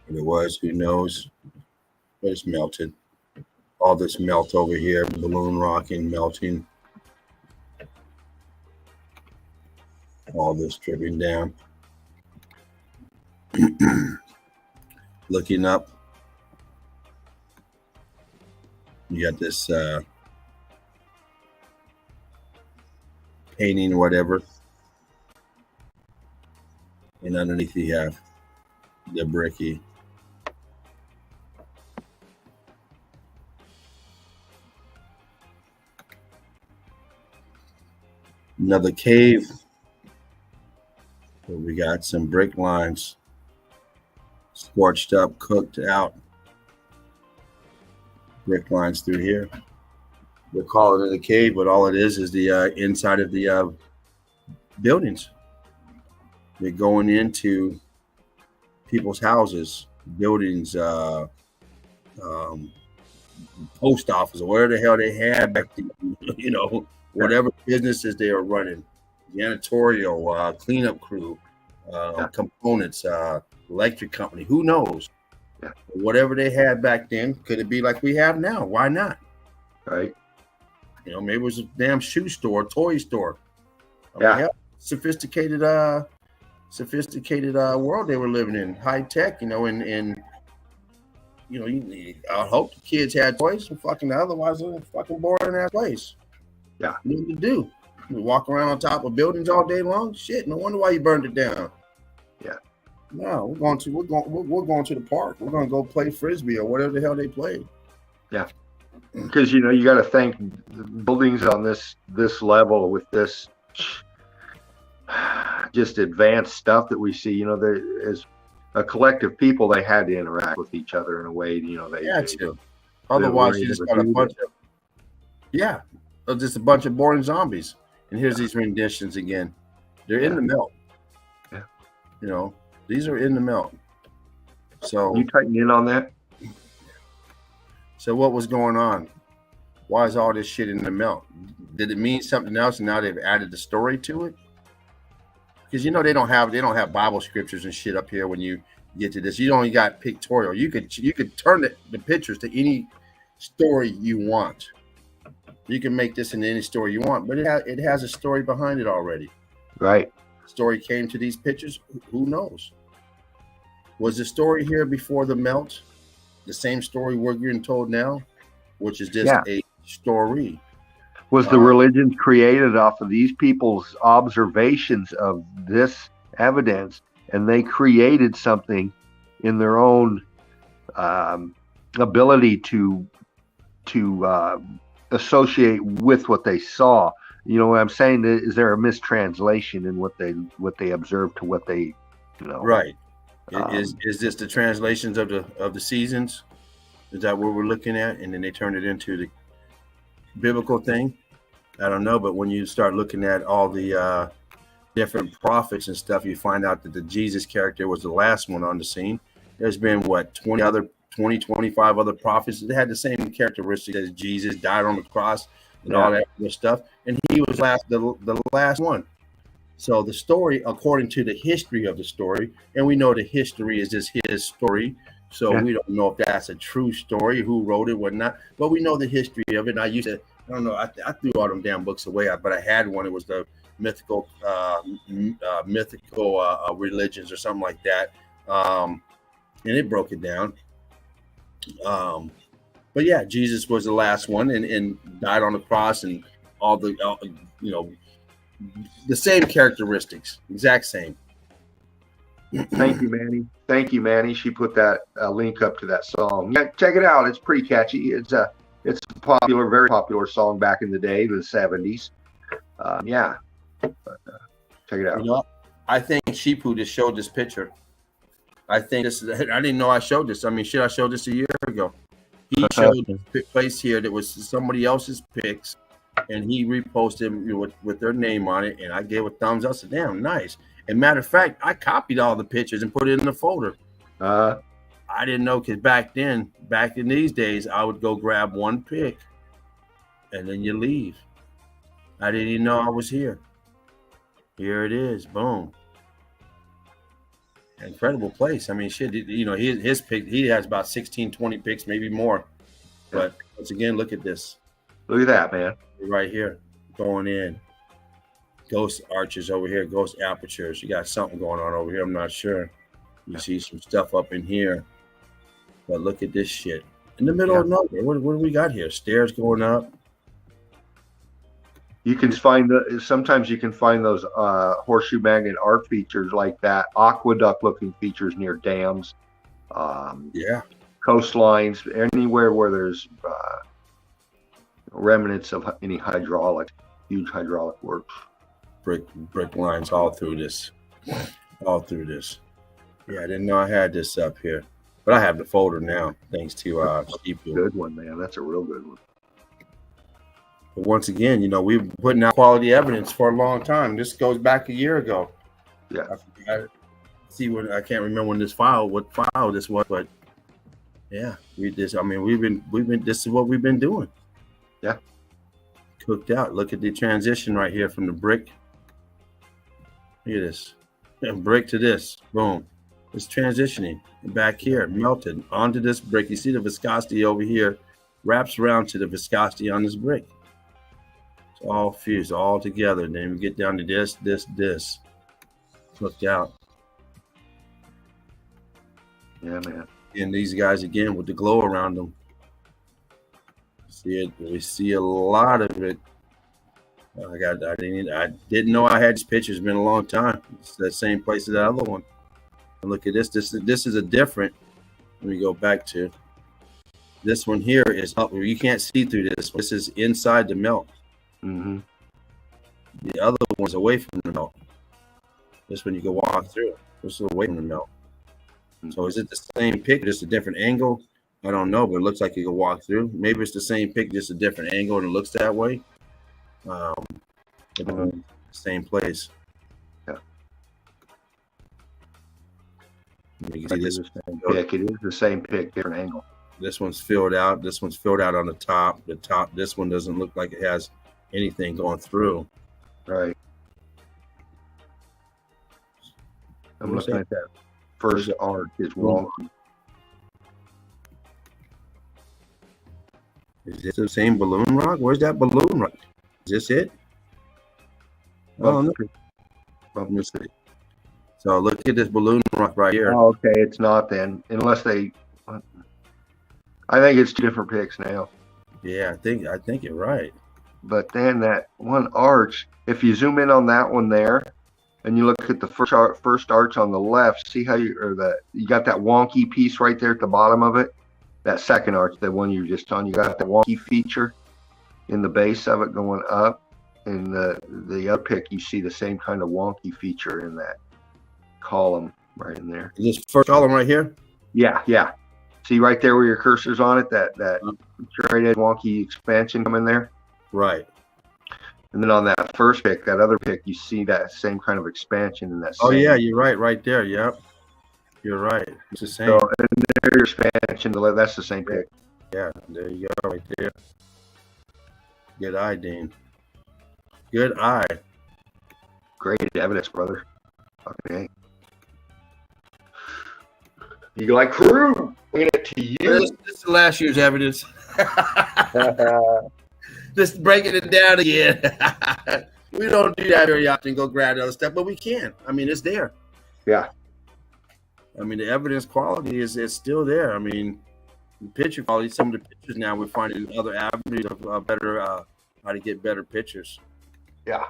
what it was, who knows? But it's melted. All this melt over here, balloon rocking, melting. All this dripping down. Looking up, you got this painting or whatever, and underneath you have the bricky. Another cave. So we got some brick lines, scorched up, cooked out. Brick lines through here. We're calling it a cave, but all it is the inside of the buildings. They're going into people's houses, buildings, post office, or whatever the hell they had back then, whatever businesses they are running, janitorial, cleanup crew, components, electric company, who knows? Yeah. Whatever they had back then, could it be like we have now? Why not? Right. Maybe it was a damn shoe store, toy store. Sophisticated world they were living in, high tech, I hope the kids had toys, and fucking otherwise they're fucking boring ass place. Yeah. Nothing to do. You walk around on top of buildings all day long. Shit, no wonder why you burned it down. Yeah. No, we're going to the park. We're going to go play frisbee or whatever the hell they played. Yeah. Because you got to think buildings on this level with this just advanced stuff that we see. There is a collective people. They had to interact with each other in a way. They had to. Otherwise, you just got a bunch of just a bunch of boring zombies. And here's these renditions again. They're in the melt. Yeah. These are in the melt. So you tighten in on that. So what was going on? Why is all this shit in the melt? Did it mean something else, and now they've added the story to it? Because they don't have Bible scriptures and shit up here when you get to this. You only got pictorial. You could turn the pictures to any story you want. You can make this into any story you want, but it has a story behind it already. Right. Story came to these pictures. Who knows? Was the story here before the melt the same story we're getting told now, which is just a story? Was the religions created off of these people's observations of this evidence, and they created something in their own ability to associate with what they saw? You know what I'm saying? Is there a mistranslation in what they observed to what they, Right. Is this the translations of the seasons? Is that what we're looking at? And then they turn it into the biblical thing? I don't know, but when you start looking at all the different prophets and stuff, you find out that the Jesus character was the last one on the scene. There's been 25 other prophets that had the same characteristics as Jesus, died on the cross and all that other stuff, and he was the last one. So the story, according to the history of the story, and we know the history is just his story, so we don't know if that's a true story, who wrote it, what not, but we know the history of it. And I don't know, I threw all them damn books away, but I had one. It was the mythical religions or something like that, and it broke it down. But yeah, Jesus was the last one and died on the cross, and all the the same characteristics, exact same. Thank you, Manny. She put that link up to that song. Yeah, check it out. It's pretty catchy. It's a popular, very popular song back in the day, the 70s. Check it out. I think Shipu just showed this picture. I didn't know I showed this. I mean, I showed this a year ago. He showed a place here that was somebody else's pics, and he reposted with their name on it, and I gave a thumbs up. I said, damn, nice. And matter of fact, I copied all the pictures and put it in the folder. I didn't know, because back in these days, I would go grab one pic, and then you leave. I didn't even know I was here. Here it is. Boom. Incredible place. I mean, shit, his pick, he has about 16, 20 picks, maybe more. But once again, look at this. Look at that, man. Right here, going in. Ghost arches over here, ghost apertures. You got something going on over here. I'm not sure. You see some stuff up in here. But look at this shit. In the middle of nowhere. What do we got here? Stairs going up. You can sometimes you can find those horseshoe magnet art features like that, aqueduct looking features near dams, coastlines, anywhere where there's remnants of any huge hydraulic works. Brick lines all through this. Yeah, I didn't know I had this up here, but I have the folder now, thanks to Steve. Good one, man. That's a real good one. But once again, we've been putting out quality evidence for a long time. This goes back a year ago. Yeah. I can't remember what file this was, but yeah, this is what we've been doing. Yeah. Cooked out. Look at the transition right here from the brick. Look at this. And brick to this. Boom. It's transitioning. Back here, melted onto this brick. You see the viscosity over here wraps around to the viscosity on this brick. It's all fused all together. Then we get down to this. Cooked out. Yeah, man. And these guys again with the glow around them. See it. We see a lot of it. I didn't know I had this picture. It's been a long time. It's the same place as that other one. And look at this. This is a different. Let me go back to this one here. Is up. You can't see through this. This is inside the melt. Mm-hmm. The other one's away from the melt. This one you can walk through. This is away from the melt. So is it the same pic, just a different angle? I don't know, but it looks like you can walk through. Maybe it's the same pic, just a different angle, and it looks that way. Same place. Yeah. You can see this pic. It is the same pic, different angle. This one's filled out. This one's filled out on the top. This one doesn't look like it has anything going through. Right. I'm looking at that. first arch is wonky. Is this the same balloon rock? Where's that balloon rock? Is this it? Oh, no. Let me see. So look at this balloon rock right here. Oh, okay, it's not then, unless they. I think it's 2 different picks now. Yeah, I think you're right. But then that one arch, if you zoom in on that one there, and you look at the first arch on the left, see how you got that wonky piece right there at the bottom of it. That second arch, the one you're just on, you got the wonky feature in the base of it going up. In the other pick, you see the same kind of wonky feature in that column right in there. Is this first column right here? Yeah. See right there where your cursor's on it, that straight edge wonky expansion coming there? Right. And then on that first pick, that other pick, you see that same kind of expansion in that. Oh, yeah, you're right there. Yep. You're right. It's the same. So, and there's your expansion, that's the same pick. Yeah, there you go, right there. Good eye, Dean. Good eye. Great evidence, brother. Okay. You like crew? Bringing it to you. This is last year's evidence. Just breaking it down again. We don't do that very often, go grab other stuff, but we can. I mean, it's there. Yeah. I mean, the evidence quality is still there. I mean, the picture quality, some of the pictures now we're finding other avenues of better, how to get better pictures. Yeah.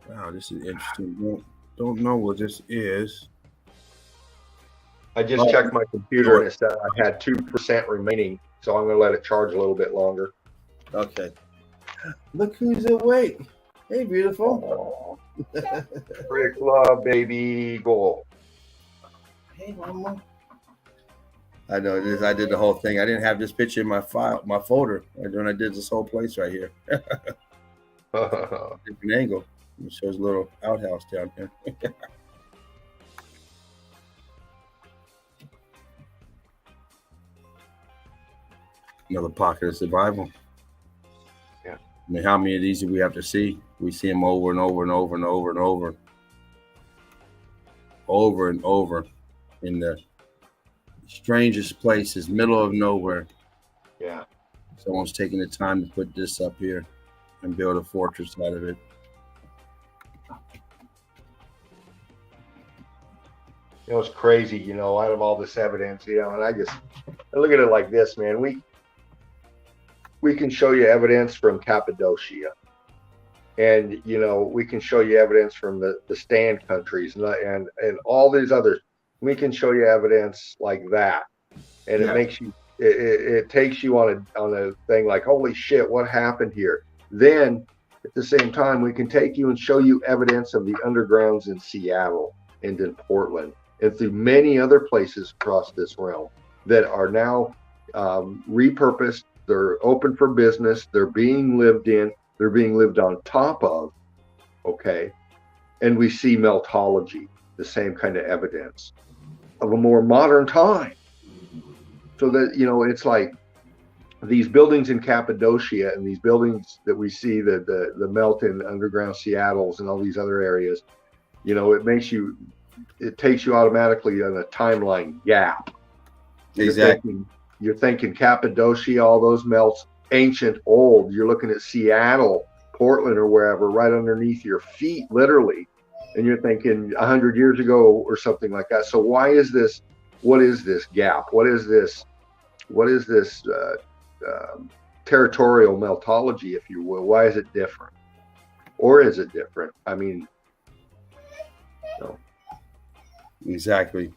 Wow, this is interesting. Don't know what this is. I just checked my computer and it said I had 2% remaining, so I'm going to let it charge a little bit longer. Okay. Look who's awake. Hey, beautiful. Rick Love, baby, goal. Hey, mama. I know this. I did the whole thing. I didn't have this picture in my folder when I did this whole place right here. Different angle. It shows a little outhouse down here. Another pocket of survival. Yeah. I mean, how many of these do we have to see? We see them over and over and over and over and over. Over and over in the strangest places, middle of nowhere. Yeah. Someone's taking the time to put this up here and build a fortress out of it. You know, it's crazy, you know, out of all this evidence, you know, and I look at it like this, man. We can show you evidence from Cappadocia. And, you know, we can show you evidence from the stand countries and all these others. We can show you evidence like that. And it makes you, it takes you on a thing like, holy shit, what happened here? Then at the same time, we can take you and show you evidence of the undergrounds in Seattle and in Portland and through many other places across this realm that are now repurposed. They're open for business. They're being lived in. They're being lived on top of. Okay. And we see meltology, the same kind of evidence of a more modern time. So that, you know, it's like these buildings in Cappadocia and these buildings that we see, the melt in underground Seattles and all these other areas, you know, it takes you automatically on a timeline gap. Exactly. You're thinking Cappadocia, all those melts, ancient, old. You're looking at Seattle, Portland, or wherever, right underneath your feet, literally. And you're thinking 100 years ago or something like that. So why is this? What is this gap? What is this? Territorial meltology, if you will? Why is it different? Or is it different? I mean, no. Exactly.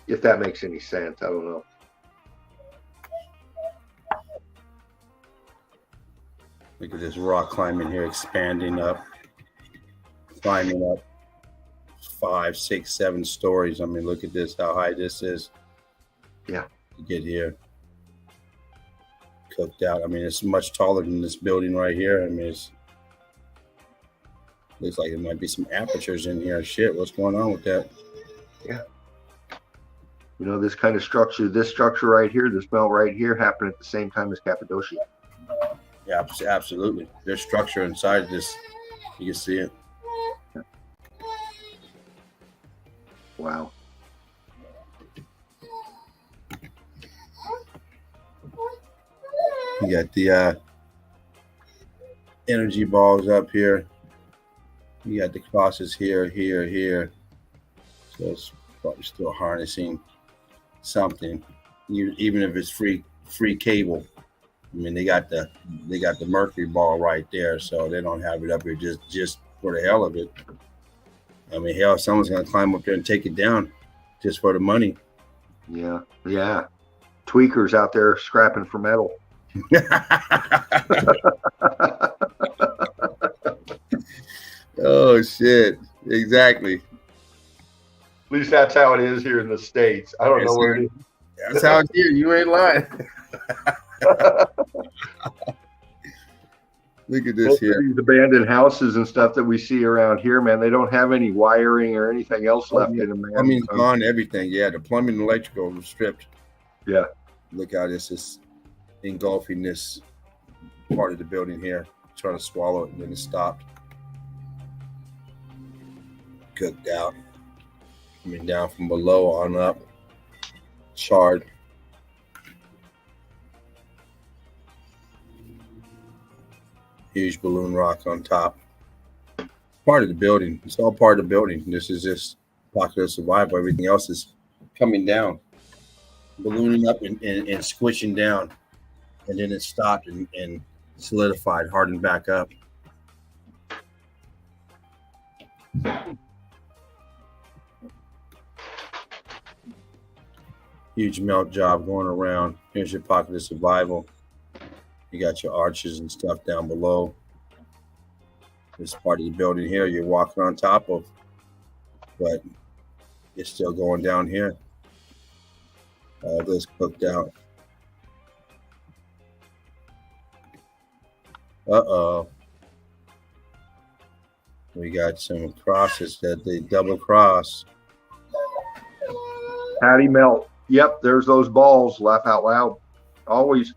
If that makes any sense, I don't know. Look at this rock climbing here, expanding up, climbing up 5, 6, 7 stories. I mean, look at this, how high this is. Yeah. To get here. Cooked out. I mean, it's much taller than this building right here. I mean, looks like it might be some apertures in here. Shit, what's going on with that? Yeah. You know, this structure right here, this melt right here happened at the same time as Cappadocia. Yeah, absolutely. There's structure inside this. You can see it. Wow. You got the energy balls up here. You got the crosses here, here, here. So it's probably still harnessing something. Even if it's free cable. I mean, they got the mercury ball right there, so they don't have it up here just for the hell of it. I mean, hell, someone's gonna climb up there and take it down just for the money. Yeah. Yeah. Tweakers out there scrapping for metal. Oh shit! Exactly. At least that's how it is here in the States. I don't know where it is. That's how it's here. You ain't lying. Look at this Most here. of these abandoned houses and stuff that we see around here, man, they don't have any wiring or anything else left in them, man. I mean, it's gone. Everything. Yeah, the plumbing and electrical was stripped. Yeah. Look how this is engulfing this part of the building here, trying to swallow it, and then it stopped. Cooked out. Coming down from below on up. Charred. Huge balloon rock on top. Part of the building. It's all part of the building. This is just pocket of survival. Everything else is coming down, ballooning up and squishing down. And then it stopped and solidified, hardened back up. Huge melt job going around. Here's your pocket of survival. You got your arches and stuff down below. This part of the building here you're walking on top of, but it's still going down here. All this cooked out. Uh-oh. We got some crosses that they double cross. Patty melt. Yep, there's those balls. Laugh out loud. Always.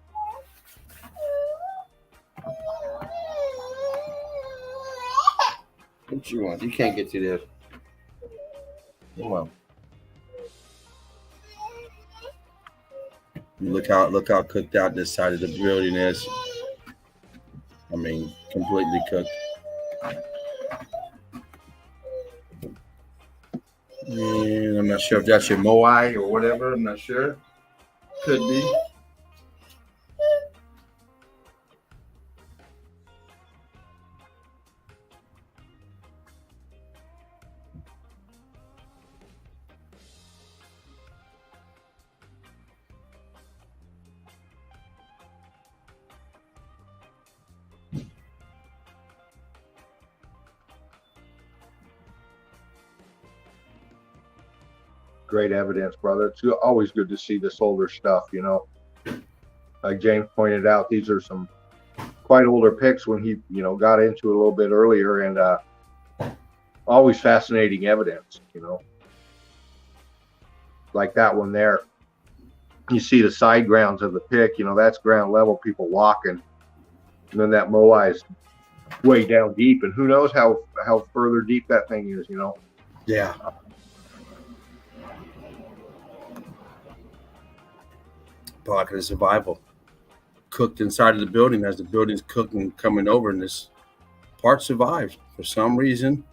What you want? You can't get to this. Come on. Look how cooked out this side of the building is. I mean, completely cooked. And I'm not sure if that's your moai or whatever. I'm not sure. Could be. Great evidence, brother. It's always good to see this older stuff, you know. Like James pointed out, these are some quite older pics when he, you know, got into it a little bit earlier, and always fascinating evidence, you know. Like that one there. You see the side grounds of the pic, you know, that's ground level, people walking. And then that moai is way down deep, and who knows how further deep that thing is, you know. Yeah. Pocket of survival. Cooked inside of the building as the building's cooking, coming over, and this part survived. For some reason,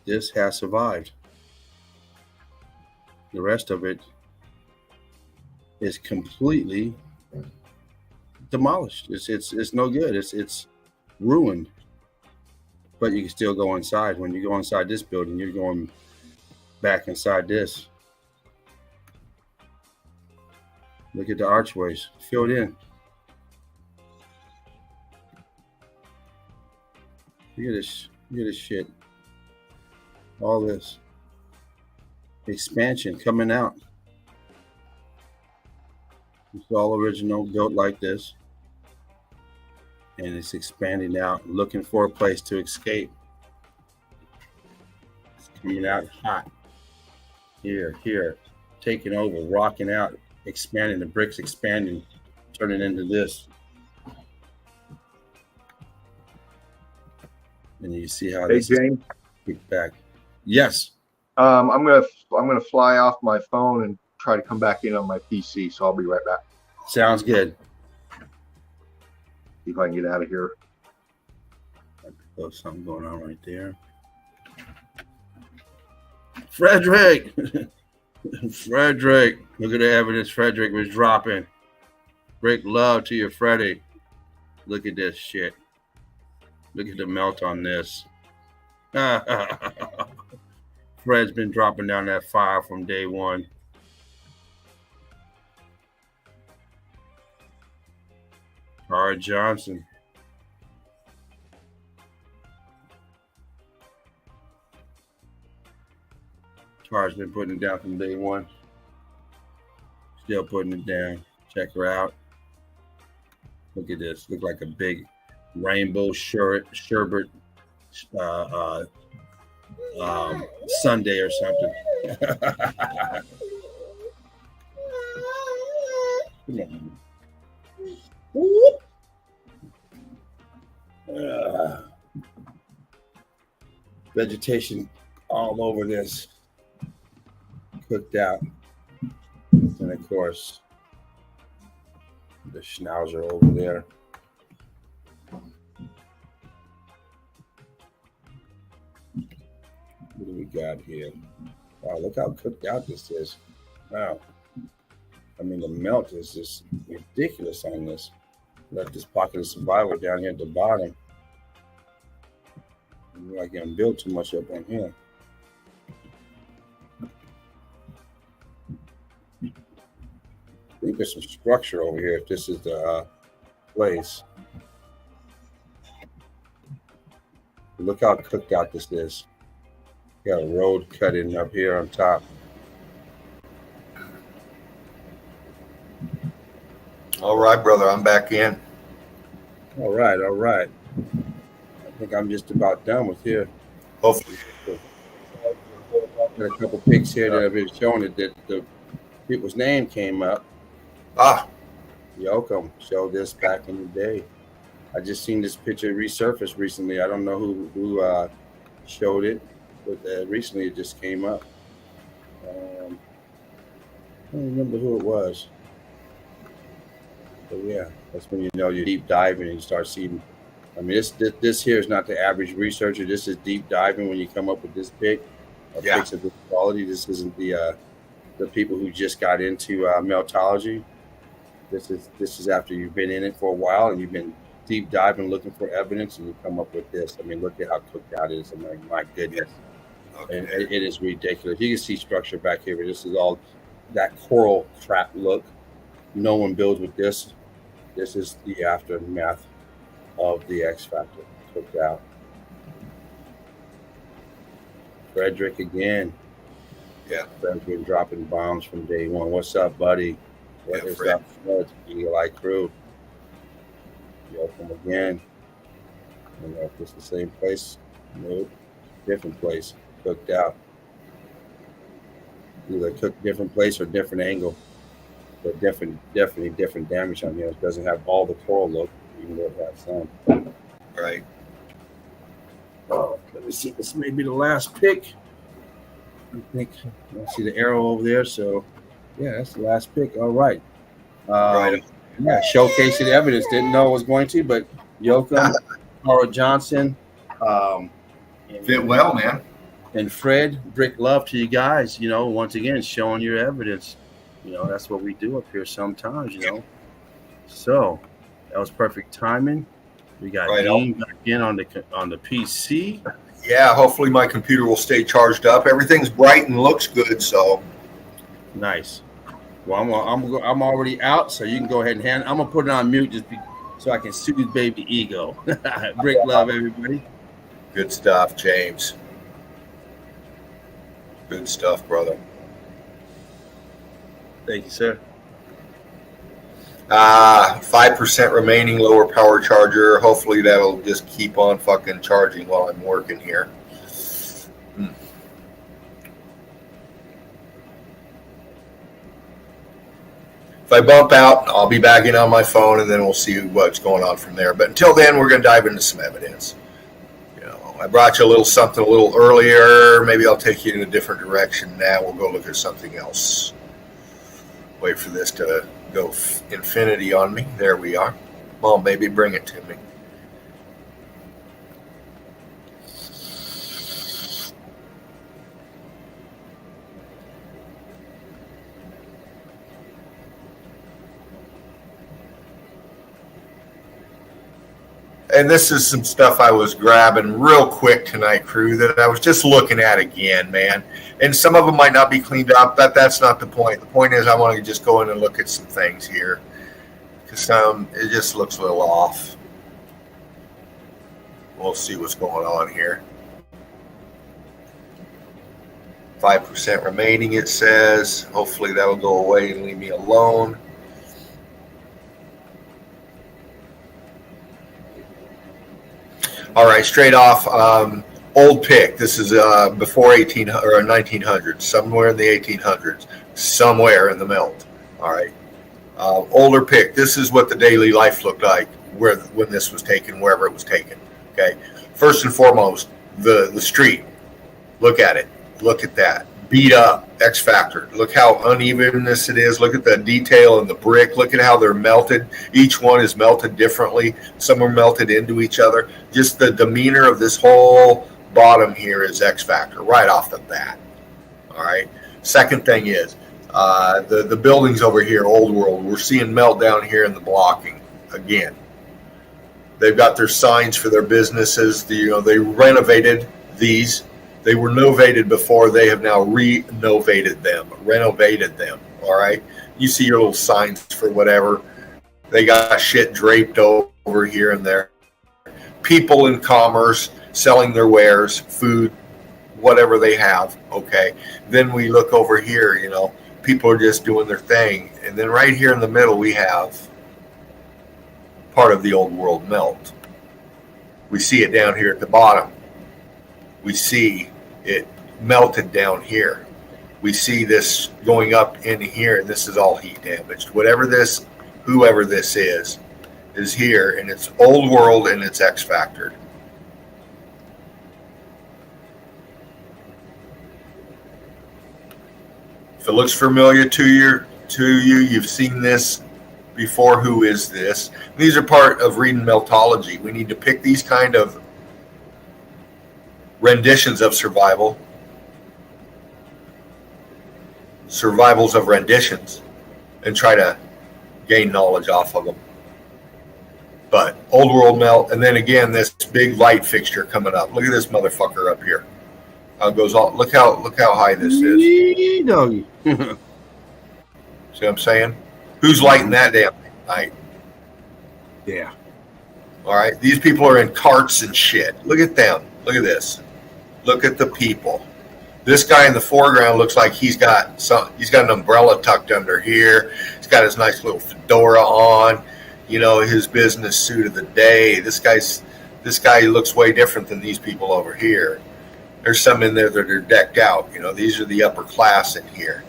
this has survived. The rest of it is completely demolished. It's no good. It's ruined. But you can still go inside. When you go inside this building, you're going back inside this. Look at the archways filled in. Look at this. Look at this shit. All this expansion coming out. It's all original, built like this. And it's expanding out, looking for a place to escape. It's coming out hot. Here, taking over, rocking out, expanding, the bricks expanding, turning into this. and you see how Hey this is James, kicked back. Yes. I'm gonna fly off my phone and try to come back in on my PC. So I'll be right back. Sounds good. See if I can get out of here. Oh, something going on right there. Frederick! Frederick! Look at the evidence Frederick was dropping. Great love to you, Freddie. Look at this shit. Look at the melt on this. Fred's been dropping down that file from day one. Tara Johnson. Tara's been putting it down from day one. Still putting it down. Check her out. Look at this. Look like a big rainbow sherbet Sunday or something. Come on. Vegetation all over this. Cooked out. And of course, the schnauzer over there. What do we got here? Wow, look how cooked out this is. Wow. I mean, the melt is just ridiculous on this. Let this pocket of survival down here at the bottom. I can't build too much up on here. I think there's some structure over here if this is the place. Look how cooked out this is. Got a road cut in up here on top. All right, brother, I'm back in. All right. I think I'm just about done with here. Hopefully. Got a couple pics here that have been showing it that the people's name came up. Yoakum showed this back in the day. I just seen this picture resurface recently. I don't know who showed it, but recently it just came up. I don't remember who it was. But yeah, that's when you know you're deep diving and you start seeing. I mean, this here is not the average researcher. This is deep diving when you come up with this pic. Pics of this quality. This isn't the people who just got into meltology. This is after you've been in it for a while and you've been deep diving looking for evidence and you come up with this. I mean, look at how cooked out it is. I mean, my goodness. Okay. And it is ridiculous. You can see structure back here, but this is all that coral trap look. No one builds with this. This is the aftermath of the X Factor. Cooked out. Frederick again. Yeah. Fred's been dropping bombs from day one. What's up, buddy? What is up, Fred? Eagle Eye Crew. Welcome again. I don't know if it's the same place. Nope. Different place. Cooked out. Either cooked different place or different angle. But definitely different damage on here. It doesn't have all the coral look, even though it has some. Right. Oh, let me see. This may be the last pick. I think I see the arrow over there. So, yeah, that's the last pick. All right. Right. Yeah, showcasing evidence. Didn't know it was going to, but Yoakum, Tara Johnson. Fit well, man. And Fred, Brick love to you guys. You know, once again, showing your evidence. You know, that's what we do up here sometimes, you know. So that was perfect timing. We got Dean back in on the PC. Yeah, hopefully my computer will stay charged up. Everything's bright and looks good, so nice. Well, I'm already out, so you can go ahead and I'm gonna put it on mute so I can soothe baby ego. Brick love, everybody. Good stuff, James. Good stuff, brother. Thank you, sir. 5% remaining lower power charger. Hopefully that'll just keep on fucking charging while I'm working here. If I bump out, I'll be back in on my phone and then we'll see what's going on from there. But until then, we're going to dive into some evidence. You know, I brought you a little something a little earlier. Maybe I'll take you in a different direction now. We'll go look at something else. Wait for this to go infinity on me. There we are. Come on, baby, bring it to me. And this is some stuff I was grabbing real quick tonight, crew, that I was just looking at again, man. And some of them might not be cleaned up, but that's not the point. The point is I want to just go in and look at some things here. Because it just looks a little off. We'll see what's going on here. 5% remaining, it says. Hopefully that will go away and leave me alone. All right, straight off, old pick. This is before 1900s, somewhere in the 1800s, somewhere in the melt. All right, older pick. This is what the daily life looked like when this was taken, wherever it was taken. Okay, first and foremost, the street. Look at it. Look at that. Beat up, X factor. Look how unevenness it is. Look at the detail in the brick. Look at how they're melted. Each one is melted differently. Some are melted into each other. Just the demeanor of this whole bottom here is X factor right off the bat. All right. Second thing is the buildings over here, old world. We're seeing melt down here in the blocking again. They've got their signs for their businesses. They renovated these. They were novated before. They have now renovated them. All right. You see your little signs for whatever. They got shit draped over here and there. People in commerce selling their wares, food, whatever they have. Okay. Then we look over here, people are just doing their thing. And then right here in the middle, we have part of the old world melt. We see it down here at the bottom. We see it melted down here. We see this going up into here, and this is all heat damaged. Whoever this is here, and it's old world and it's X factored. If it looks familiar to you, you've seen this before. Who is this? These are part of reading Meltology. We need to pick these kind of renditions of survivals of renditions, and try to gain knowledge off of them. But old world melt, and then again this big light fixture coming up. Look at this motherfucker up here. How it goes on. Look how high this is. See what I'm saying? Who's lighting that damn thing? Yeah. All right. These people are in carts and shit. Look at them. Look at this. Look at the people. This guy in the foreground looks like he's got an umbrella tucked under here. He's got his nice little fedora on, his business suit of the day. This guy looks way different than these people over here. There's some in there that are decked out. These are the upper class in here.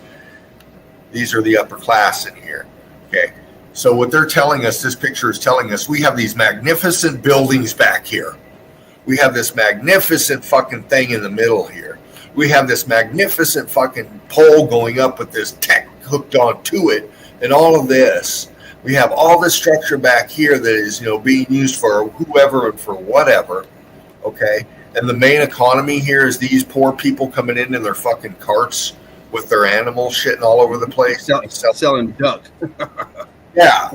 Okay. So what they're telling us, this picture is telling us, we have these magnificent buildings back here. We have this magnificent fucking thing in the middle here. We have this magnificent fucking pole going up with this tech hooked onto it and all of this. We have all this structure back here that is, being used for whoever and for whatever. Okay. And the main economy here is these poor people coming in their fucking carts with their animals shitting all over the place. Selling duck. Yeah.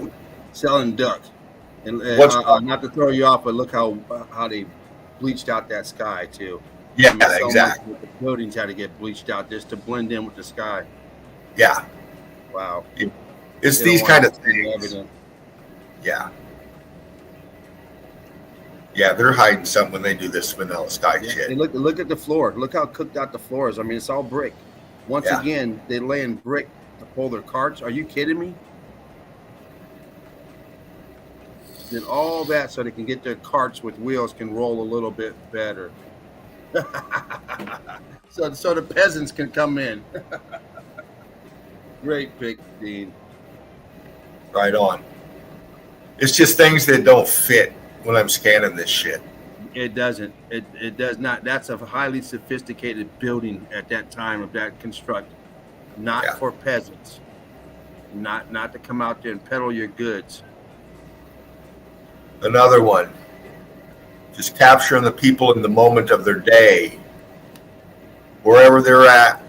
Selling duck. And not to throw you off, but look how they bleached out that sky too. Yeah, exactly. The buildings had to get bleached out just to blend in with the sky. Yeah. Wow. It's these kind of things. Yeah. Yeah, they're hiding something when they do this vanilla sky shit. And look at the floor. Look how cooked out the floor is. I mean, it's all brick. Once again, they lay in brick to pull their carts. Are you kidding me? Did all that so they can get their carts with wheels can roll a little bit better. so the peasants can come in. Great pick, Dean. Right on. It's just things that don't fit when I'm scanning this shit. It doesn't. It does not. That's a highly sophisticated building at that time of that construct, not Yeah. for peasants, not to come out there and peddle your goods. Another one, just capturing the people in the moment of their day, wherever they're at,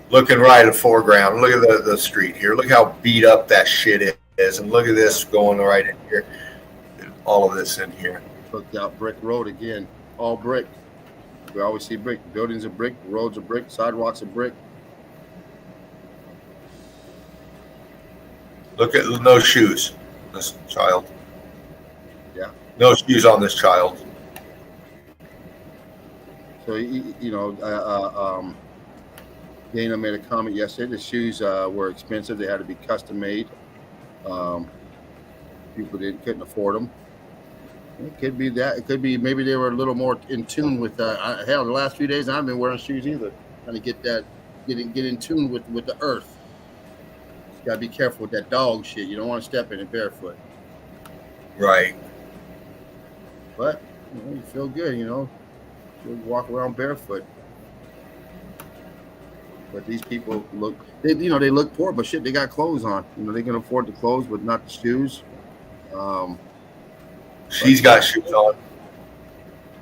looking right at the foreground. Look at the street here. Look how beat up that shit is. And look at this going right in here. All of this in here. Looked out brick road again, all brick. We always see brick. Buildings are brick, roads are brick, sidewalks are brick. Look at no shoes. This child. Yeah. No shoes on this child. So Dana made a comment yesterday. The shoes were expensive. They had to be custom made. People couldn't afford them. It could be that. It could be maybe they were a little more in tune with. Hell, the last few days I haven't been wearing shoes either. Trying to get in tune with the earth. You gotta be careful with that dog shit. You don't want to step in it barefoot. Right. But you feel good. You walk around barefoot. But these people they look poor, but shit, they got clothes on. They can afford the clothes, but not the shoes. She's got shoes on.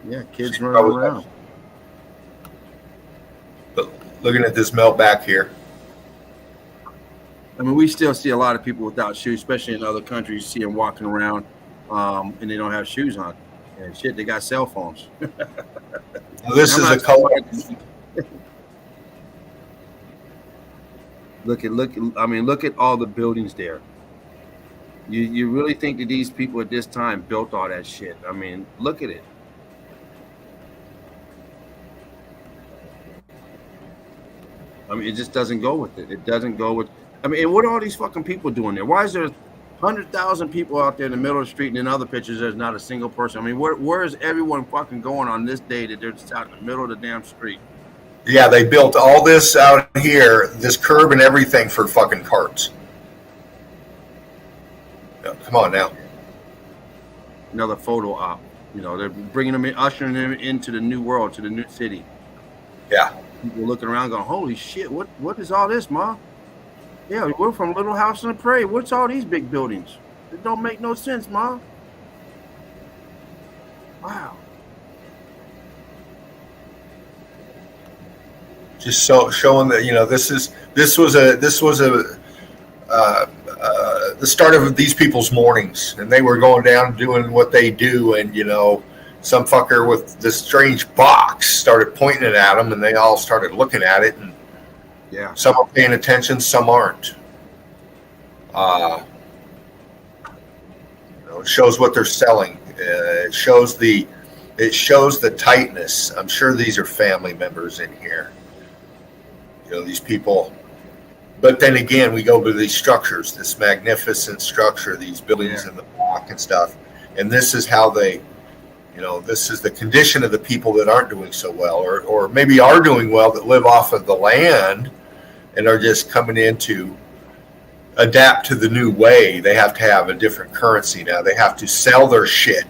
Yeah, kids running around. But looking at this melt back here. I mean, we still see a lot of people without shoes, especially in other countries. You see them walking around, and they don't have shoes on. And shit, they got cell phones. Well, this is a color. Look at all the buildings there. You really think that these people at this time built all that shit? I mean, look at it. I mean, it just doesn't go with it. It doesn't go with. I mean, and what are all these fucking people doing there? Why is there 100,000 people out there in the middle of the street, and in other pictures there's not a single person? I mean, where is everyone fucking going on this day that they're just out in the middle of the damn street? Yeah, they built all this out here, this curb and everything for fucking carts. No, come on now. Another photo op. They're bringing them in, ushering them into the new world, to the new city. Yeah. People looking around going, holy shit, what is all this, Ma? Yeah, we're from Little House on the Prairie. What's all these big buildings? It don't make no sense, Ma. Wow. Just showing that this was the start of these people's mornings, and they were going down doing what they do, and some fucker with this strange box started pointing it at them, and they all started looking at it, and yeah, some are paying attention, some aren't. It shows what they're selling. It shows the tightness. I'm sure these are family members in here. These people. But then again, we go to these structures, this magnificent structure, these buildings in the back and stuff. And this is how they, this is the condition of the people that aren't doing so well, or maybe are doing well, that live off of the land and are just coming in to adapt to the new way. They have to have a different currency now. They have to sell their shit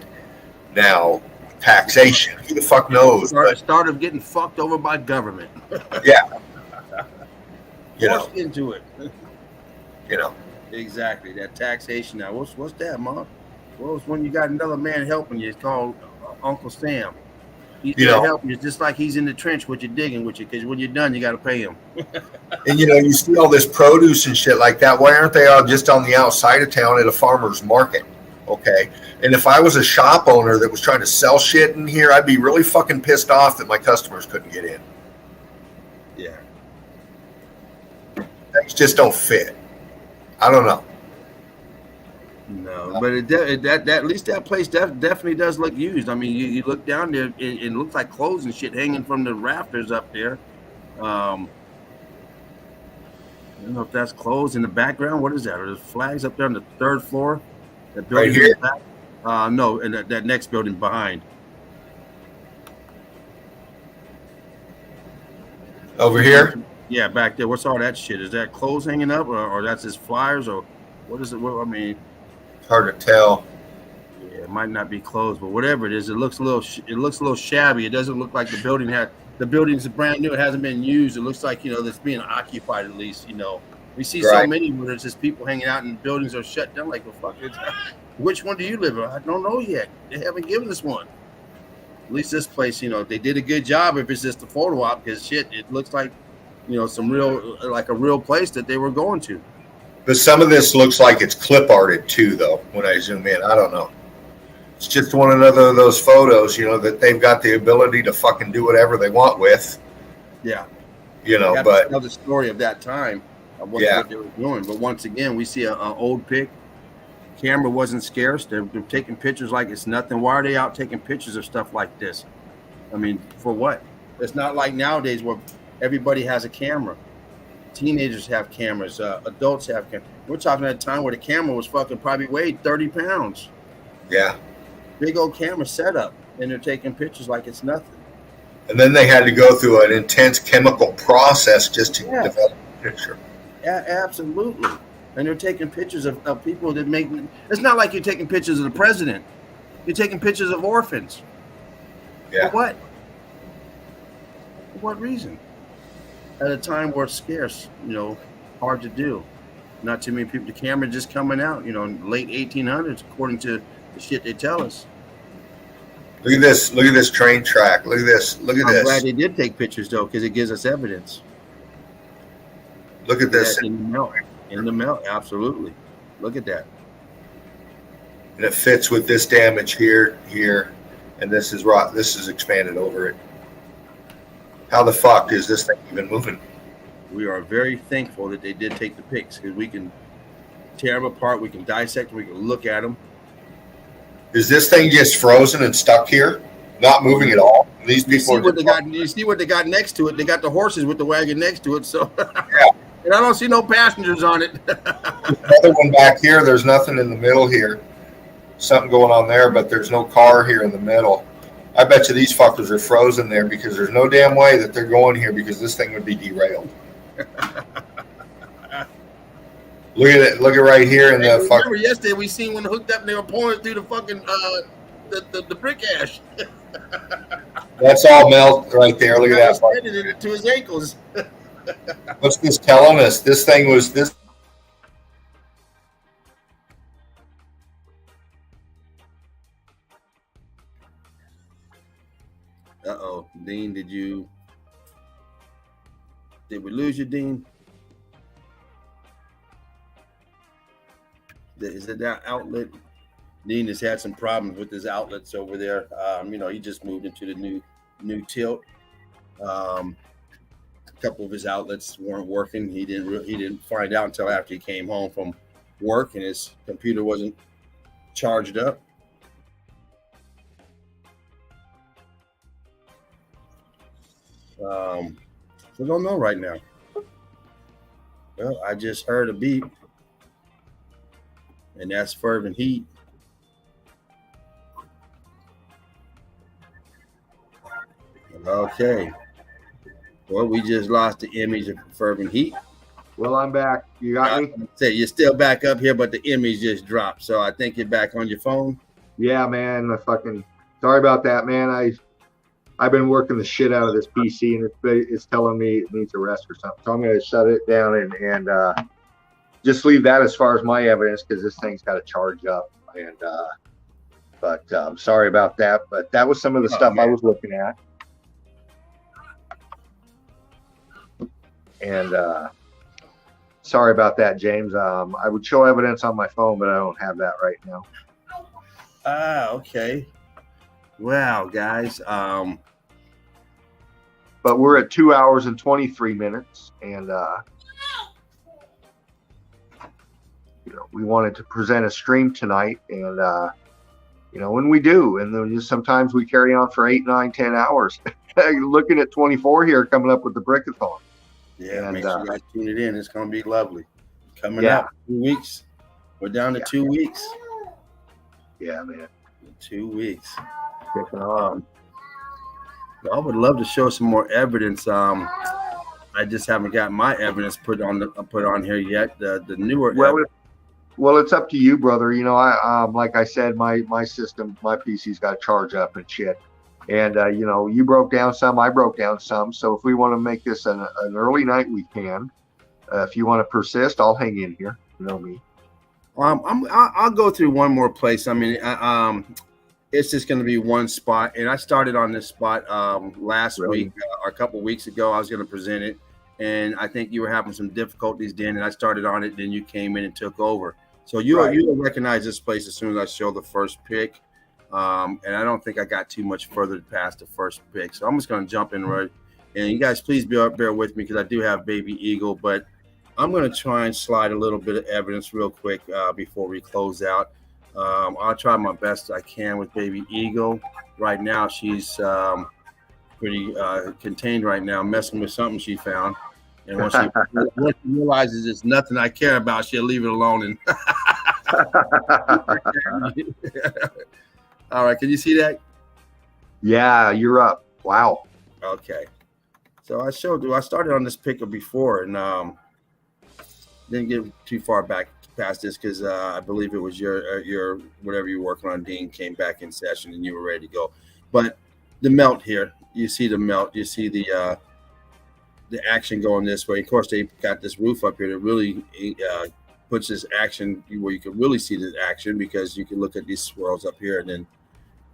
now. Taxation. Who the fuck knows? Start of getting fucked over by government. Yeah. Forced into it. Exactly. That taxation now. What's that, Mom? Well, it's when you got another man helping you. It's called Uncle Sam. He's gonna help you just like he's in the trench with you, digging with you, because when you're done, you got to pay him. And you see all this produce and shit like that. Why aren't they all just on the outside of town at a farmer's market? Okay. And if I was a shop owner that was trying to sell shit in here, I'd be really fucking pissed off that my customers couldn't get in. Yeah. Things just don't fit. I don't know. No, but at least that place definitely does look used. I mean, you look down there, it looks like clothes and shit hanging from the rafters up there. I don't know if that's clothes in the background. What is that? Are there flags up there on the third floor? That building right here? No, and that next building behind. Over here? Yeah, back there. What's all that shit? Is that clothes hanging up, or that's his flyers, or what is it? I mean, hard to tell. Yeah, might not be closed, but whatever it is, it looks a little shabby. It doesn't look like the building's brand new. It hasn't been used. It looks like, it's being occupied at least. We see so many where there's just people hanging out and buildings are shut down. Like, well, fuck, which one do you live in? I don't know yet. They haven't given us one. At least this place, they did a good job. If it's just a photo op, because shit, it looks like, some real, like a real place that they were going to. But some of this looks like it's clip arted too, though. When I zoom in, I don't know. It's just one another of those photos, that they've got the ability to fucking do whatever they want with. Yeah. But tell the story of that time of what they were doing. But once again, we see an old pic. Camera wasn't scarce. They're taking pictures like it's nothing. Why are they out taking pictures of stuff like this? I mean, for what? It's not like nowadays where everybody has a camera. Teenagers have cameras. Adults have cameras. We're talking at a time where the camera was fucking probably weighed 30 pounds. Yeah. Big old camera setup, and they're taking pictures like it's nothing. And then they had to go through an intense chemical process just to develop a picture. Yeah, absolutely. And they're taking pictures of people that make. It's not like you're taking pictures of the president. You're taking pictures of orphans. Yeah. For what? For what reason? At a time where it's scarce, hard to do. Not too many people. The camera just coming out, late 1800s, according to the shit they tell us. Look at this. Look at this train track. Look at this. Look at this. I'm glad they did take pictures, though, because it gives us evidence. Look at this. In the melt, absolutely. Look at that. And it fits with this damage here, and this is rock. This is expanded over it. How the fuck is this thing even moving? We are very thankful that they did take the pics, because we can tear them apart, we can dissect them, we can look at them. Is this thing just frozen and stuck here, not moving at all? These people. You see what they got next to it? They got the horses with the wagon next to it. So, yeah. And I don't see no passengers on it. Another one back here. There's nothing in the middle here. Something going on there, but there's no car here in the middle. I bet you these fuckers are frozen there because there's no damn way that they're going here because this thing would be derailed. Look at it. Look at right here in the fucking. Remember yesterday we seen one hooked up and they were pouring through the fucking the brick ash. That's all melt right there. Look at that. It to his ankles. What's this telling us? This thing was this. Uh-oh. Dean, did we lose you, Dean? Is it that outlet? Dean has had some problems with his outlets over there. He just moved into the new tilt. A couple of his outlets weren't working. He didn't find out until after he came home from work and his computer wasn't charged up. We don't know right now. Well, I just heard a beep, and that's fervent heat. Okay. Well, we just lost the image of fervent heat. Well, I'm back. You got me? Say you're still back up here, but the image just dropped. So I think you're back on your phone. Yeah, man. Sorry about that, man. I've been working the shit out of this PC, and it's telling me it needs a rest or something. So I'm going to shut it down and just leave that as far as my evidence because this thing's got to charge up. And but sorry about that. But that was some of the stuff I was looking at. And sorry about that, James. I would show evidence on my phone, but I don't have that right now. Okay. Wow, guys. But we're at 2 hours and 23 minutes, and we wanted to present a stream tonight, and when we do, and then just sometimes we carry on for 8, 9, 10 hours. Looking at 24 here, coming up with the Brickathon. Yeah, and make sure you guys tune it in. It's going to be lovely. Coming up 2 weeks. We're down to 2 weeks. Yeah, man. 2 weeks. Kicking on. I would love to show some more evidence. I just haven't got my evidence put on here yet. The newer. Well, Well, it's up to you, brother. You know, like I said, my system, my PC's got to charge up and shit. And you know, you broke down some, I broke down some. So if we want to make this an early night, we can. If you want to persist, I'll hang in here. You know me. I'll go through one more place. I mean, it's just going to be one spot, and I started on this spot last week or a couple weeks ago. I was going to present it, and I think you were having some difficulties then, and I started on it. Then you came in and took over. So you'll recognize this place as soon as I show the first pick, and I don't think I got too much further past the first pick. So I'm just going to jump in right. And you guys, please bear with me because I do have Baby Eagle, but I'm going to try and slide a little bit of evidence real quick before we close out. I'll try my best I can with Baby Eagle. Right now, she's pretty contained right now, messing with something she found. And once she realizes it's nothing I care about, she'll leave it alone. And all right, can you see that? Yeah, you're up. Wow. Okay. So I started on this picker before, and didn't get too far back past this because I believe it was your whatever you're working on, Dean, came back in session and you were ready to go. But the melt here, you see the melt, you see the action going this way. Of course, they got this roof up here that really puts this action where you can really see the action because you can look at these swirls up here, and then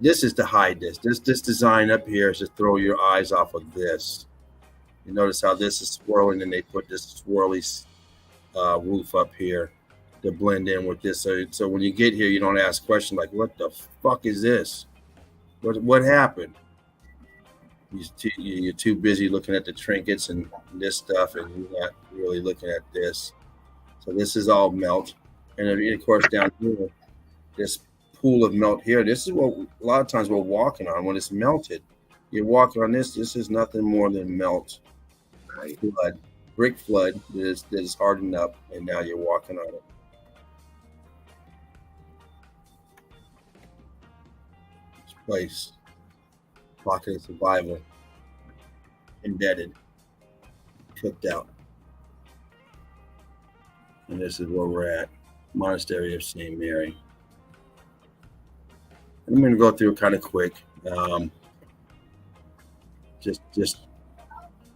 this is to hide this. This design up here is to throw your eyes off of this. You notice how this is swirling, and they put this swirly roof up here to blend in with this. So when you get here, you don't ask questions like, what the fuck is this? What happened? You're too busy looking at the trinkets and this stuff, and you're not really looking at this. So this is all melt. And of course down here, this pool of melt here, this is what a lot of times we're walking on when it's melted. You're walking on this is nothing more than melt. Right. Flood. Brick flood that is hardened up, and now you're walking on it. This place, pocket of survival, embedded, cooked out. And this is where we're at, Monastery of St. Mary. I'm going to go through it kind of quick. Just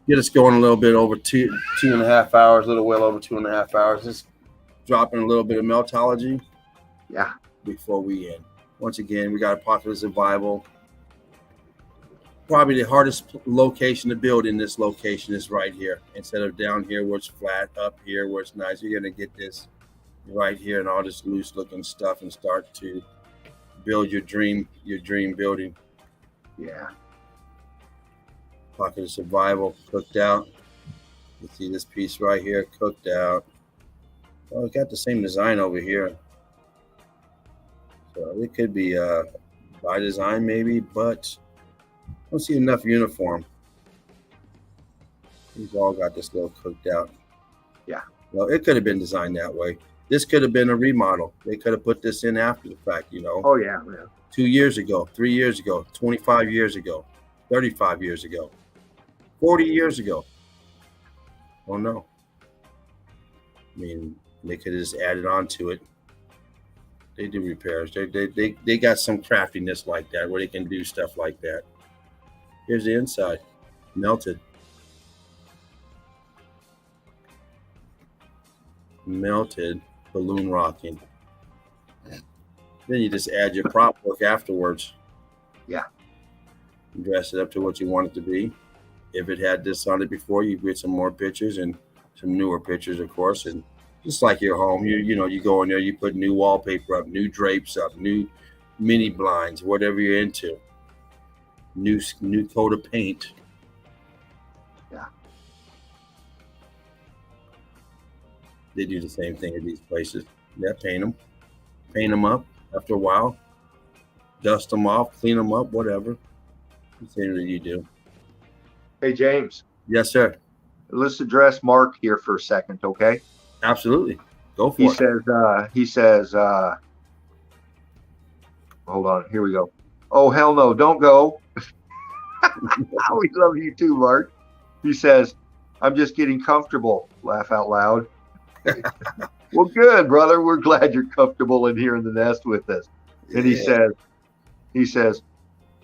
get us going a little bit over two and a half hours, a little well over 2.5 hours. Just dropping a little bit of meltology. Yeah. Before we end. Once again, we got a pocket of survival. Probably the hardest location to build in this location is right here. Instead of down here where it's flat, up here where it's nice, you're going to get this right here and all this loose looking stuff and start to build your dream building. Yeah. Pocket of survival, cooked out. You see this piece right here, cooked out. Well, it's got the same design over here. So it could be by design maybe, but I don't see enough uniform. These all got this little cooked out. Yeah. Well, it could have been designed that way. This could have been a remodel. They could have put this in after the fact, you know. Oh, yeah. 2 years ago, 3 years ago, 25 years ago, 35 years ago, 40 years ago. Oh, no. I mean, they could have just added on to it. They do repairs. They got some craftiness like that where they can do stuff like that. Here's the inside, melted. Melted balloon rocking. Then you just add your prop work afterwards. Yeah. Dress it up to what you want it to be. If it had this on it before, you get some more pictures and some newer pictures, of course. And just like your home, you go in there, you put new wallpaper up, new drapes up, new mini blinds, whatever you're into. New coat of paint. Yeah. They do the same thing at these places. Yeah, paint them up after a while, dust them off, clean them up, whatever. The same that you do. Hey, James. Yes, sir. Let's address Mark here for a second, okay? Absolutely. Go for it. He says, hold on, here we go. Oh, hell no, don't go. We love you too, Mark. He says, I'm just getting comfortable. Laugh out loud. Well, good, brother. We're glad you're comfortable in here in the nest with us. And he says,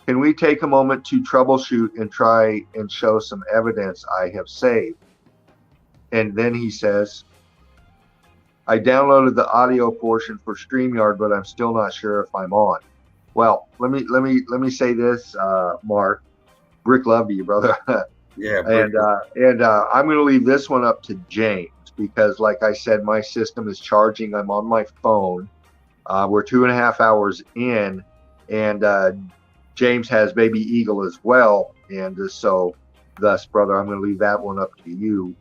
can we take a moment to troubleshoot and try and show some evidence I have saved? And then he says, I downloaded the audio portion for StreamYard, but I'm still not sure if I'm on. Well, let me say this, Mark. Rick, love to you, brother. Yeah. And I'm going to leave this one up to James because, like I said, my system is charging. I'm on my phone. We're 2.5 hours in, and James has Baby Eagle as well. And so, thus, brother, I'm going to leave that one up to you.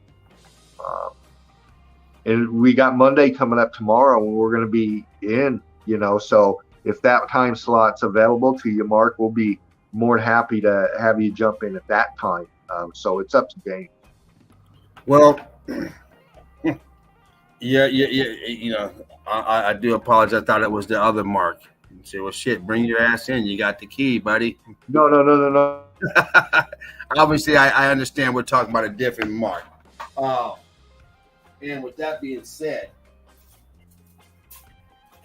And we got Monday coming up tomorrow, and we're going to be in, so if that time slot's available to you, Mark, we'll be more than happy to have you jump in at that time. So it's up to James. Well, yeah. I do apologize. I thought it was the other Mark. You say, well, shit, bring your ass in. You got the key, buddy. No. Obviously, I understand we're talking about a different Mark. And with that being said,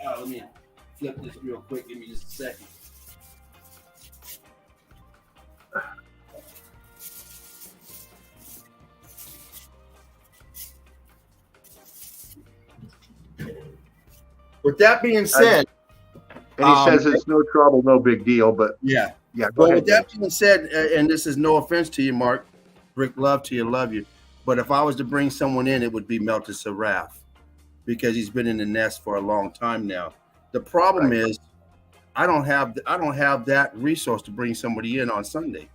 let me flip this real quick. Give me just a second. With that being said, and he says it's no trouble, no big deal, but yeah. Go well, ahead, with that being said, and this is no offense to you, Mark, Rick, love to you, love you. But if I was to bring someone in, it would be Melted Seraph because he's been in the nest for a long time now. The problem is I don't have that resource to bring somebody in on Sunday.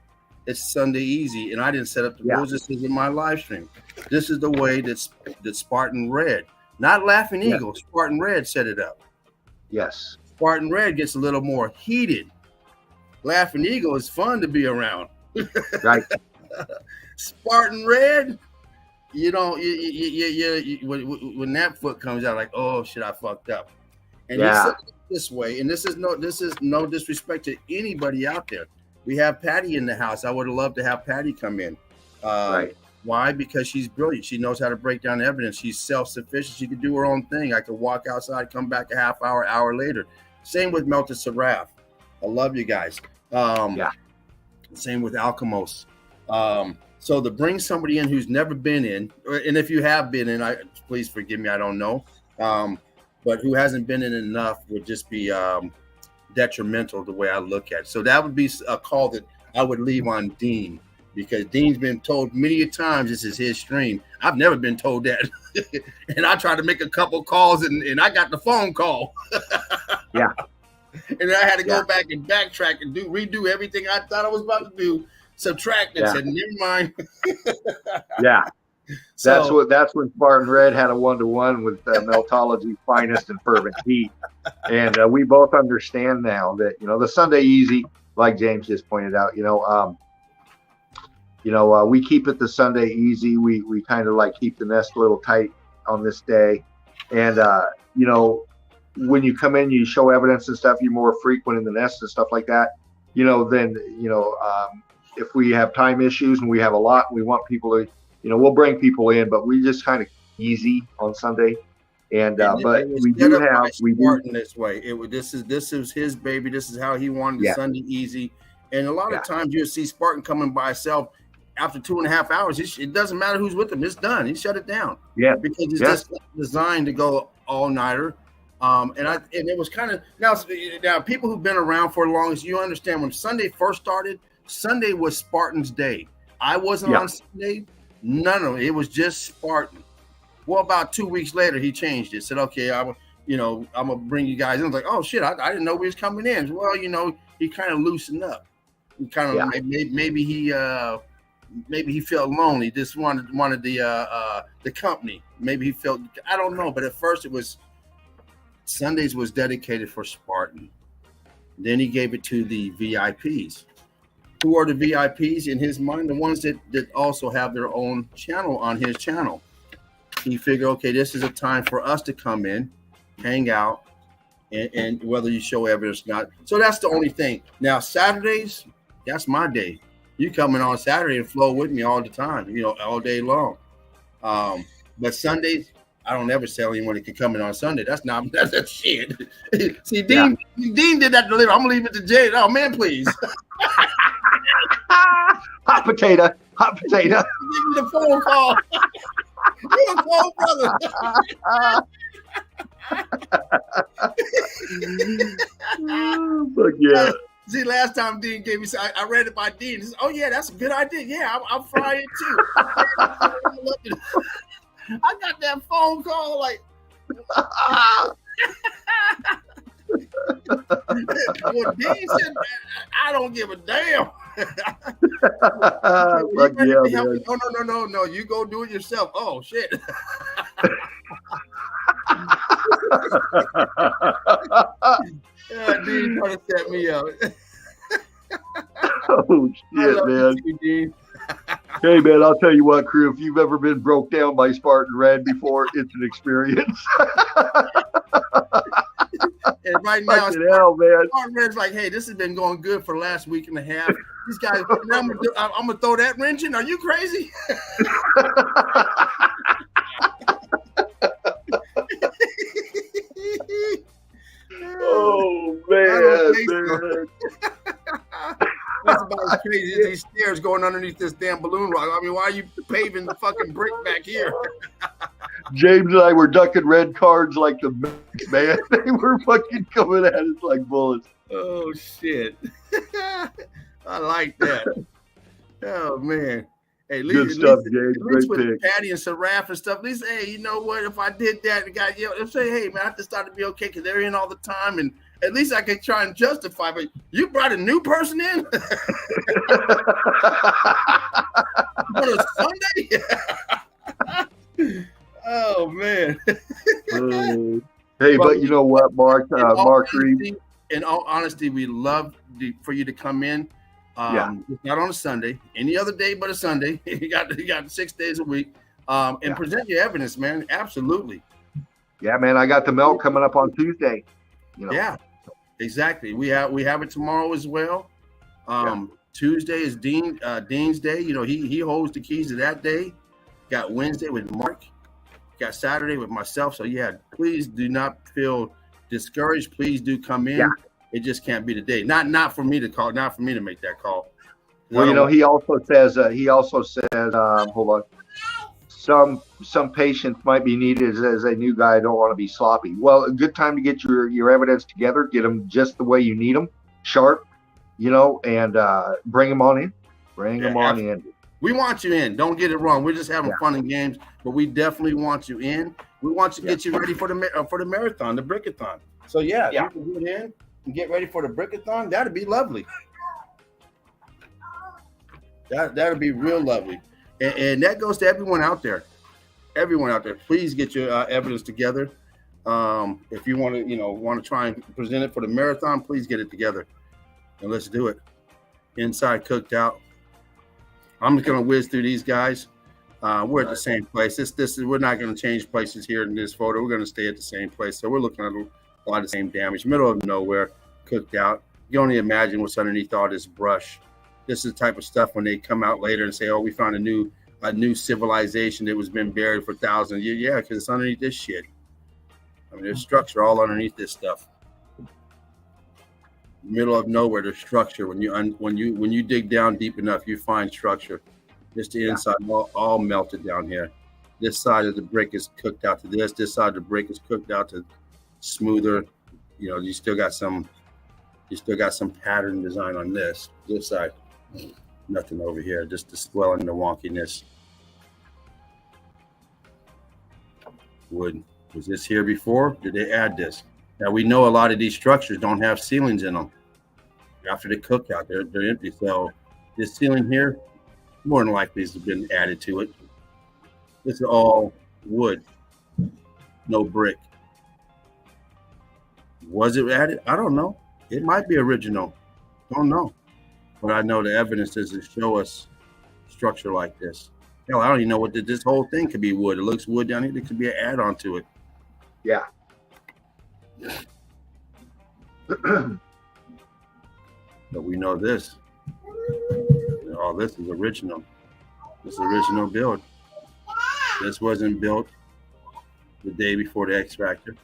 It's Sunday easy, and I didn't set up the rules. This is in my live stream. This is the way that Spartan Red, not Laughing Eagle, Spartan Red set it up. Yes. Spartan Red gets a little more heated. Laughing Eagle is fun to be around. Right. Spartan Red, when that foot comes out, like, oh shit, I fucked up. And he said it this way, and this is no disrespect to anybody out there. We have Patty in the house. I would have loved to have Patty come in. Right. Why? Because she's brilliant. She knows how to break down evidence. She's self-sufficient. She can do her own thing. I could walk outside, come back a half hour, hour later. Same with Melted Seraph. I love you guys. Same with Alchemos. So to bring somebody in who's never been in, and if you have been in, please forgive me, I don't know. But who hasn't been in enough would just be detrimental the way I look at it. So that would be a call that I would leave on Dean, because Dean's been told many times this is his stream. I've never been told that. And I tried to make a couple calls and I got the phone call. Yeah. And I had to go back and backtrack and redo everything I thought I was about to do. Subtract and said, never mind. So that's when Spartan Red had a 1-to-1 with Meltology's finest and fervent heat. And we both understand now that, the Sunday Easy, like James just pointed out, we keep it the Sunday Easy. We kind of like keep the nest a little tight on this day. And, when you come in, you show evidence and stuff, you're more frequent in the nest and stuff like that, if we have time issues and we have a lot, we want people to, we'll bring people in, but we just kind of easy on Sunday. And but we do this way. This is his baby. This is how he wanted the Sunday Easy. And a lot of times you'll see Spartan coming by himself after 2.5 hours. It doesn't matter who's with him. It's done. He shut it down. Yeah, because it's just designed to go all nighter. And it was kind of now people who've been around for the longest, you understand when Sunday first started. Sunday was Spartan's day. I wasn't on Sunday. None of it. It was just Spartan. Well, about 2 weeks later, he changed it. Said, "Okay, I'm gonna bring you guys in." I was like, "Oh shit, I didn't know we was coming in." Well, he kind of loosened up. He kind of maybe he felt lonely. Just wanted the company. Maybe he felt, I don't know. But at first, it was Sundays was dedicated for Spartan. Then he gave it to the VIPs. Who are the VIPs in his mind? The ones that also have their own channel on his channel. He figured, okay, this is a time for us to come in, hang out, and whether you show evidence or not. So that's the only thing. Now, Saturdays, that's my day. You come in on Saturday and flow with me all the time, all day long. But Sundays, I don't ever tell anyone it can come in on Sunday. That's shit. See, Dean did that delivery. I'm gonna leave it to Jay. Oh man, please. Hot potato. Give me the phone call. You a phone brother. Fuck yeah. See, last time Dean gave me, I read it by Dean. He said, "Oh yeah, that's a good idea. Yeah, I'll fry it too." I got that phone call like. Well, Dean said, "I don't give a damn." Fuck yeah, man. No. You go do it yourself. Oh shit. Dean trying to set me up. Oh shit, man. You, Hey man, I'll tell you what, crew, if you've ever been broke down by Spartan Red before, it's an experience. And right now, hell, man. Spartan Red's like, hey, this has been going good for the last week and a half. These guys, I'm gonna throw that wrench in. Are you crazy? Oh man. That's about as crazy as these stairs going underneath this damn balloon rock. I mean, why are you paving the fucking brick back here? James and I were ducking red cards like the man. They were fucking coming at us like bullets. Oh shit. I like that. Oh man. Hey, good stuff, James. Great with pick. Patty and Seraph and stuff. At least, hey, you know what? If I did that, the guy, they'll say, hey, man, I just thought it'd be okay because they're in all the time, and at least I could try and justify. But you brought a new person in on a Sunday. Oh man. Hey, but you know what, Mark? Mark Reed. In all honesty, we love for you to come in. Not on a Sunday, any other day but a Sunday. you got 6 days a week, and present your evidence, man. Absolutely. Yeah, man. I got the melt coming up on Tuesday. You know. Yeah, exactly. We have it tomorrow as well. Tuesday is Dean's day. You know, he holds the keys to that day. Got Wednesday with Mark. Got Saturday with myself. So yeah, please do not feel discouraged. Please do come in. Yeah. It just can't be the day. Not for me to call. Not for me to make that call. Well, you know, he also says. Hold on. Some patience might be needed as a new guy. I don't want to be sloppy. Well, a good time to get your evidence together. Get them just the way you need them, sharp. You know, and bring them on in. Bring them on in. We want you in. Don't get it wrong. We're just having fun and games, but we definitely want you in. We want to get you ready for the marathon, the brickathon. So you can get in and get ready for the brickathon. That'd be lovely. That'd be real lovely. And that goes to everyone out there. Everyone out there, please get your evidence together. If you want to try and present it for the marathon, please get it together. And let's do it. Inside Cooked Out. I'm just gonna whiz through these guys. We're at the same place. We're not gonna change places here in this photo. We're gonna stay at the same place. So we're looking at a lot of the same damage. Middle of nowhere, Cooked Out. You can only imagine what's underneath all this brush. This is the type of stuff when they come out later and say, "Oh, we found a new civilization that was been buried for thousands of years." Yeah, because it's underneath this shit. I mean, there's structure all underneath this stuff. Middle of nowhere, there's structure. When you dig down deep enough, you find structure. Just the inside all melted down here. This side of the brick is cooked out to this. This side of the brick is cooked out to smoother. You know, you still got some pattern design on this side. Nothing over here, just the swelling and the wonkiness. Wood. Was this here before? Did they add this? Now we know a lot of these structures don't have ceilings in them. After they cook out, they're empty. So this ceiling here, more than likely, has been added to it. This is all wood, no brick. Was it added? I don't know. It might be original. Don't know. But I know the evidence doesn't show us structure like this. Hell, I don't even know what this whole thing could be wood. It looks wood down here. It could be an add-on to it. Yeah. But we know this. All this is original. This is original build. This wasn't built the day before the X Factor.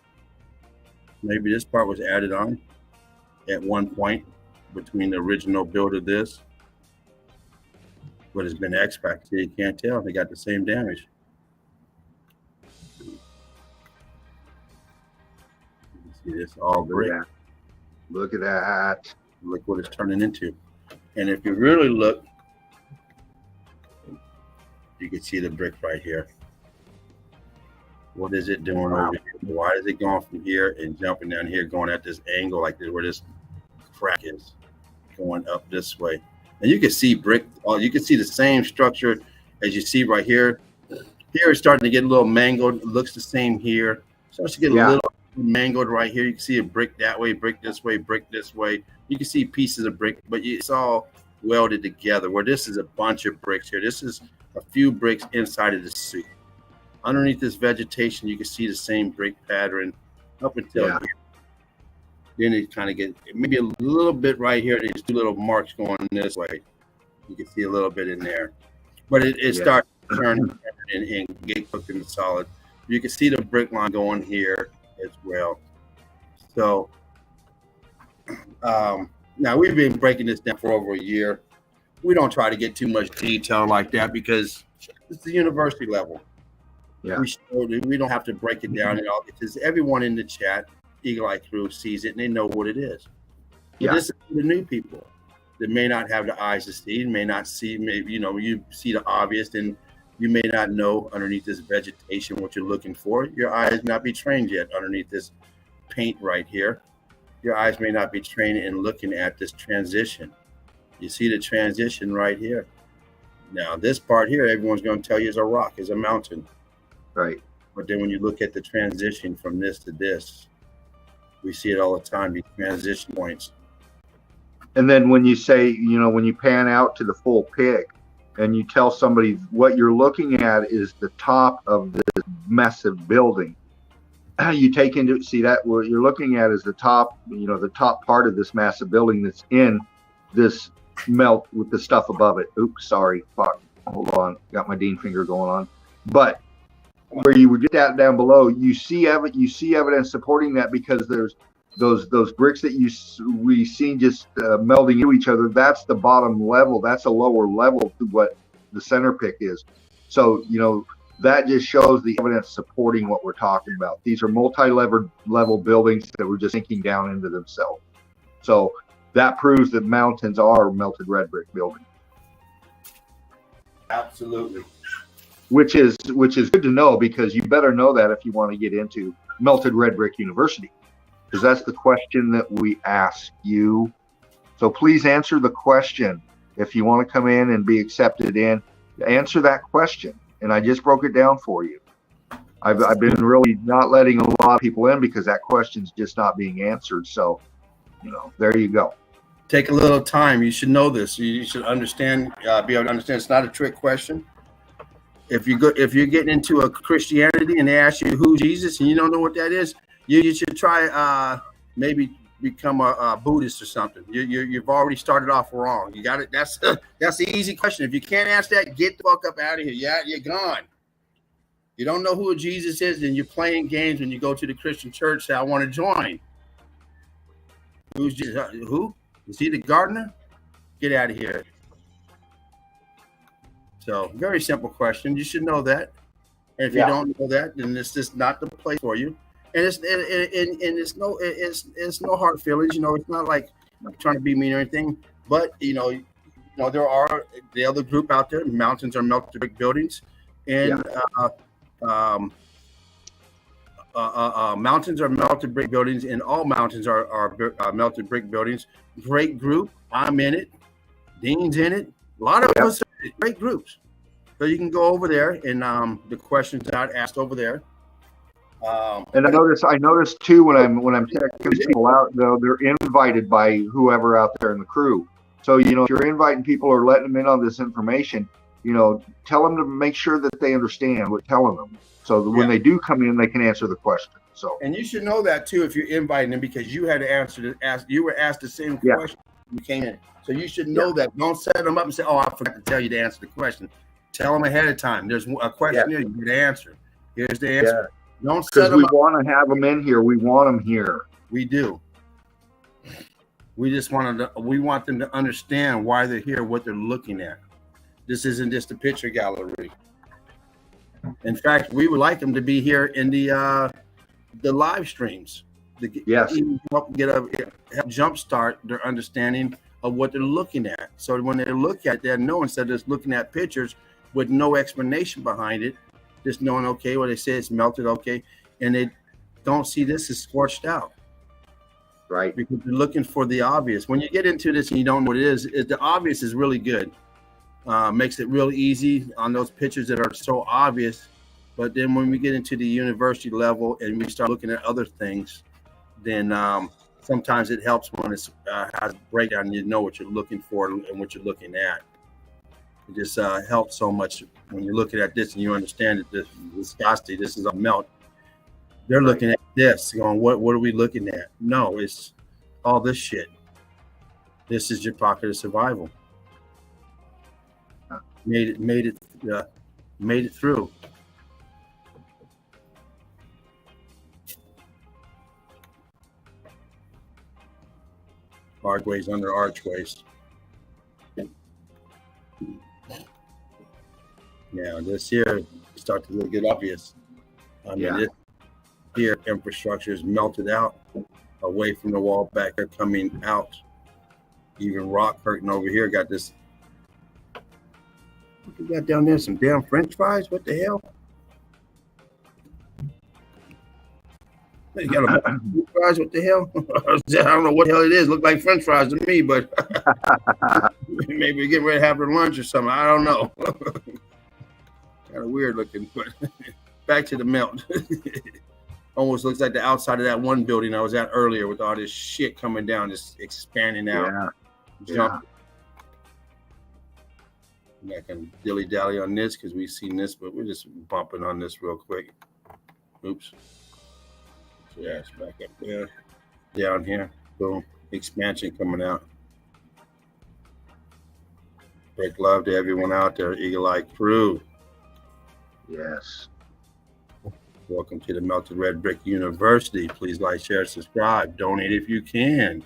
Maybe this part was added on at one point between the original build of this, but it's been X Factor. You can't tell. They got the same damage. You can see this all brick. Look at that. Look what it's turning into. And if you really look, you can see the brick right here. What is it doing over here? Why is it going from here and jumping down here, going at this angle like this, where this crack is, going up this way? And you can see brick. You can see the same structure as you see right here. Here it's starting to get a little mangled. It looks the same here. Starts to get a little mangled right here. You can see a brick that way, brick this way, brick this way. You can see pieces of brick, but it's all welded together. Where this is a bunch of bricks here. This is a few bricks inside of the suit. Underneath this vegetation, you can see the same brick pattern up until here. Then it kind of get maybe a little bit right here. There's two little marks going this way. You can see a little bit in there, but it starts to turn and get cooked in the solid. You can see the brick line going here as well. So now we've been breaking this down for over a year. We don't try to get too much detail like that because it's the university level. Yeah. We don't have to break it down at all because everyone in the chat, Eagle Eye Crew, sees it and they know what it is. But this is the new people that may not have the eyes to see, may not see, maybe, you see the obvious and you may not know underneath this vegetation what you're looking for. Your eyes may not be trained yet underneath this paint right here. Your eyes may not be trained in looking at this transition. You see the transition right here. Now, this part here, everyone's going to tell you is a rock, is a mountain. Right. But then when you look at the transition from this to this, we see it all the time, these transition points. And then when you say, when you pan out to the full pic and you tell somebody what you're looking at is the top of this massive building, you take into, see that what you're looking at is the top, the top part of this massive building that's in this melt with the stuff above it. Oops, sorry. Fuck. Hold on. Got my Dean finger going on. But where you would get that down below, you see evidence supporting that because there's those bricks that we see just melding into each other. That's the bottom level. That's a lower level to what the center pick is. So that just shows the evidence supporting what we're talking about. These are multi-level buildings that were just sinking down into themselves. So that proves that mountains are melted red brick buildings. Absolutely. Which is good to know, because you better know that if you want to get into Melted Red Brick University, because that's the question that we ask you. So please answer the question. If you want to come in and be accepted in, answer that question. And I just broke it down for you. I've been really not letting a lot of people in because that question's just not being answered. So, there you go. Take a little time. You should know this. You should understand, be able to understand it's not a trick question. If you're getting into a Christianity and they ask you who's Jesus and you don't know what that is, you should try maybe become a Buddhist or something. You've already started off wrong. You got it. That's the easy question. If you can't answer that, get the fuck up out of here. Yeah, you're gone. You don't know who Jesus is, and you're playing games when you go to the Christian church. Say, I want to join. Who's Jesus? Who? Is he the gardener? Get out of here. So, very simple question. You should know that. And if you don't know that, then it's just not the place for you. And it's no hard feelings. It's not like I'm trying to be mean or anything. But there are the other group out there. Mountains are melted brick buildings, and mountains are melted brick buildings, and all mountains are melted brick buildings. Great group. I'm in it. Dean's in it. A lot of us. Great groups. So you can go over there and the questions that I asked over there. And I noticed too when I'm checking people out, though, they're invited by whoever out there in the crew. So if you're inviting people or letting them in on this information, tell them to make sure that they understand what you're telling them, so that when they do come in, they can answer the question. So, and you should know that too if you're inviting them, because you had to you were asked the same question when you came in. So you should know that. Don't set them up and say, "Oh, I forgot to tell you to answer the question." Tell them ahead of time. There's a question here you need to answer. Here's the answer. Don't set Because them we up. want to have them in here. We want them here. We do. We just we want them to understand why they're here, what they're looking at. This isn't just a picture gallery. In fact, we would like them to be here in the live streams. Yes. Help jumpstart their understanding of what they're looking at. So when they look at that, know instead of just looking at pictures with no explanation behind it, just knowing, okay, well, they say it's melted, okay, and they don't see this as scorched out. Right. Because you're looking for the obvious. When you get into this and you don't know what it is, the obvious is really good. Makes it real easy on those pictures that are so obvious. But then when we get into the university level and we start looking at other things, then sometimes it helps when it has a breakdown and you know what you're looking for and what you're looking at. It just helps so much when you're looking at this and you understand that this viscosity, this is a melt. They're looking at this, going, what are we looking at? No, it's all this shit. This is your pocket of survival. Made it through. Archways under archways. Now this here start to get obvious. I mean, this here infrastructure is melted out away from the wall back there, coming out. Even rock curtain over here got this. What you got down there? Some damn French fries? What the hell? You got a French fries? What the hell? I don't know what the hell it is. Look like French fries to me, but maybe we're getting ready to have their lunch or something. I don't know. Kind of weird looking, but back to the melt. Almost looks like the outside of that one building I was at earlier with all this shit coming down, just expanding out. Jumping. I'm not going to dilly-dally on this because we've seen this, but we're just bumping on this real quick. Oops. So yeah, it's back up there. Down here. Boom. Expansion coming out. Great love to everyone out there. Eagle Eye crew. Yes. Welcome to the Melted Red Brick University. Please like, share, subscribe. Donate if you can.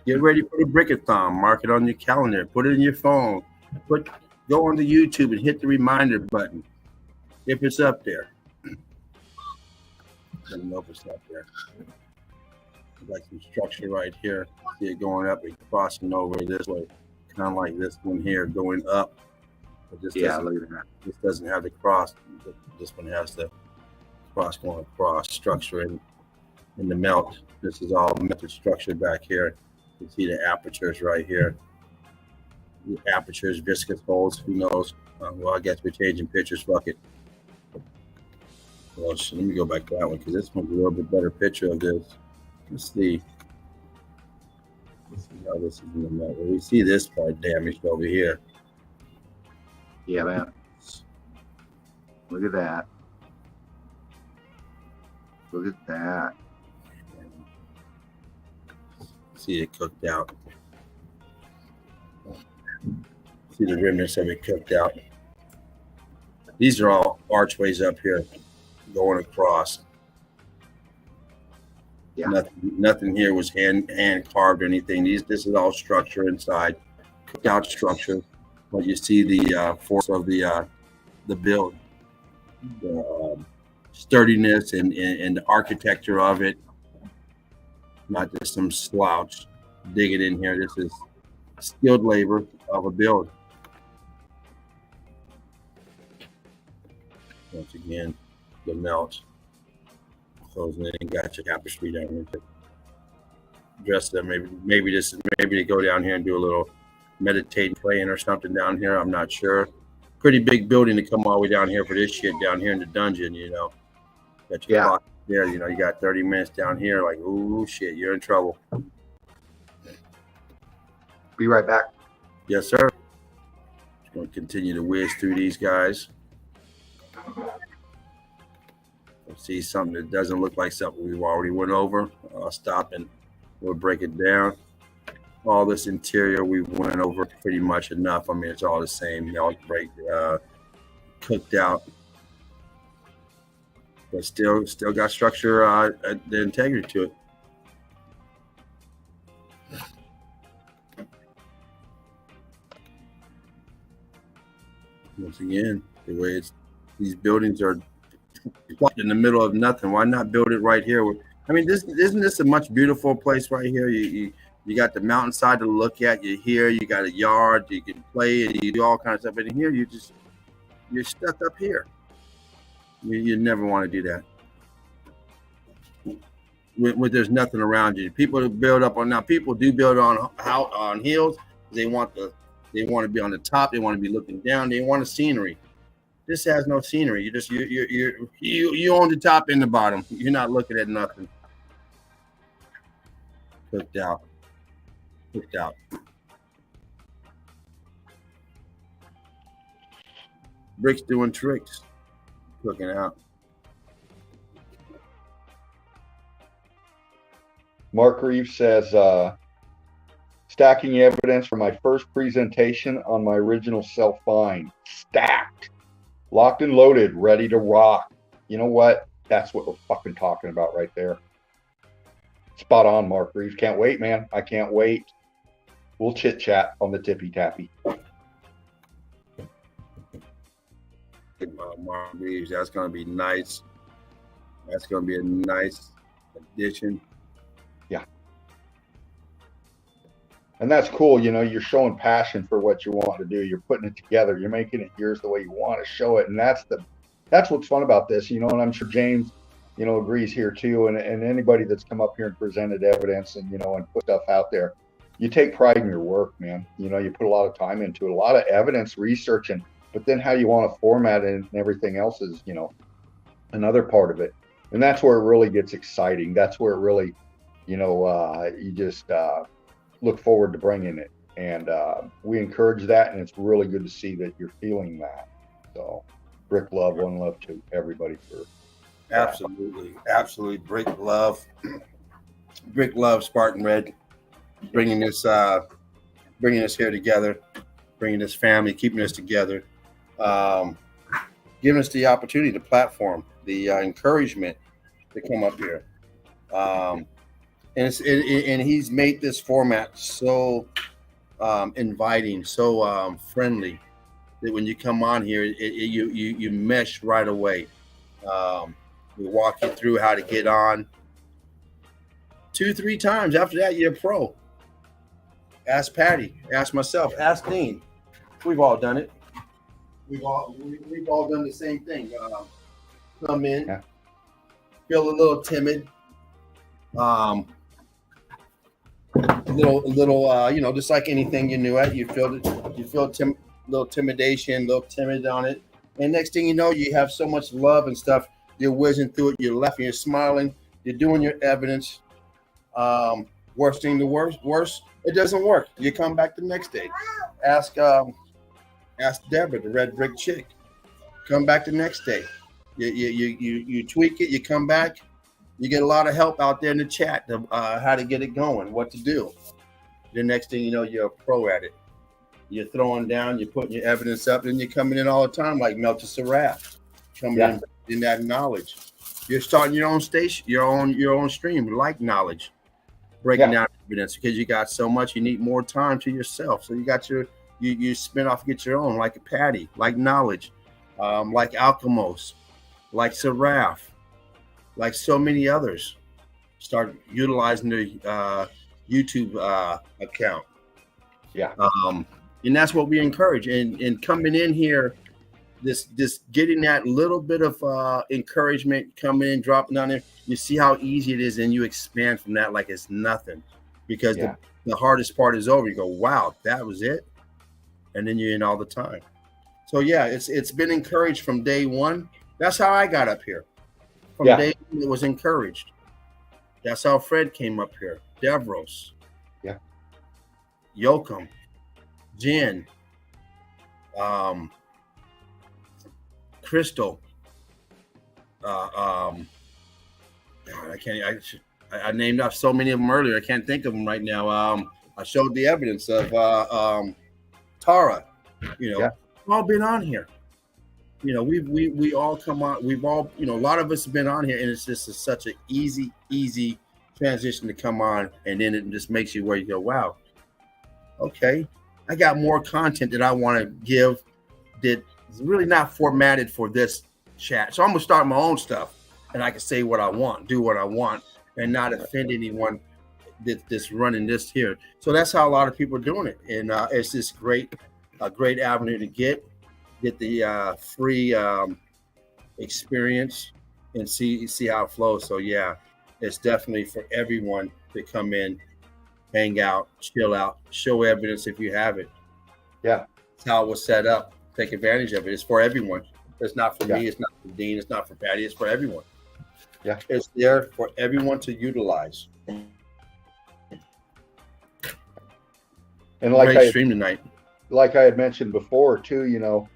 Get ready for the Brickathon. Mark it on your calendar. Put it in your phone. Go onto YouTube and hit the reminder button if it's up there. I don't know if it's up there. Like some structure right here. See it going up and crossing over this way, kind of like this one here going up. But this look at that. This doesn't have the cross. This one has the cross going across structure in the melt. This is all melted structure back here. You see the apertures right here. The apertures, viscous holes, who knows? Well, I guess we're changing pictures. Fuck it. Well, let me go back to that one because this one's a little bit better picture of this. Let's see. Let's see how this is in the melt. Well, we see this part damaged over here. Yeah, man. Look at that. Look at that. See it cooked out. See the remnants of it cooked out. These are all archways up here going across. Yeah. Nothing here was hand carved or anything. This is all structure inside, cooked out structure. But you see the force of the build, the sturdiness and the architecture of it. Not just some slouch digging in here. This is skilled labor of a build. Once again, the melt. Closing in, got your tapestry down here. Dress them. Maybe to go down here and do a little meditating, praying or something down here. I'm not sure. Pretty big building to come all the way down here for this shit down here in the dungeon, you know. Got your clock there, you know, you got 30 minutes down here, like, ooh, shit, you're in trouble. Be right back. Yes, sir. Just going to continue to whiz through these guys. We'll see something that doesn't look like something we've already went over. I'll stop and we'll break it down. All this interior we went over pretty much enough. I mean, it's all the same. Melt, break, cooked out. but still got structure, the integrity to it. Once again, the way these buildings are in the middle of nothing. Why not build it right here? I mean, isn't this a much beautiful place right here? You got the mountainside to look at. You're here. You got a yard. You can play and you do all kinds of stuff. But in here, you're stuck up here. You never want to do that. When there's nothing around you, people build up on. Now people do build on hills. They want to be on the top. They want to be looking down. They want a scenery. This has no scenery. You own the top and the bottom. You're not looking at nothing. Cooked out. Bricks doing tricks. Cooking out. Mark Reeves says, stacking evidence for my first presentation on my original self-find. Stacked. Locked and loaded, ready to rock. You know what? That's what we're fucking talking about right there. Spot on, Mark Reeves. Can't wait, man. I can't wait. We'll chit chat on the tippy tappy. Mark Reeves, that's going to be nice. That's going to be a nice addition. Yeah. And that's cool. You know, you're showing passion for what you want to do. You're putting it together. You're making it yours the way you want to show it. And that's what's fun about this, you know, and I'm sure James, you know, agrees here too. And anybody that's come up here and presented evidence and, you know, and put stuff out there, you take pride in your work, man. You know, you put a lot of time into it, a lot of evidence, researching, but then how you want to format it and everything else is, you know, another part of it. And that's where it really gets exciting. That's where it really, you know, you just look forward to bringing it. And we encourage that. And it's really good to see that you're feeling that. So brick love, one love to everybody for absolutely brick love Spartan Red, bringing this here together, bringing this family, keeping us together, giving us the opportunity, the platform, the encouragement to come up here, and he's made this format so inviting, so friendly that when you come on here, you mesh right away. We walk you through how to get on 2-3 times. After that, you're a pro. Ask Patty, ask myself, ask Dean. We've all done it. We've all done the same thing. Come in, feel a little timid, little, you know, just like anything you're new at. You feel little timidation, little timid on it, and next thing you know, you have so much love and stuff. You're whizzing through it. You're laughing. You're smiling. You're doing your evidence. Worst thing, the worst. It doesn't work. You come back the next day. Ask Deborah, the red brick chick. Come back the next day. You tweak it. You come back. You get a lot of help out there in the chat of how to get it going, what to do. The next thing you know, you're a pro at it. You're throwing down. You're putting your evidence up, and you're coming in all the time like Melta Seraph, coming in that knowledge. You're starting your own station, your own stream, like knowledge, breaking down evidence because you got so much. You need more time to yourself. So you got you spin off, get your own, like a Patty, like knowledge, like Alchemos, like Seraph, like so many others. Start utilizing the YouTube account. Yeah. And that's what we encourage. And coming in here, this getting that little bit of encouragement coming in, dropping down there, you see how easy it is, and you expand from that like it's nothing, because the hardest part is over. You go, wow, that was it, and then you're in all the time. So yeah, it's been encouraged from day one. That's how I got up here. From day one, it was encouraged. That's how Fred came up here. Devros, Yoakum, Jen, Crystal, I named off so many of them earlier. I can't think of them right now. I showed the evidence of Tara. You know, all been on here. we all come on. We've all, a lot of us have been on here, and it's just such an easy transition to come on, and then it just makes you where you go, wow, okay, I got more content that I want to give that is really not formatted for this chat. So I'm gonna start my own stuff, and I can say what I want, do what I want, and not offend anyone that's running this here. So that's how a lot of people are doing it, and it's this a great avenue to get the free experience and see how it flows. So yeah, it's definitely for everyone to come in, hang out, chill out, show evidence if you have it. Yeah, it's how it was set up. Take advantage of it. It's for everyone. It's not for me. It's not for Dean. It's not for Patty. It's for everyone. Yeah, it's there for everyone to utilize. And like great stream tonight. Like I had mentioned before too,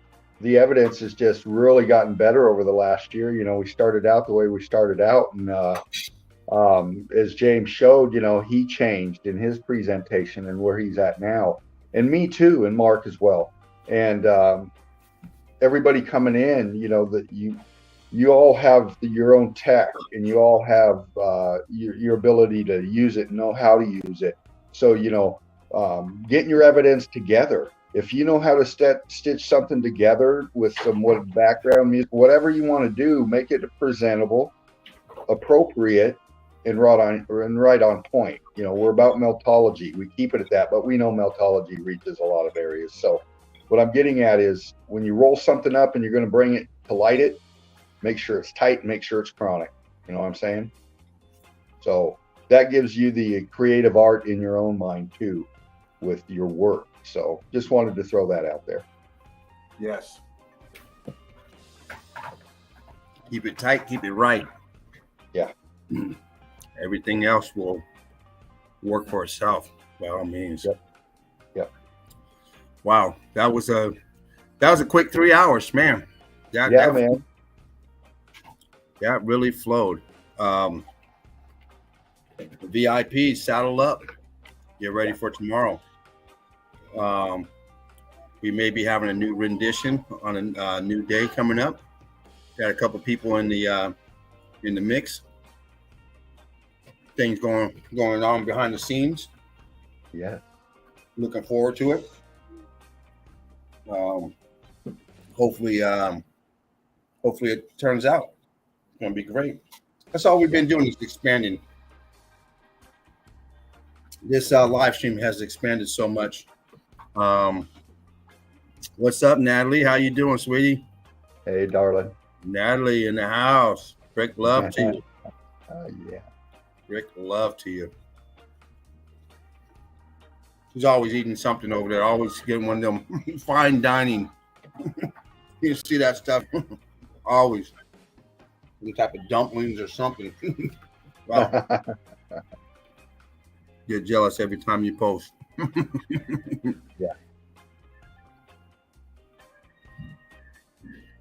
the evidence has just really gotten better over the last year. We started out the way we started out, and as James showed, he changed in his presentation and where he's at now, and me too, and Mark as well, and everybody coming in, that you all have your own tech, and you all have your ability to use it and know how to use it. So getting your evidence together. If you know how to stitch something together with some background music, whatever you want to do, make it presentable, appropriate, and right on point. We're about meltology. We keep it at that, but we know meltology reaches a lot of areas. So what I'm getting at is when you roll something up and you're going to bring it to light it, make sure it's tight and make sure it's chronic. You know what I'm saying? So that gives you the creative art in your own mind too with your work. So just wanted to throw that out there. Yes. Keep it tight, keep it right. Yeah. Everything else will work for itself by all means. Yep. Wow. That was a quick 3 hours, man. Man. That really flowed. VIP, saddle up. Get ready for tomorrow. We may be having a new rendition on a new day coming up. Got a couple people in the mix. Things going on behind the scenes. Yeah. Looking forward to it. Hopefully it turns out. It's gonna be great. That's all we've been doing is expanding. This live stream has expanded so much. What's up, Natalie? How you doing, sweetie? Hey, darling. Natalie in the house. Rick, love to you. Yeah. Rick, love to you. She's always eating something over there. Always getting one of them fine dining. You see that stuff? Always. Some type of dumplings or something. Wow. Get jealous every time you post. Yeah.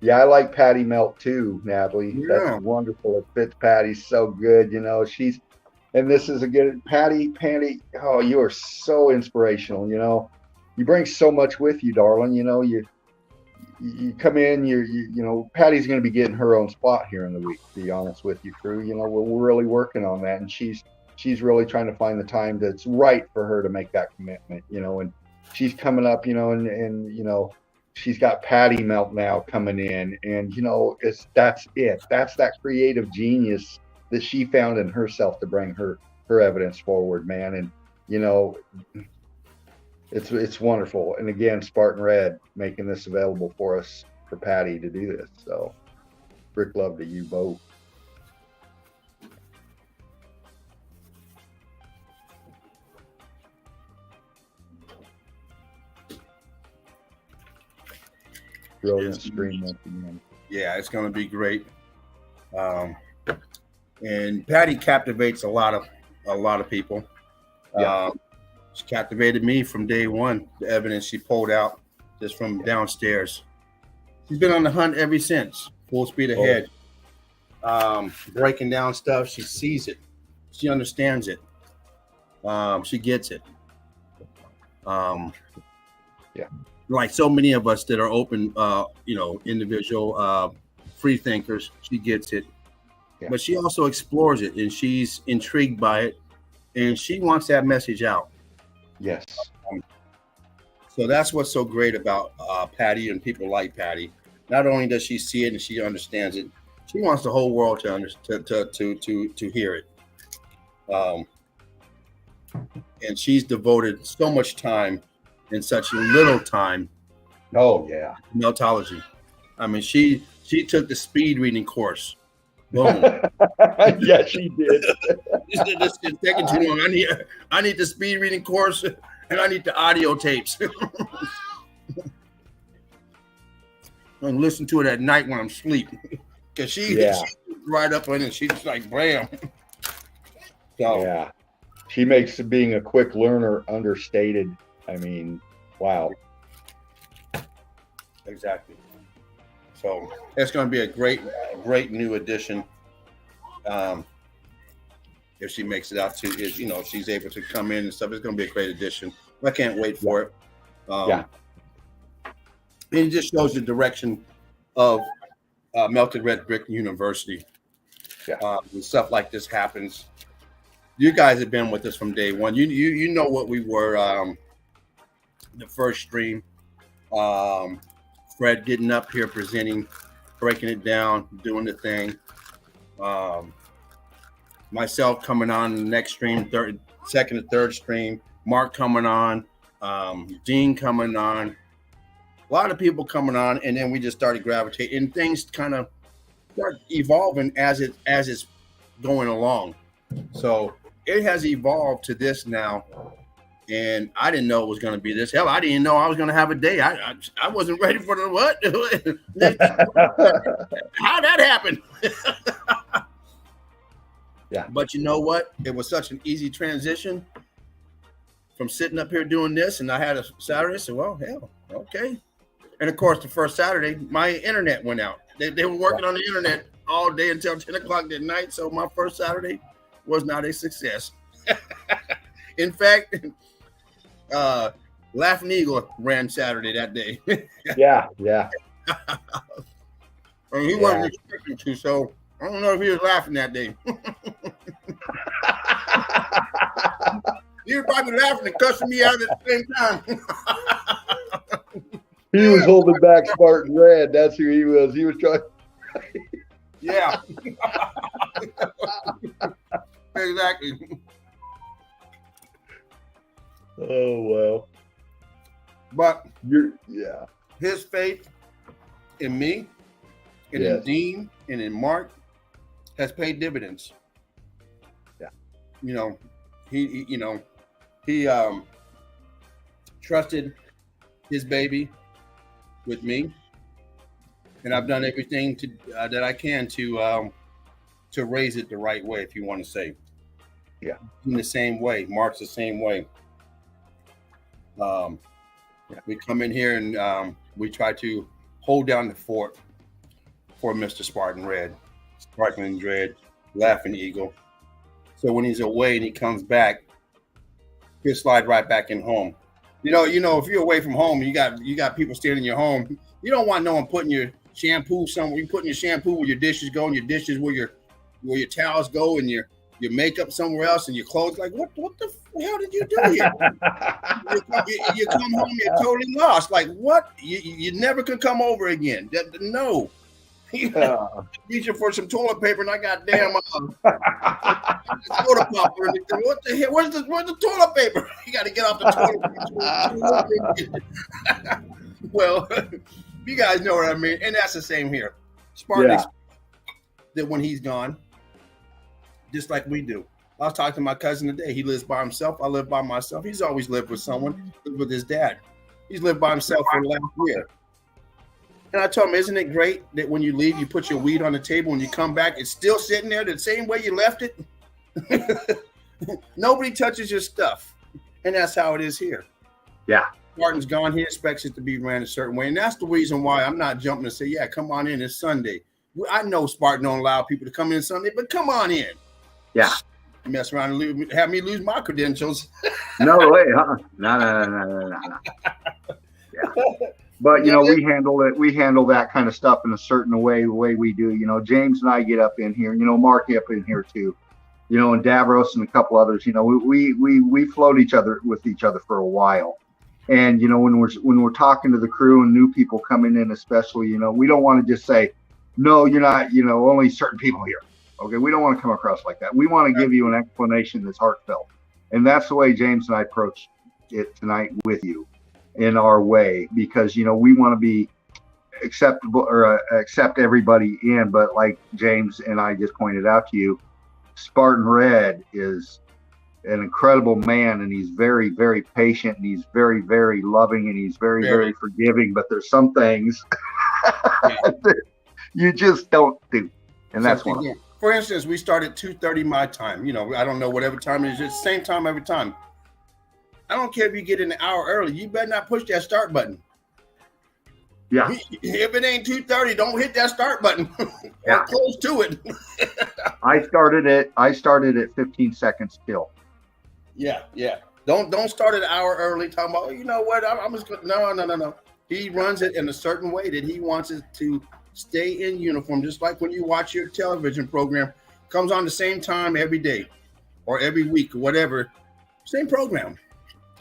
Yeah, I like Patty Melt too, Natalie. Yeah. That's wonderful. It fits Patty so good. And this is a good Patty. Oh, you are so inspirational. You bring so much with you, darling. You come in. Patty's going to be getting her own spot here in the week. To be honest with you, crew. We're really working on that, and she's really trying to find the time that's right for her to make that commitment. And she's coming up. And she's got Patty Melt now coming in, and that's it. That's that creative genius that she found in herself to bring her evidence forward, man. And it's wonderful. And again, Spartan Red making this available for us, for Patty to do this. So Rick, love to you both. Brilliant stream once again. Yeah, it's going to be great. And Patty captivates a lot of people. Yeah. She captivated me from day one. The evidence she pulled out just from downstairs. She's been on the hunt ever since. Full speed ahead. Breaking down stuff. She sees it. She understands it. She gets it. Yeah. like so many of us that are open, individual free thinkers. She gets it, but she also explores it, and she's intrigued by it, and she wants that message out. Yes. So that's what's so great about Patty and people like Patty. Not only does she see it and she understands it, she wants the whole world to hear it. And she's devoted so much time in such little time. Oh yeah. Meltology. I mean, she took the speed reading course. Boom. Yeah, she did. This is taking too long. I need the speed reading course, and I need the audio tapes. And listen to it at night when I'm sleeping. Because she's right up in it. She's like, bam. So, yeah. She makes being a quick learner understated. I mean, wow. Exactly. So it's going to be a great new addition. If she makes it out to, if she's able to come in and stuff, it's going to be a great addition. I can't wait for it. It just shows the direction of Melted Red Brick University. When stuff like this happens, you guys have been with us from day one. You know what we were. The first stream, Fred getting up here, presenting, breaking it down, doing the thing. Myself coming on the next stream, second and third stream. Mark coming on, Dean coming on. A lot of people coming on, and then we just started gravitating, and things kind of start evolving as it's going along. So it has evolved to this now, and I didn't know it was going to be this. Hell, I didn't know I was going to have a day. I wasn't ready for the what? How'd that happen? But you know what? It was such an easy transition from sitting up here doing this, and I had a Saturday. I said, well, hell, okay. And of course, the first Saturday, my internet went out. They were working on the internet all day until 10 o'clock at night. So my first Saturday was not a success. In fact, Laughing Eagle ran Saturday that day. Yeah. And he wasn't expecting to, so I don't know if he was laughing that day. He was probably laughing and cussing me out at the same time. He was holding back Spartan Red. That's who he was. He was trying. Yeah. Exactly. Oh, well. But his faith in me and in Dean and in Mark has paid dividends. Yeah. He trusted his baby with me, and I've done everything that I can to raise it the right way, if you want to say. Yeah. In the same way. Mark's the same way. We come in here and we try to hold down the fort for Mr. Spartan Red, Sparkling Dread, Laughing Eagle. So when he's away and he comes back, he'll slide right back in home. You know, if you're away from home, you got people staying in your home. You don't want no one putting your shampoo somewhere. You putting your shampoo where your dishes go, and your dishes where your towels go, and your makeup somewhere else, and your clothes. Like, what the hell did you do here? you come home, you're totally lost. Like, what? You never could come over again. No. Reaching for some toilet paper, and I got damn soda popper. And what the hell? Where's the toilet paper? You got to get off the toilet. Well, you guys know what I mean, and that's the same here. Spartan that when he's gone, just like we do. I was talking to my cousin today. He lives by himself. I live by myself. He's always lived with someone. Lived with his dad. He's lived by himself for the last year. And I told him, isn't it great that when you leave, you put your weed on the table and you come back, it's still sitting there the same way you left it? Nobody touches your stuff. And that's how it is here. Yeah. Spartan's gone. He expects it to be ran a certain way. And that's the reason why I'm not jumping to say, yeah, come on in. It's Sunday. I know Spartan don't allow people to come in Sunday, but come on in. Yeah. Mess around and have me lose my credentials. No way, huh? No. But we handle that kind of stuff in a certain way, the way we do. James and I get up in here, Mark up in here too, and Davros and a couple others. We float with each other for a while. And when we're talking to the crew and new people coming in, especially, we don't want to just say, no, you're not, only certain people here. Okay, we don't want to come across like that. We want to give you an explanation that's heartfelt, and that's the way James and I approach it tonight with you, in our way, because we want to be acceptable or accept everybody in. But like James and I just pointed out to you, Spartan Red is an incredible man, and he's very, very patient, and he's very, very loving, and he's very, very forgiving. But there's some things that you just don't do, and that's one of them. For instance, we start at 2:30 my time. I don't know whatever time it is. It's the same time every time. I don't care if you get in an hour early. You better not push that start button. Yeah. If it ain't 2:30, don't hit that start button. Or close to it. I started at 15 seconds till. Yeah. Don't start an hour early talking about, you know what, I'm just going to, no. He runs it in a certain way that he wants it to stay in uniform, just like when you watch your television program, comes on the same time every day or every week or whatever, same program,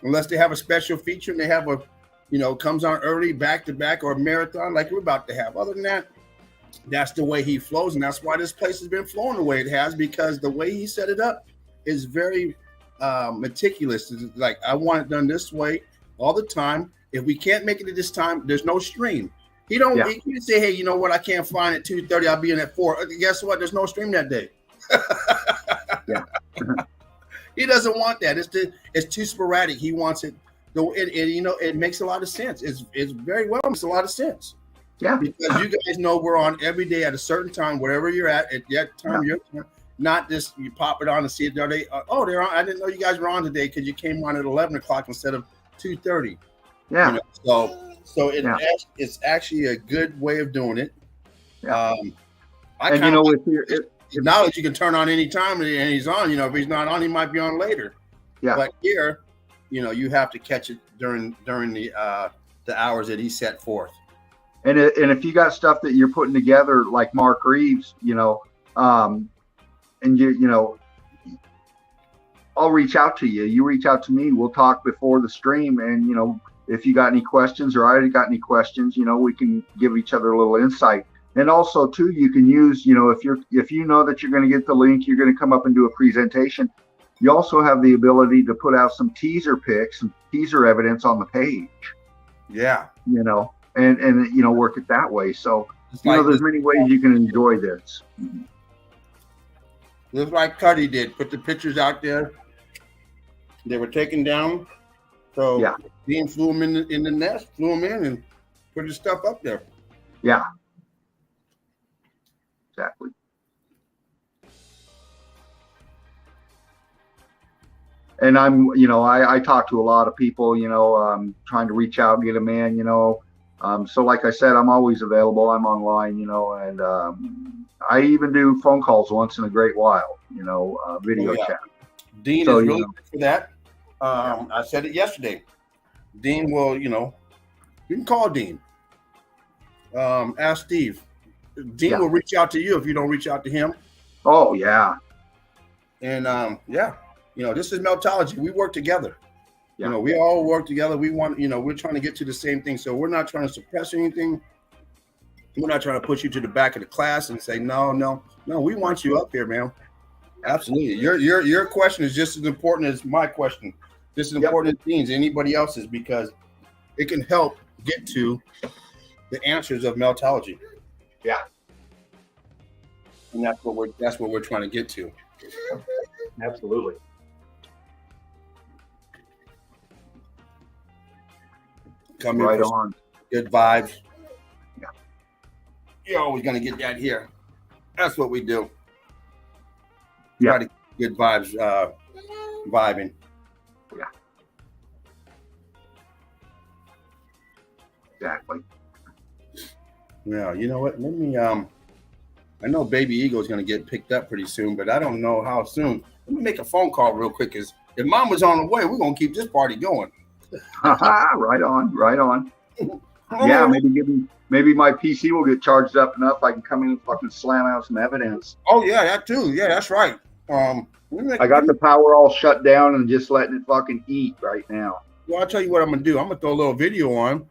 unless they have a special feature and they have comes on early, back to back, or a marathon like we're about to have. Other than that, that's the way he flows, and that's why this place has been flowing the way it has, because the way he set it up is very meticulous. It's like, I want it done this way all the time. If we can't make it at this time, there's no stream. He can't say, hey, you know what, I can't find it 2:30, I'll be in at 4. Guess what? There's no stream that day. He doesn't want that. It's too sporadic. He wants it. It makes a lot of sense. It's very well makes a lot of sense. Yeah. Because you guys know we're on every day at a certain time, wherever you're at that time, your time. Not just you pop it on and see it. They're on. I didn't know you guys were on today because you came on at 11 o'clock instead of 2:30. Yeah. So it's actually a good way of doing it. Yeah. With knowledge you can turn on any time and he's on. If he's not on, he might be on later. Yeah. But here, you have to catch it during the hours that he set forth. And if you got stuff that you're putting together like Mark Reeves, and I'll reach out to you. You reach out to me. We'll talk before the stream, and if you got any questions or I already got any questions, we can give each other a little insight. And also too, you can use, if you know that you're going to get the link, you're going to come up and do a presentation. You also have the ability to put out some teaser pics, some teaser evidence on the page. Yeah. And work it that way. So, there's many ways you can enjoy this. Just like Cuddy did, put the pictures out there. They were taken down. So Dean flew him in the nest, flew him in and put his stuff up there. Yeah. Exactly. And I talk to a lot of people, trying to reach out, get them in, so like I said, I'm always available. I'm online, and I even do phone calls once in a great while, video chat. Dean is really good for that. I said it yesterday. Dean will, you can call Dean. Ask Steve. Dean will reach out to you if you don't reach out to him. Oh, yeah. And this is Meltology. We work together. Yeah. We all work together. We want, we're trying to get to the same thing. So we're not trying to suppress anything. We're not trying to push you to the back of the class and say, no. We want you up here, man. Absolutely. Your question is just as important as my question. Just as important as Dean's, anybody else's, because it can help get to the answers of Meltology. Yeah. And that's what we're trying to get to. Absolutely. Come right on. Good vibes. Yeah. You're always going to get that here. That's what we do. Yeah. Try to get good vibes, vibing. Yeah. Exactly. Yeah. You know what? Let me, I know Baby Eagle is going to get picked up pretty soon, but I don't know how soon. Let me make a phone call real quick. If Mama's on the way, we're going to keep this party going. Right on. Yeah, maybe my PC will get charged up enough I can come in and fucking slam out some evidence. Oh yeah, that too. Yeah, that's right. I got the power all shut down and just letting it fucking eat right now. Well, I'll tell you what I'm gonna do. I'm gonna throw a little video on.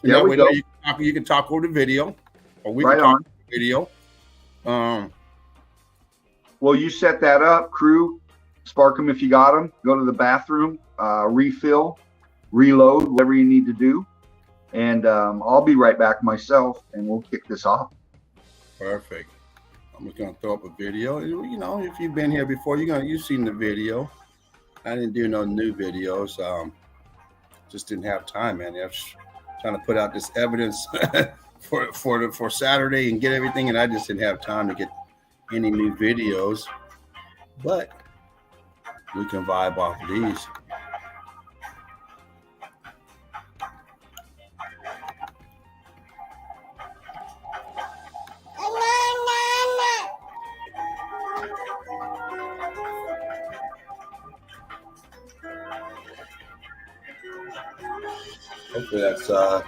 And there we go. You can talk over the video, or we right can talk on. over the video. Well, you set that up, crew. Spark them if you got them. Go to the bathroom, refill, reload, whatever you need to do. And I'll be right back myself, and we'll kick this off. Perfect. I'm just gonna throw up a video. You know, if you've been here before, you've seen the video. I didn't do no new videos. Just didn't have time, man. I was trying to put out this evidence for Saturday and get everything, and I just didn't have time to get any new videos. But we can vibe off of these. Hopefully that's I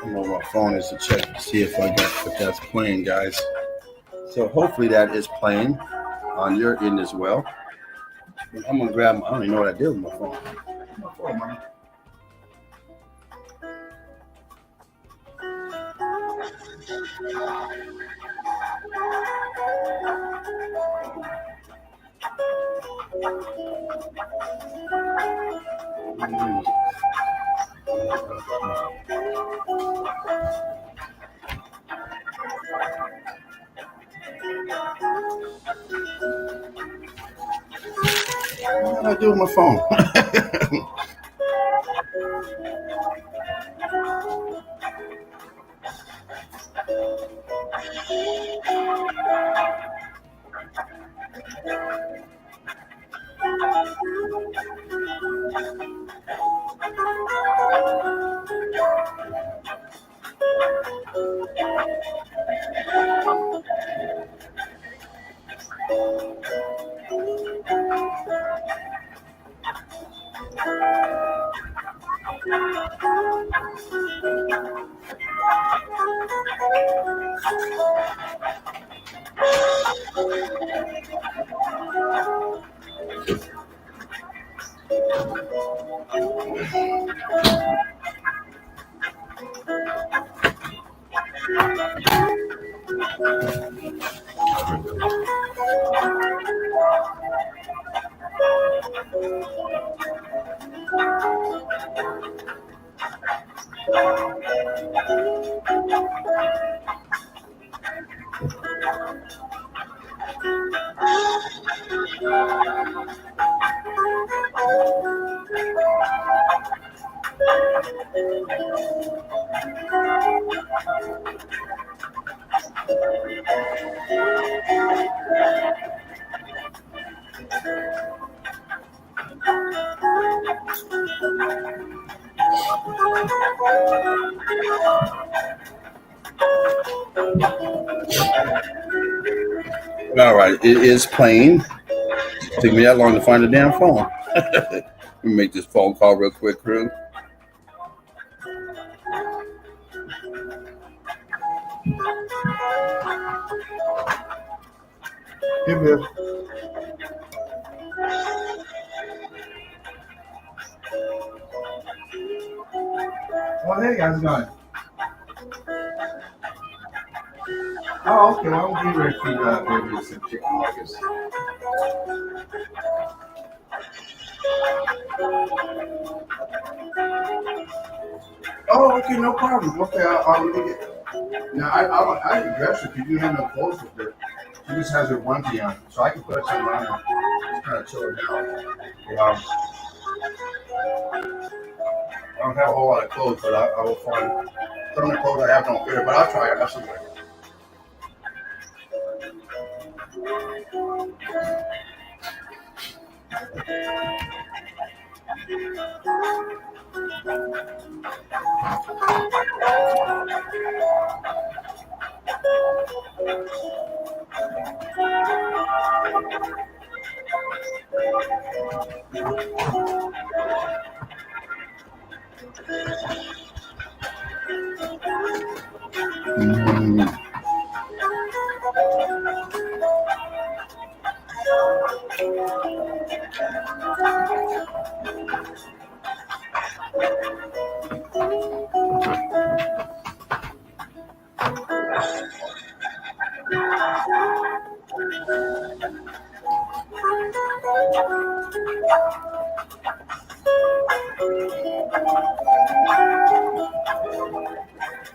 don't know where my phone is to check to see if that's playing, guys. So hopefully that is playing on your end as well. I'm gonna grab I don't even know what I did with my phone. My phone, man. What did I do with my phone? All right, it is playing. It took me that long to find the damn phone. Let me make this phone call real quick, crew. Hey, Biff. Oh, hey, how's it going? Oh, okay. I'll be ready for maybe some chicken nuggets. Oh, okay, no problem. Okay, I'll leave it. Now, I can dress her. You do have no clothes with her. She just has her onesie on, so I can put some on her. Just kind of chill her down. I don't have a whole lot of clothes, but I will find some of the clothes I have don't fit, but I'll try it. That's the way. Mm.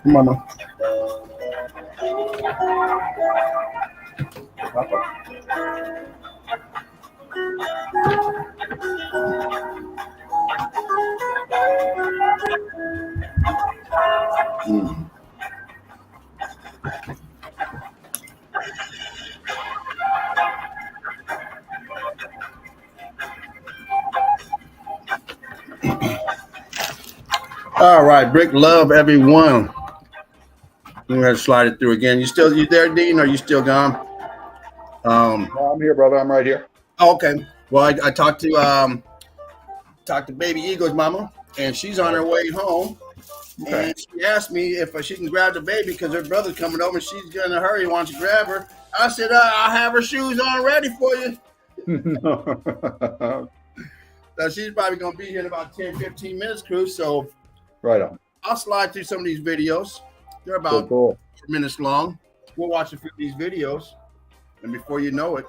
Come on now. Mm. All right, Brick, love everyone. I'm gonna slide it through again. You there, Dean? Or are you still gone? No, I'm here, brother. I'm right here. Oh, okay. Well, I talked to Baby Eagle's mama, and she's on her way home. Okay. And she asked me if she can grab the baby because her brother's coming over and she's in a hurry. Why don't you grab her? I said, I have her shoes on ready for you. So she's probably going to be here in about 10, 15 minutes, crew. So Right on. I'll slide through some of these videos. They're about Cool. 4 minutes long. We'll watch a few of these videos. And before you know it,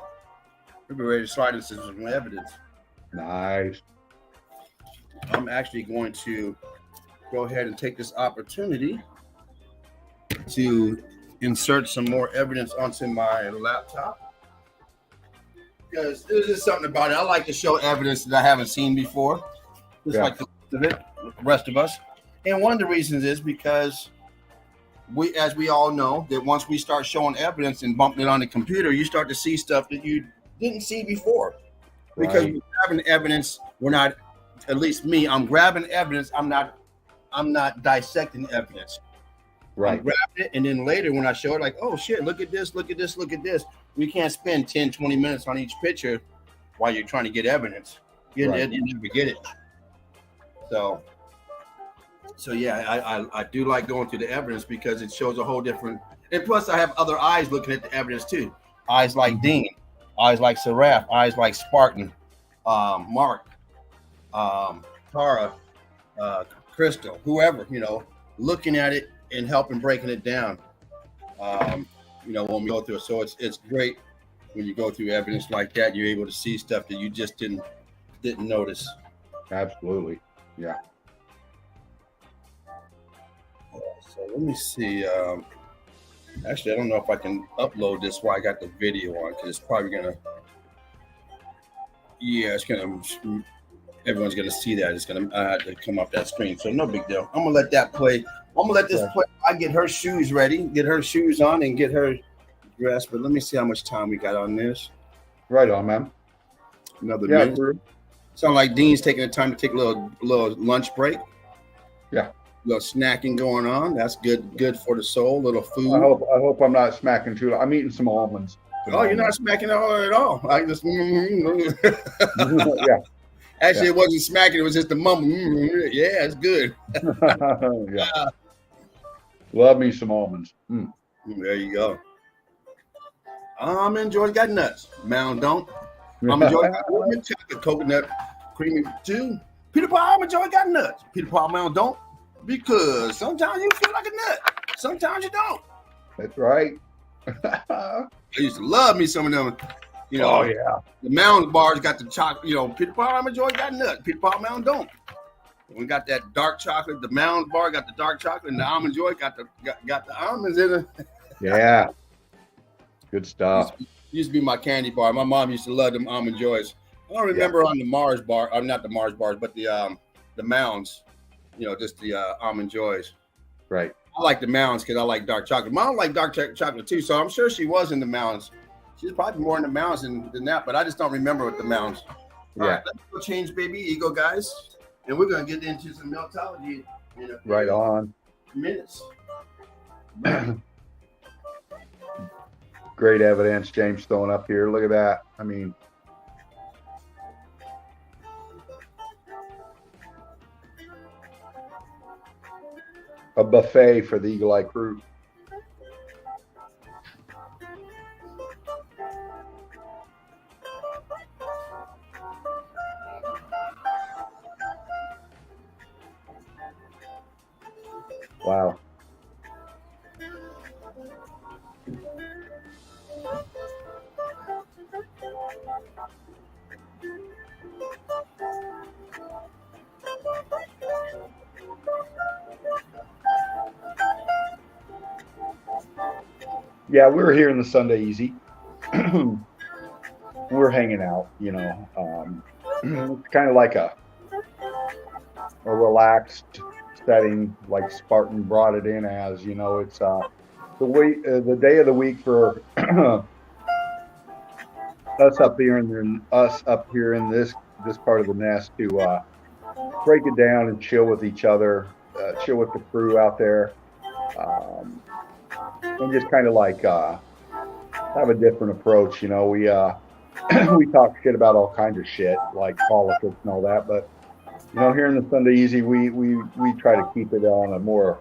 we'll be ready to slide into some evidence. Nice. I'm actually going to go ahead and take this opportunity to insert some more evidence onto my laptop, because there's just something about it. I like to show evidence that I haven't seen before, just like the rest of us. And one of the reasons is because as we all know, that once we start showing evidence and bumping it on the computer, you start to see stuff that you didn't see before. Because we're grabbing evidence, we're not, at least me, I'm grabbing evidence, I'm not dissecting evidence. Right. I'm grabbing it, and then later when I show it, like, oh shit, look at this, look at this, look at this. We can't spend 10, 20 minutes on each picture while you're trying to get evidence. You never get it. So yeah, I do like going through the evidence because it shows a whole different, and plus I have other eyes looking at the evidence too. Eyes like Dean, eyes like Seraph, eyes like Spartan, Mark, Tara, Crystal, whoever, looking at it and helping breaking it down. When we go through it. So it's great when you go through evidence like that, you're able to see stuff that you just didn't notice. Absolutely. Yeah. So let me see. Actually, I don't know if I can upload this while I got the video on, because it's probably gonna. Yeah, everyone's gonna see that. It's gonna have to come up that screen. So no big deal. I'm gonna let that play. I'm gonna let this play. I get her shoes ready, get her shoes on, and get her dressed. But let me see how much time we got on this. Right on, man. Another minute. Sound like Dean's taking the time to take a little lunch break. Yeah. A little snacking going on. That's good for the soul. Little food. I hope I'm not smacking too. I'm eating some almonds. Oh, you're not smacking at all. I just yeah. Actually, it wasn't smacking. It was just the mumble. Yeah, it's good. Yeah. Love me some almonds. There you go. Enjoy got nuts. Mound don't. Enjoy got chocolate, coconut, creamy too. Peter Paul, enjoy got nuts. Peter Paul, Mound don't. Because sometimes you feel like a nut. Sometimes you don't. That's right. I used to love me some of them. Oh yeah. The Mound bars got the chocolate. Peter Paul, enjoy got nuts. Peter Paul, Mound don't. We got that dark chocolate. The Mound bar got the dark chocolate, and the Almond Joy got the almonds in it. Yeah. Good stuff. Used to be my candy bar. My mom used to love them Almond Joys. I don't remember on the Mars bar. Not the Mars bars, but the Mounds. Just the Almond Joys. Right. I like the Mounds because I like dark chocolate. Mom liked dark chocolate too, so I'm sure she was in the Mounds. She's probably more in the Mounds than that, but I just don't remember with the Mounds. Yeah. All right, let's go change Baby Ego, guys. And we're going to get into some meltology in a Right on. minutes. Great evidence James throwing up here. Look at that. I mean, a buffet for the Eagle Eye crew. Wow. Yeah, we were here in the Sunday Easy. We're hanging out, you know. It's kind of like a relaxed setting, like Spartan brought it in as. You know, it's the day of the week for us up here in this part of the nest to break it down and chill with each other, chill with the crew out there, and just kind of like have a different approach. You know, we we talk shit about all kinds of shit like politics and all that, but you know, here in the Sunday Easy, we try to keep it on a more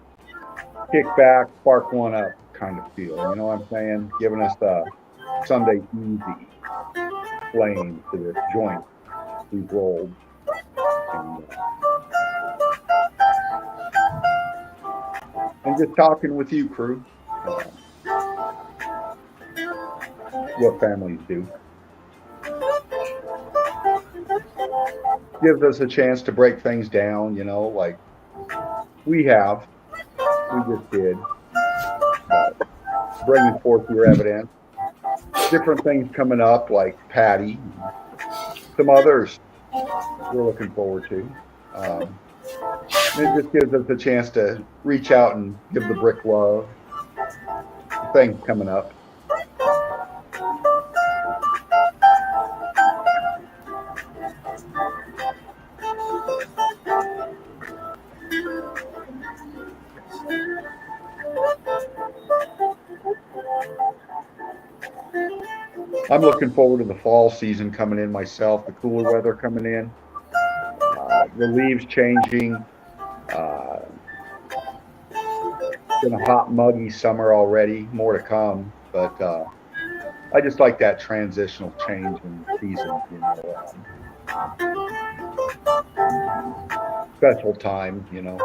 kick back, spark one up kind of feel. You know what I'm saying? Giving us the Sunday Easy flame to this joint we've rolled. And just talking with you, crew. What families do. Gives us a chance to break things down, you know, like we just did. Bringing forth your evidence. Different things coming up, like Patty, some others we're looking forward to. It just gives us a chance to reach out and give the brick love. Things coming up. I'm looking forward to the fall season coming in myself, the cooler weather coming in, the leaves changing. It's been a hot, muggy summer already, more to come, but I just like that transitional change in seasons, you know. Special time, you know.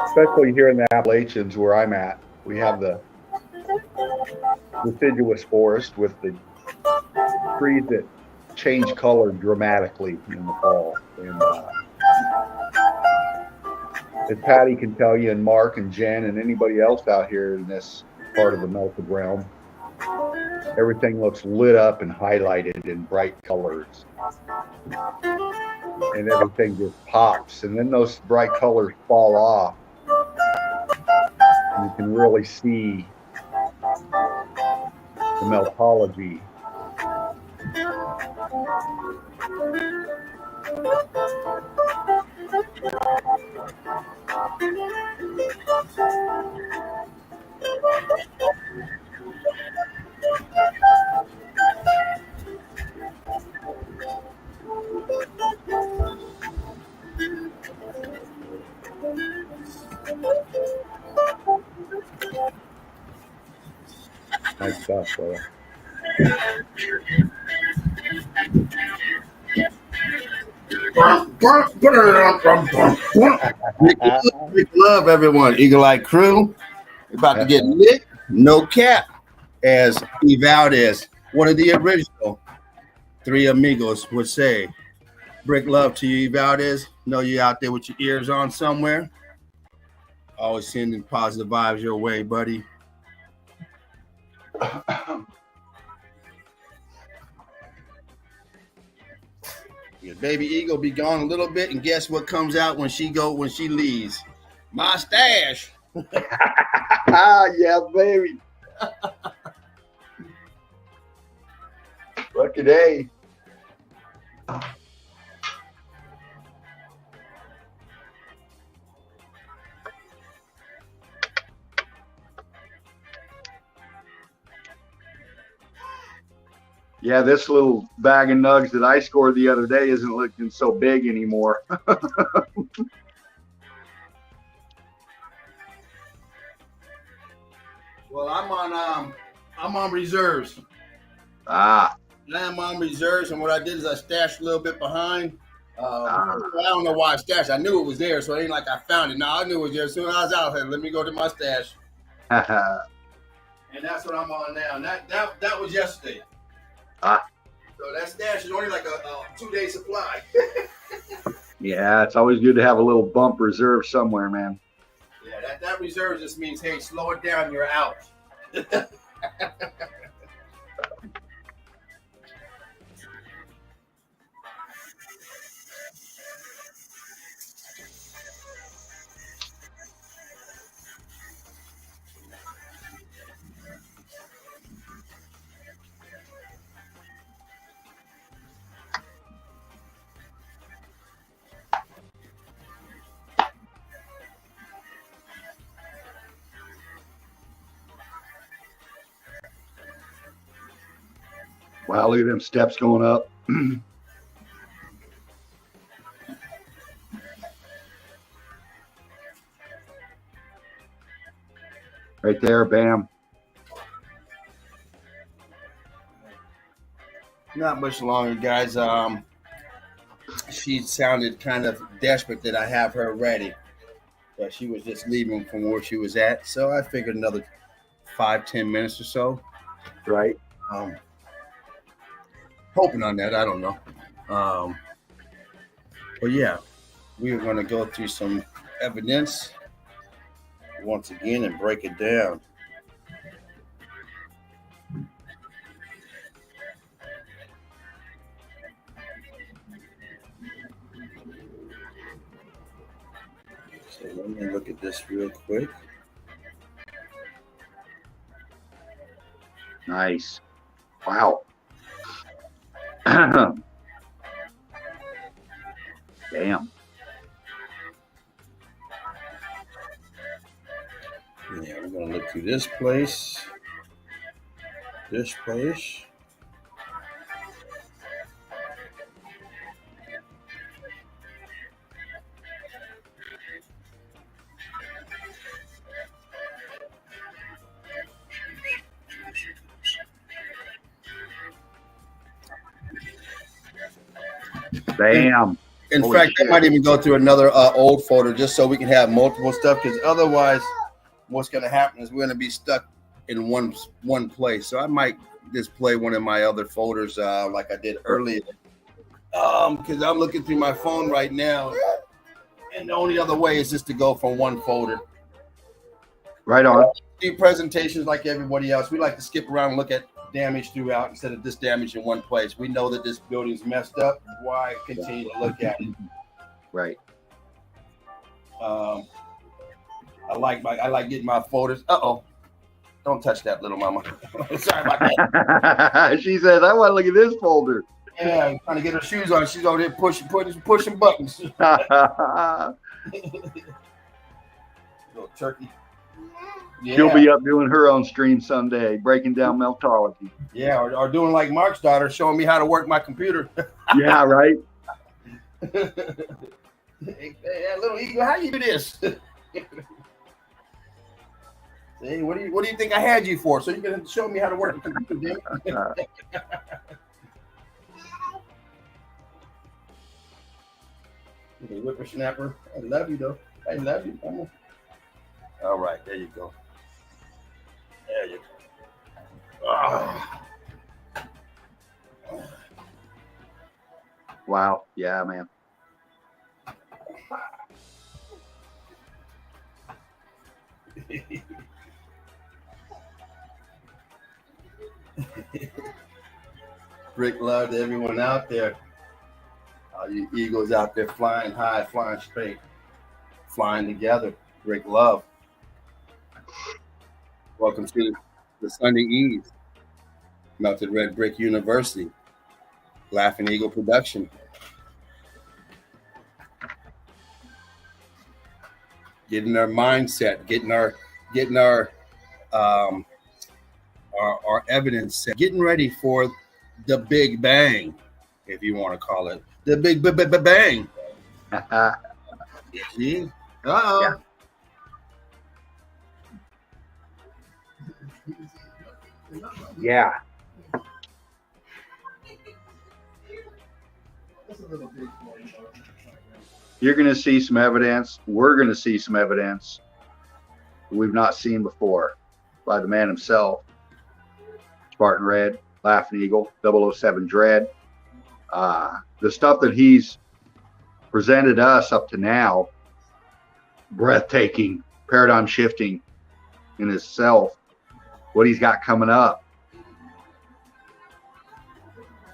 Especially here in the Appalachians where I'm at, we have the deciduous forest with the trees that change color dramatically in the fall. And as Patty can tell you, and Mark and Jen and anybody else out here in this part of the melted realm, everything looks lit up and highlighted in bright colors. And everything just pops. And then those bright colors fall off. You can really see the meltology. Nice stuff, brother. Big love, everyone. Eagle Eye Crew. We're about to get lit. No cap. As Eve Valdez, one of the original Three Amigos would say. Brick love to you, Eve Valdez. Know you out there with your ears on somewhere. Always sending positive vibes your way, buddy. Your baby eagle be gone a little bit, and guess what comes out when she leaves? My stash. Yeah, baby. Lucky day. Yeah, this little bag of nugs that I scored the other day isn't looking so big anymore. Well, I'm on reserves. Ah, I'm on reserves, and what I did is I stashed a little bit behind. Ah. I don't know why I stashed. I knew it was there, so it ain't like I found it. No, I knew it was there. As soon as I was out here, let me go to my stash. And that's what I'm on now. And that was yesterday. Ah. So that stash is only like a 2-day supply. Yeah, it's always good to have a little bump reserve somewhere, man. Yeah, that reserve just means, hey, slow it down, you're out. Wow, look at them steps going up. Right there, bam. Not much longer, guys. She sounded kind of desperate that I have her ready, but she was just leaving from where she was at. So I figured another 5-10 minutes or so. Right. Hoping on that. I don't know. But yeah, we are going to go through some evidence once again and break it down. So let me look at this real quick. Nice. Wow. Damn. Yeah, we're going to look through this place. This place. Bam. In Holy fact, shit. I might even go through another old folder just so we can have multiple stuff. Because otherwise, what's going to happen is we're going to be stuck in one place. So I might display one of my other folders like I did earlier. Because I'm looking through my phone right now, and the only other way is just to go from one folder. Right on. Do presentations like everybody else. We like to skip around and look at damage throughout instead of just damage in one place. We know that this building's messed up. Why continue to look at it? Right. I like getting my folders. Don't touch that, little mama. Sorry about that. She says, I want to look at this folder. Yeah, I'm trying to get her shoes on. She's over there pushing buttons. Little turkey. Yeah. She'll be up doing her own stream someday, breaking down meltology. Yeah, or doing like Mark's daughter, showing me how to work my computer. Yeah, right. Hey, little eagle, how you do this? Hey, what do you think I had you for? So you can show me how to work the computer, damn it. The whippersnapper. I love you though. I love you. Come on. All right, there you go. There you go. Oh. Wow. Yeah, man. Brick love to everyone out there. All you eagles out there flying high, flying straight, flying together. Brick love. Welcome to the Sunday Eve. Melted Red Brick University. Laughing Eagle Production. Getting our mindset, getting our evidence set, getting ready for the Big Bang, if you want to call it the Big Bang. See? Yeah. Yeah. You're going to see some evidence. We're going to see some evidence we've not seen before by the man himself. Spartan Red, Laughing Eagle, 007 Dread. The stuff that he's presented us up to now, breathtaking, paradigm shifting in himself. What he's got coming up.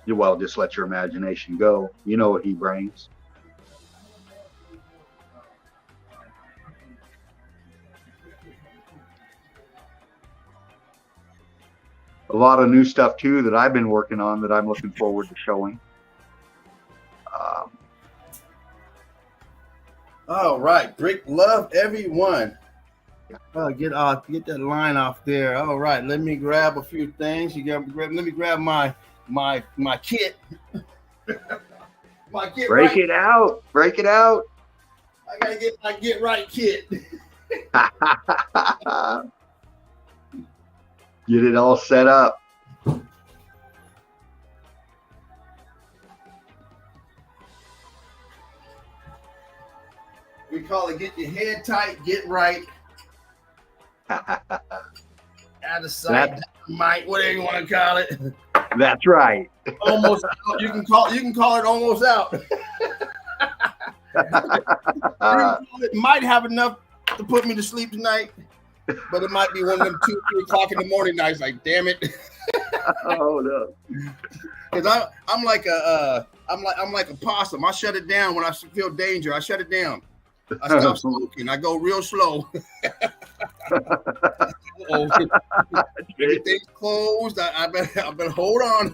Well, just let your imagination go. You know what he brings. A lot of new stuff too that I've been working on that I'm looking forward to showing. All right, Brick, love everyone. Get that line off there. All right, let me grab a few things. Let me grab my kit. My kit. Break it out. Break it out. I gotta get my get right kit. Get it all set up. We call it get your head tight, get right. Out of sight, might, whatever you want to call it. That's right. Almost. You can call it almost out. It might have enough to put me to sleep tonight, but it might be one of them 2, 3 o'clock in the morning nights. Like, damn it. Oh no. Because I'm like a possum. I shut it down when I feel danger. I shut it down. I stop smoking. I go real slow. Everything's closed. I better hold on.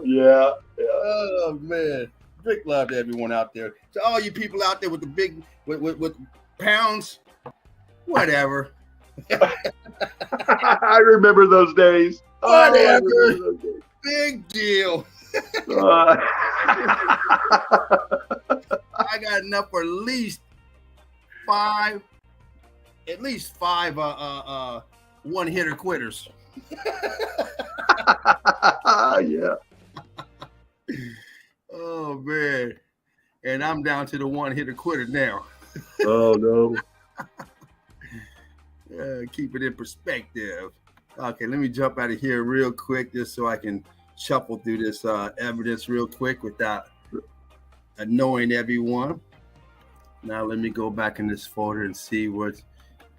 Yeah. Oh man. Big love to everyone out there. To all you people out there with the big with pounds, whatever. I remember those days. Whatever. Big deal. I got enough for at least five one-hitter quitters. Yeah. Oh man. And I'm down to the one-hitter quitter now. Oh no. Keep it in perspective. Okay, let me jump out of here real quick just so I can shuffle through this evidence real quick without annoying everyone. Now let me go back in this folder and see what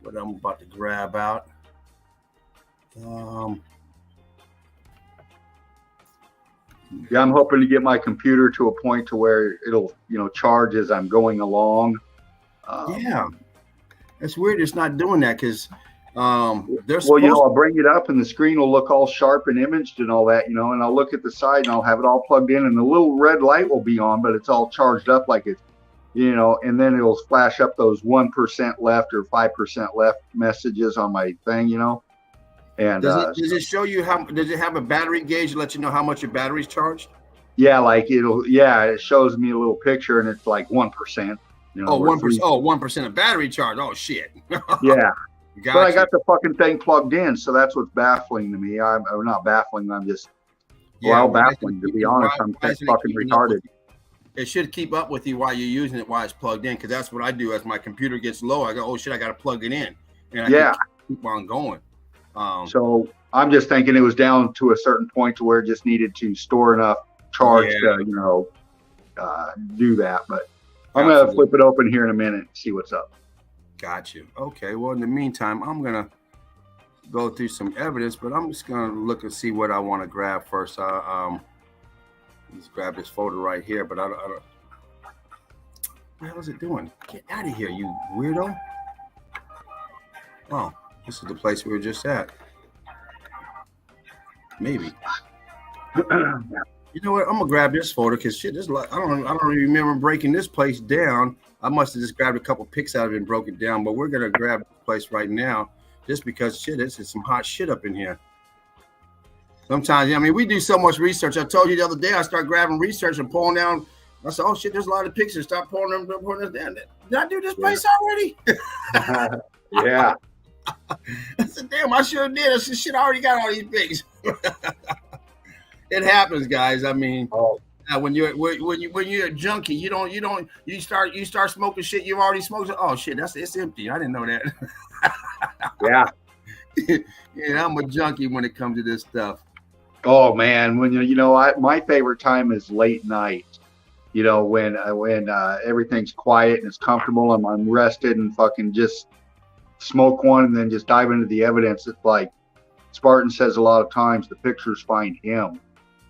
I'm about to grab out. Yeah, I'm hoping to get my computer to a point to where it'll, charge as I'm going along. Yeah, it's weird. It's not doing that because there's I'll bring it up and the screen will look all sharp and imaged and all that, and I'll look at the side and I'll have it all plugged in and the little red light will be on, but it's all charged up like it's, and then it'll flash up those 1% left or 5% left messages on my thing, And does it show you does it have a battery gauge to let you know how much your battery's charged? Yeah, it shows me a little picture and it's like 1%. 1%. Oh, 1% of battery charge. Oh shit. Yeah. Gotcha. But I got the fucking thing plugged in, so that's what's baffling to me. I'm not baffling. I'm just baffling to be honest. I'm fucking retarded. It should keep up with you while you're using it while it's plugged in, because that's what I do. As my computer gets low, I go, oh shit, I got to plug it in, and I can keep on going. So I'm just thinking it was down to a certain point to where it just needed to store enough charge to do that. But I'm gonna flip it open here in a minute and see what's up. Got you. Okay. Well, in the meantime, I'm gonna go through some evidence, but I'm just gonna look and see what I want to grab first. Let's grab this folder right here, but I don't. What the hell is it doing? Get out of here, you weirdo! Oh, this is the place we were just at. Maybe. You know what? I'm gonna grab this folder because shit, I don't even remember breaking this place down. I must have just grabbed a couple pics out of it and broke it down. But we're gonna grab this place right now, just because shit, this is some hot shit up in here. Sometimes, we do so much research. I told you the other day, I start grabbing research and pulling down. I said, oh shit, there's a lot of pictures. Stop pulling them down. Did I do this place already? Yeah. I said, damn, I sure did. I said, shit, I already got all these pics. It happens, guys. when you're a junkie, you start smoking shit you've already smoked. Oh shit, it's empty. I didn't know that. Yeah. Yeah, I'm a junkie when it comes to this stuff. Oh man, when my favorite time is late night. When everything's quiet and it's comfortable and I'm rested and fucking just smoke one and then just dive into the evidence. It's like Spartan says a lot of times, the pictures find him.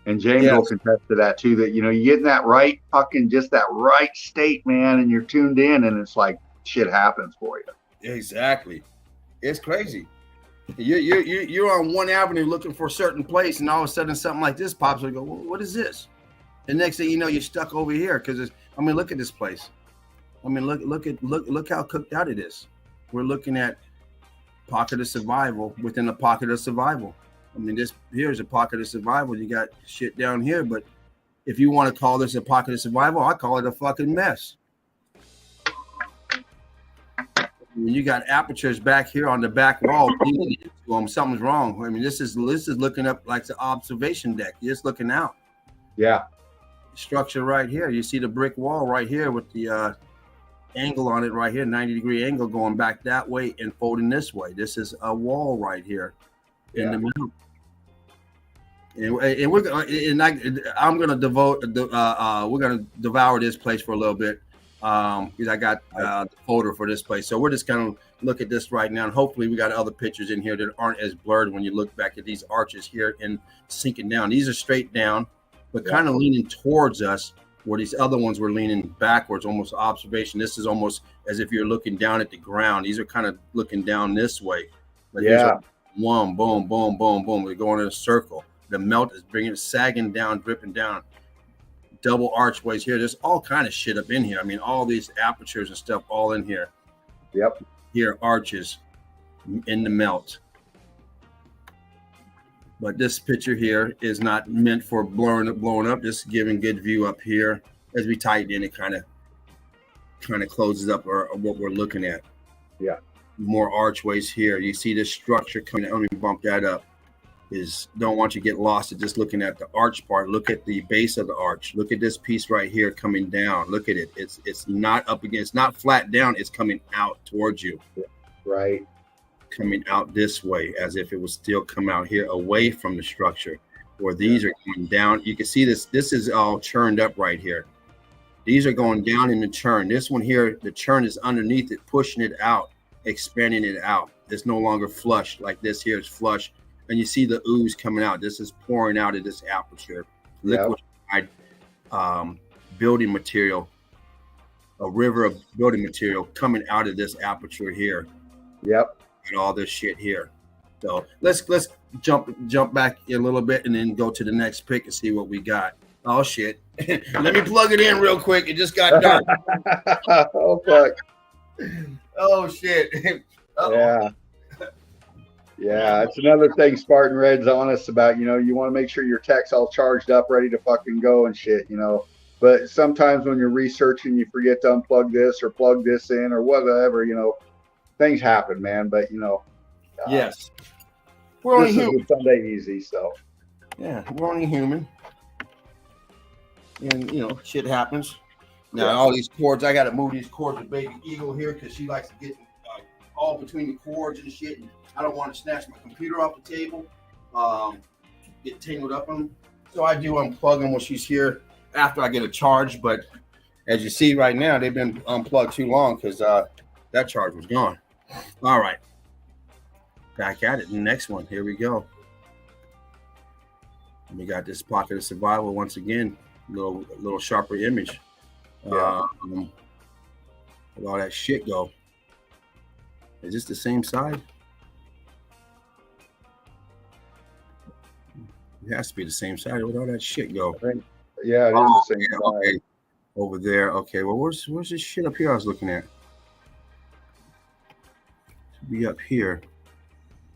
And James will contest to that too, that, you get in that right just that right state, man, and you're tuned in and it's like shit happens for you. Exactly. It's crazy. You're on one avenue looking for a certain place and all of a sudden something like this pops up and you go, well, what is this? The next thing you know, you're stuck over here because look at this place. Look how cooked out it is. We're looking at pocket of survival within a pocket of survival. Here's a pocket of survival. You got shit down here, but if you want to call this a pocket of survival, I call it a fucking mess. You got apertures back here on the back wall. Something's wrong. This is looking up like the observation deck. You're just looking out. Yeah. Structure right here. You see the brick wall right here with the angle on it right here, 90-degree angle going back that way and folding this way. This is a wall right here in the middle. And I'm gonna we're gonna devour this place for a little bit because I got the folder for this place. So we're just gonna look at this right now, and hopefully we got other pictures in here that aren't as blurred when you look back at these arches here and sinking down. These are straight down, but kind of leaning towards us, where these other ones were leaning backwards, almost observation. This is almost as if you're looking down at the ground. These are kind of looking down this way. But one, boom, boom, boom, boom. We're going in a circle. The melt is bringing it, sagging down, dripping down. Double archways here. There's all kind of shit up in here. All these apertures and stuff all in here. Yep. Here, arches in the melt. But this picture here is not meant for blowing up, just giving good view up here. As we tighten in, it kind of closes up or what we're looking at. Yeah. More archways here. You see this structure coming out. Let me bump that up. Don't want you to get lost at just looking at the arch part. Look at the base of the arch. Look at this piece right here coming down. Look at it. It's not up against, it's not flat down. It's coming out towards you. Right. Coming out this way as if it would still come out here away from the structure, where these are going down. You can see this is all churned up right here. These are going down in the churn. This one here, the churn is underneath it, pushing it out, expanding it out. It's no longer flush like this here is flush. And you see the ooze coming out. This is pouring out of this aperture. Liquefied building material, a river of building material coming out of this aperture here. Yep. And all this shit here. So let's jump back a little bit and then go to the next pick and see what we got. Oh shit. Let me plug it in real quick. It just got dark. Oh fuck. Oh shit. Yeah. Yeah, it's another thing Spartan Red's honest about. You want to make sure your tech's all charged up, ready to fucking go and shit, But sometimes when you're researching, you forget to unplug this or plug this in or whatever, things happen, man. But, yes. We're only human. Sunday easy, so. Yeah, we're only human. And, shit happens. Now, all these cords, I got to move these cords with Baby Eagle here because she likes to get all between the cords and shit. And I don't want to snatch my computer off the table, get tangled up on them. So I do unplug them when she's here after I get a charge. But as you see right now, they've been unplugged too long because that charge was gone. All right. Back at it. The next one. Here we go. We got this pocket of survival once again. A little sharper image. Yeah. Where'd all that shit go? Is this the same side? It has to be the same side. Where'd all that shit go? Yeah, it is the same side. Okay. Over there. Okay, well, where's this shit up here I was looking at? To be up here.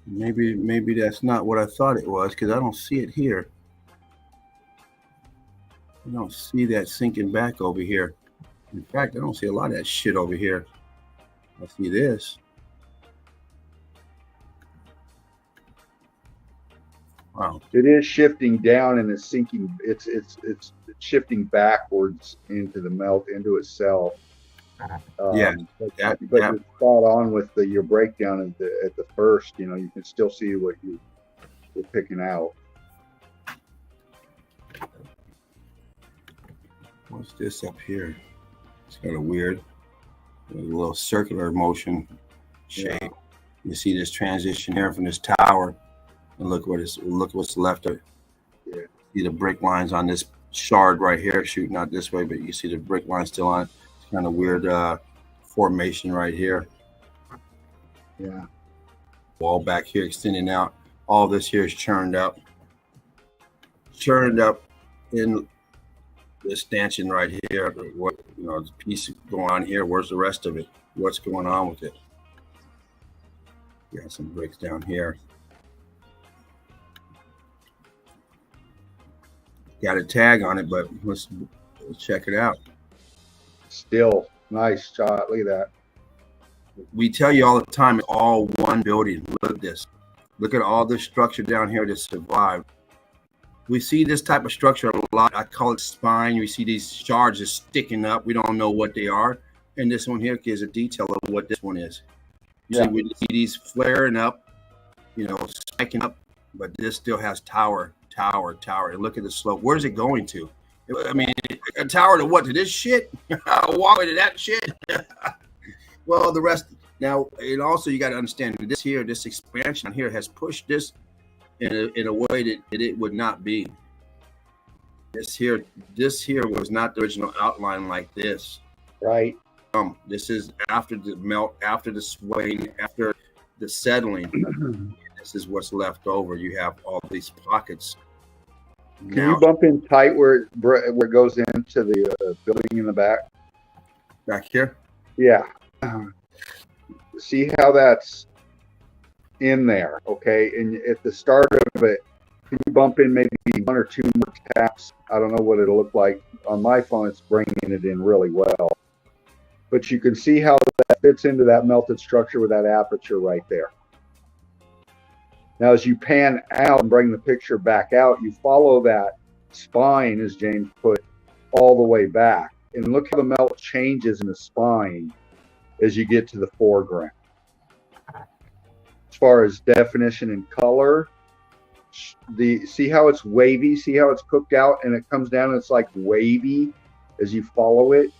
Maybe that's not what I thought it was because I don't see it here. I don't see that sinking back over here. In fact, I don't see a lot of that shit over here. I see this. Wow. It is shifting down and it's sinking. It's shifting backwards into the melt into itself. Yeah, but that you're spot on with your breakdown at the first. You know, you can still see what you're picking out. What's this up here? It's kind of weird. A little circular motion shape. Yeah. You see this transition here from this tower, and look what's left of it. Yeah. See the brick lines on this shard right here, shooting out this way, but you see the brick line still on it. It's kind of weird formation right here. Yeah. Wall back here extending out. All this here is churned up in this stanchion right here. What, you know, the piece going on here, where's the rest of it? What's going on with it? Got some bricks down here. Got a tag on it, but let's check it out. Still nice shot. Look at that. We tell you all the time, it's all one building. Look at this. Look at all this structure down here that survived. We see this type of structure a lot. I call it spine. We see these shards just sticking up. We don't know what they are. And this one here gives a detail of what this one is. Yeah. We see these flaring up, you know, spiking up, but this still has tower. And look at the slope. Where's it going to? I mean, a tower to what? To this shit? Walk to that shit? Well, the rest. Now, and also you got to understand that this expansion here has pushed this in a way that it would not be. This here was not the original outline like this. Right. This is after the melt, after the swaying, after the settling. This is what's left over. You have all these pockets. Can you bump in tight where it goes into the building in the back? Back here? Yeah. See how that's in there, okay? And at the start of it, can you bump in maybe one or two more taps? I don't know what it'll look like. On my phone, it's bringing it in really well. But you can see how that fits into that melted structure with that aperture right there. Now, as you pan out and bring the picture back out, you follow that spine, as James put, all the way back. And look how the melt changes in the spine as you get to the foreground. As far as definition and color, see how it's wavy? See how it's cooked out and it comes down and it's like wavy as you follow it?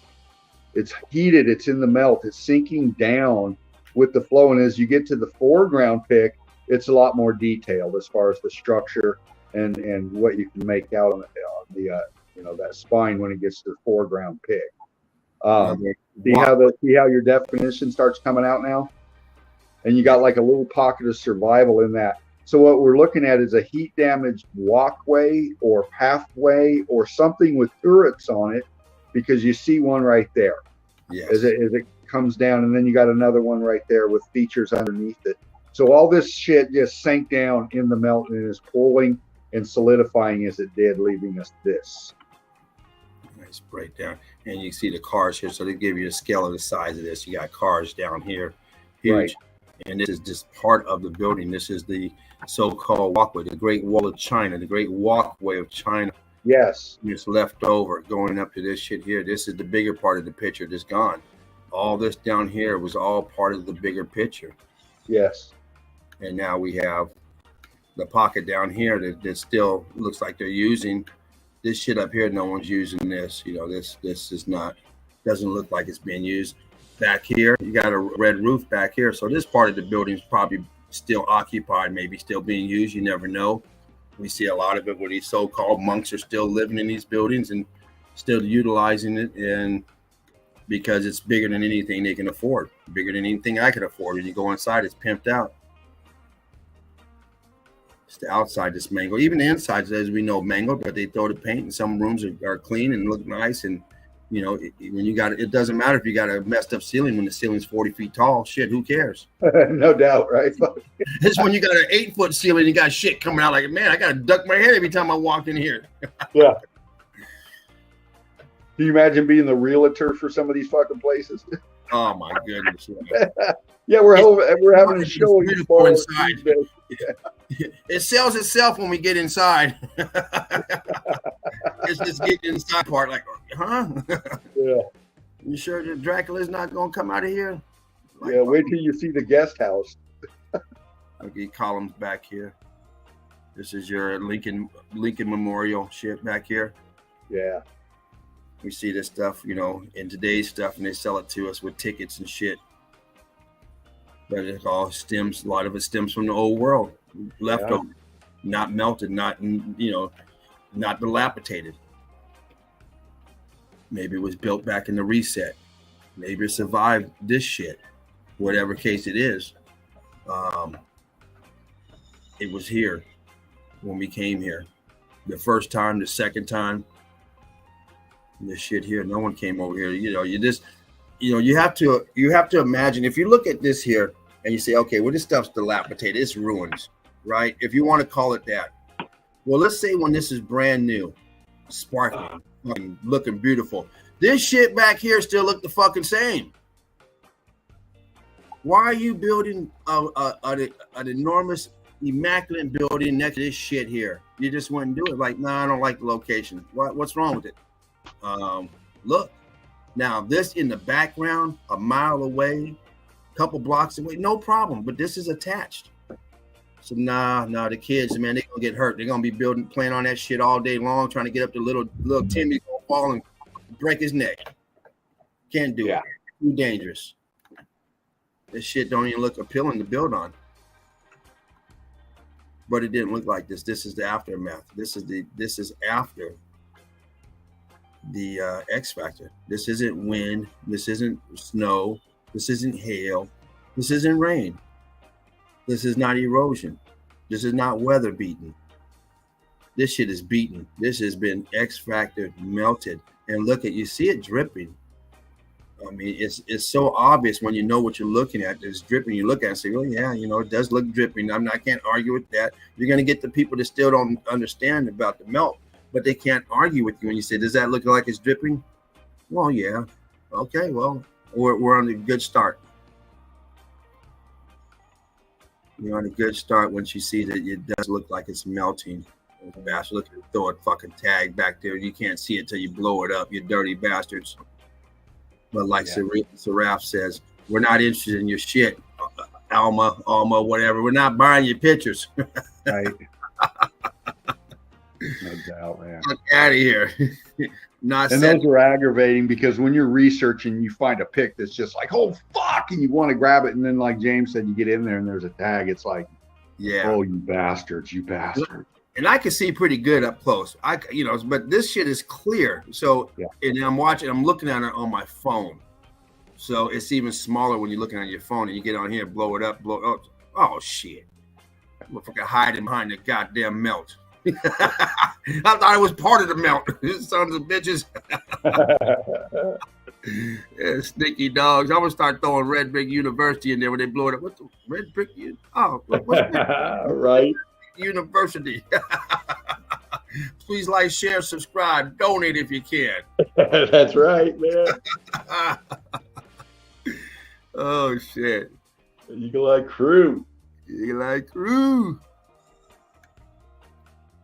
It's heated, it's in the melt, it's sinking down with the flow. And as you get to the foreground pick, it's a lot more detailed as far as the structure and what you can make out on the you know, that spine when it gets to the foreground pick. See how your definition starts coming out now? And you got like a little pocket of survival in that. So what we're looking at is a heat damaged walkway or pathway or something with turrets on it, because you see one right there. Yes. As it comes down, and then you got another one right there with features underneath it. So all this shit just sank down in the melt and is pulling and solidifying as it did, leaving us this. Nice breakdown. And you see the cars here. So they give you a scale of the size of this. You got cars down here. Huge. Right. And this is just part of the building. This is the so-called walkway, the Great Wall of China, the Great Walkway of China. Yes. It's left over going up to this shit here. This is the bigger part of the picture that's gone. All this down here was all part of the bigger picture. Yes. And now we have the pocket down here that still looks like they're using. This shit up here, no one's using this. You know, this is not, doesn't look like it's being used. Back here, you got a red roof back here. So this part of the building is probably still occupied, maybe still being used. You never know. We see a lot of it where these so-called monks are still living in these buildings and still utilizing it, and because it's bigger than anything they can afford, bigger than anything I could afford. When you go inside, it's pimped out. It's the outside that's mangled. Even the inside, as we know, mangled, but they throw the paint, and some rooms are clean and look nice. And you know, when you got it doesn't matter if you got a messed up ceiling when the ceiling's 40 feet tall. Shit, who cares? No doubt, right? It's when you got an 8-foot ceiling and you got shit coming out like, man, I got to duck my head every time I walk in here. Yeah. Can you imagine being the realtor for some of these fucking places? Oh my goodness! Yeah, we're having a show. It's beautiful inside. It sells itself when we get inside. It's just getting inside part, like, huh? Yeah. You sure that Dracula's not gonna come out of here? Like, Yeah, wait till you see the guest house. Okay, columns back here. This is your Lincoln Memorial shit back here. Yeah. We see this stuff, in today's stuff, and they sell it to us with tickets and shit. But it all stems, a lot of it stems from the old world, leftover, not melted, not dilapidated. Maybe it was built back in the reset. Maybe it survived this shit, whatever case it is. It was here when we came here. The first time, the second time. This shit here, no one came over here. You have to imagine, if you look at this here and you say, okay, well, this stuff's dilapidated, it's ruins, right? If you want to call it that. Well, let's say when this is brand new, sparkling, looking beautiful, this shit back here still look the fucking same. Why are you building an enormous, immaculate building next to this shit here? You just wouldn't do it. Like, nah, I don't like the location. What's wrong with it? Look, now this in the background, a mile away, a couple blocks away, no problem. But this is attached. So nah, the kids, man, they're gonna get hurt. They're gonna be playing on that shit all day long, trying to get up to little Timmy, gonna fall and break his neck. Can't do it. Too dangerous. This shit don't even look appealing to build on. But it didn't look like this. This is the aftermath. This is after the X factor. This isn't wind. This isn't snow. This isn't hail. This isn't rain. This is not erosion. This is not weather beaten. This shit is beaten. This has been X factor melted. And look you see it dripping. I mean, it's so obvious when you know what you're looking at. It's dripping. You look at it and say, oh yeah, it does look dripping. I can't argue with that. You're gonna get the people that still don't understand about the melt, but they can't argue with you when you say, does that look like it's dripping? Well, yeah. Okay, well, we're on a good start. You're on a good start once you see that it does look like it's melting. Bastard, look, throw a fucking tag back there. You can't see it till you blow it up, you dirty bastards. But like Seraph says, we're not interested in your shit, Alma, whatever. We're not buying your pictures. Right. No doubt, man. Get out of here. Those are aggravating because when you're researching, you find a pic that's just like, oh fuck, and you want to grab it, and then like James said, you get in there and there's a tag. It's like, oh, you bastards. And I can see pretty good up close. But this shit is clear. So, and I'm looking at it on my phone. So it's even smaller when you're looking at your phone and you get on here, blow it up. Oh shit. Motherfucker hiding behind the goddamn melt. I thought it was part of the melt. Sons of bitches. Yeah, sneaky dogs. I'm gonna start throwing Red Brick University in there when they blow it up. What's the Red Brick? Right. University. Please like, share, subscribe, donate if you can. That's right, man. Oh shit. You like crew.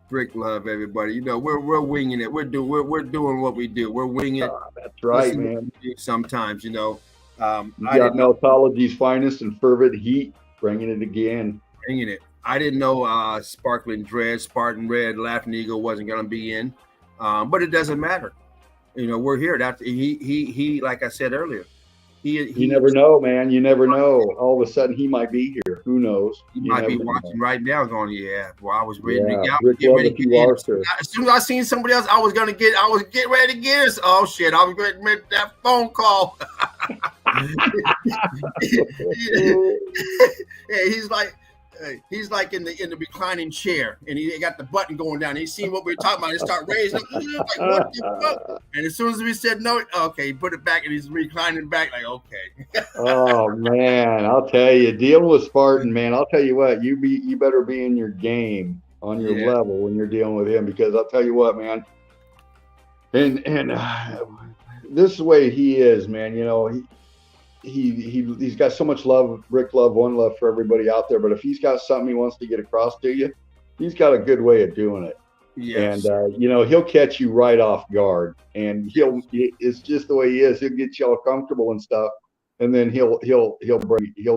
Brick love, everybody. We're winging it. We're doing what we do. We're winging it. That's right, man. Sometimes, you got Meltology's finest and fervent heat, bringing it again. Bringing it. I didn't know Sparkling Dread, Spartan Red, Laughing Eagle wasn't going to be in, but it doesn't matter. We're here. He like I said earlier, you never know, man. You never know. All of a sudden, he might be here. Who knows? He might be watching right now, going, "Yeah, well, I was ready to get in. As soon as I seen somebody else, I was getting ready to get us. Oh shit! I was going to make that phone call. Yeah, he's like in the reclining chair, and he got the button going down. He's seen what we were talking about. He start raising, like, what the fuck? And as soon as we said no, okay, he put it back, and he's reclining back, like, okay. Oh man, I'll tell you, dealing with Spartan, man. I'll tell you what, you better be in your game, on your level when you're dealing with him, because I'll tell you what, man. And this is the way he is, man. he's got so much love, Rick love, one love for everybody out there. But if he's got something he wants to get across to you, he's got a good way of doing it. Yes. And he'll catch you right off guard, and it's just the way he is. He'll get you all comfortable and stuff, and then he'll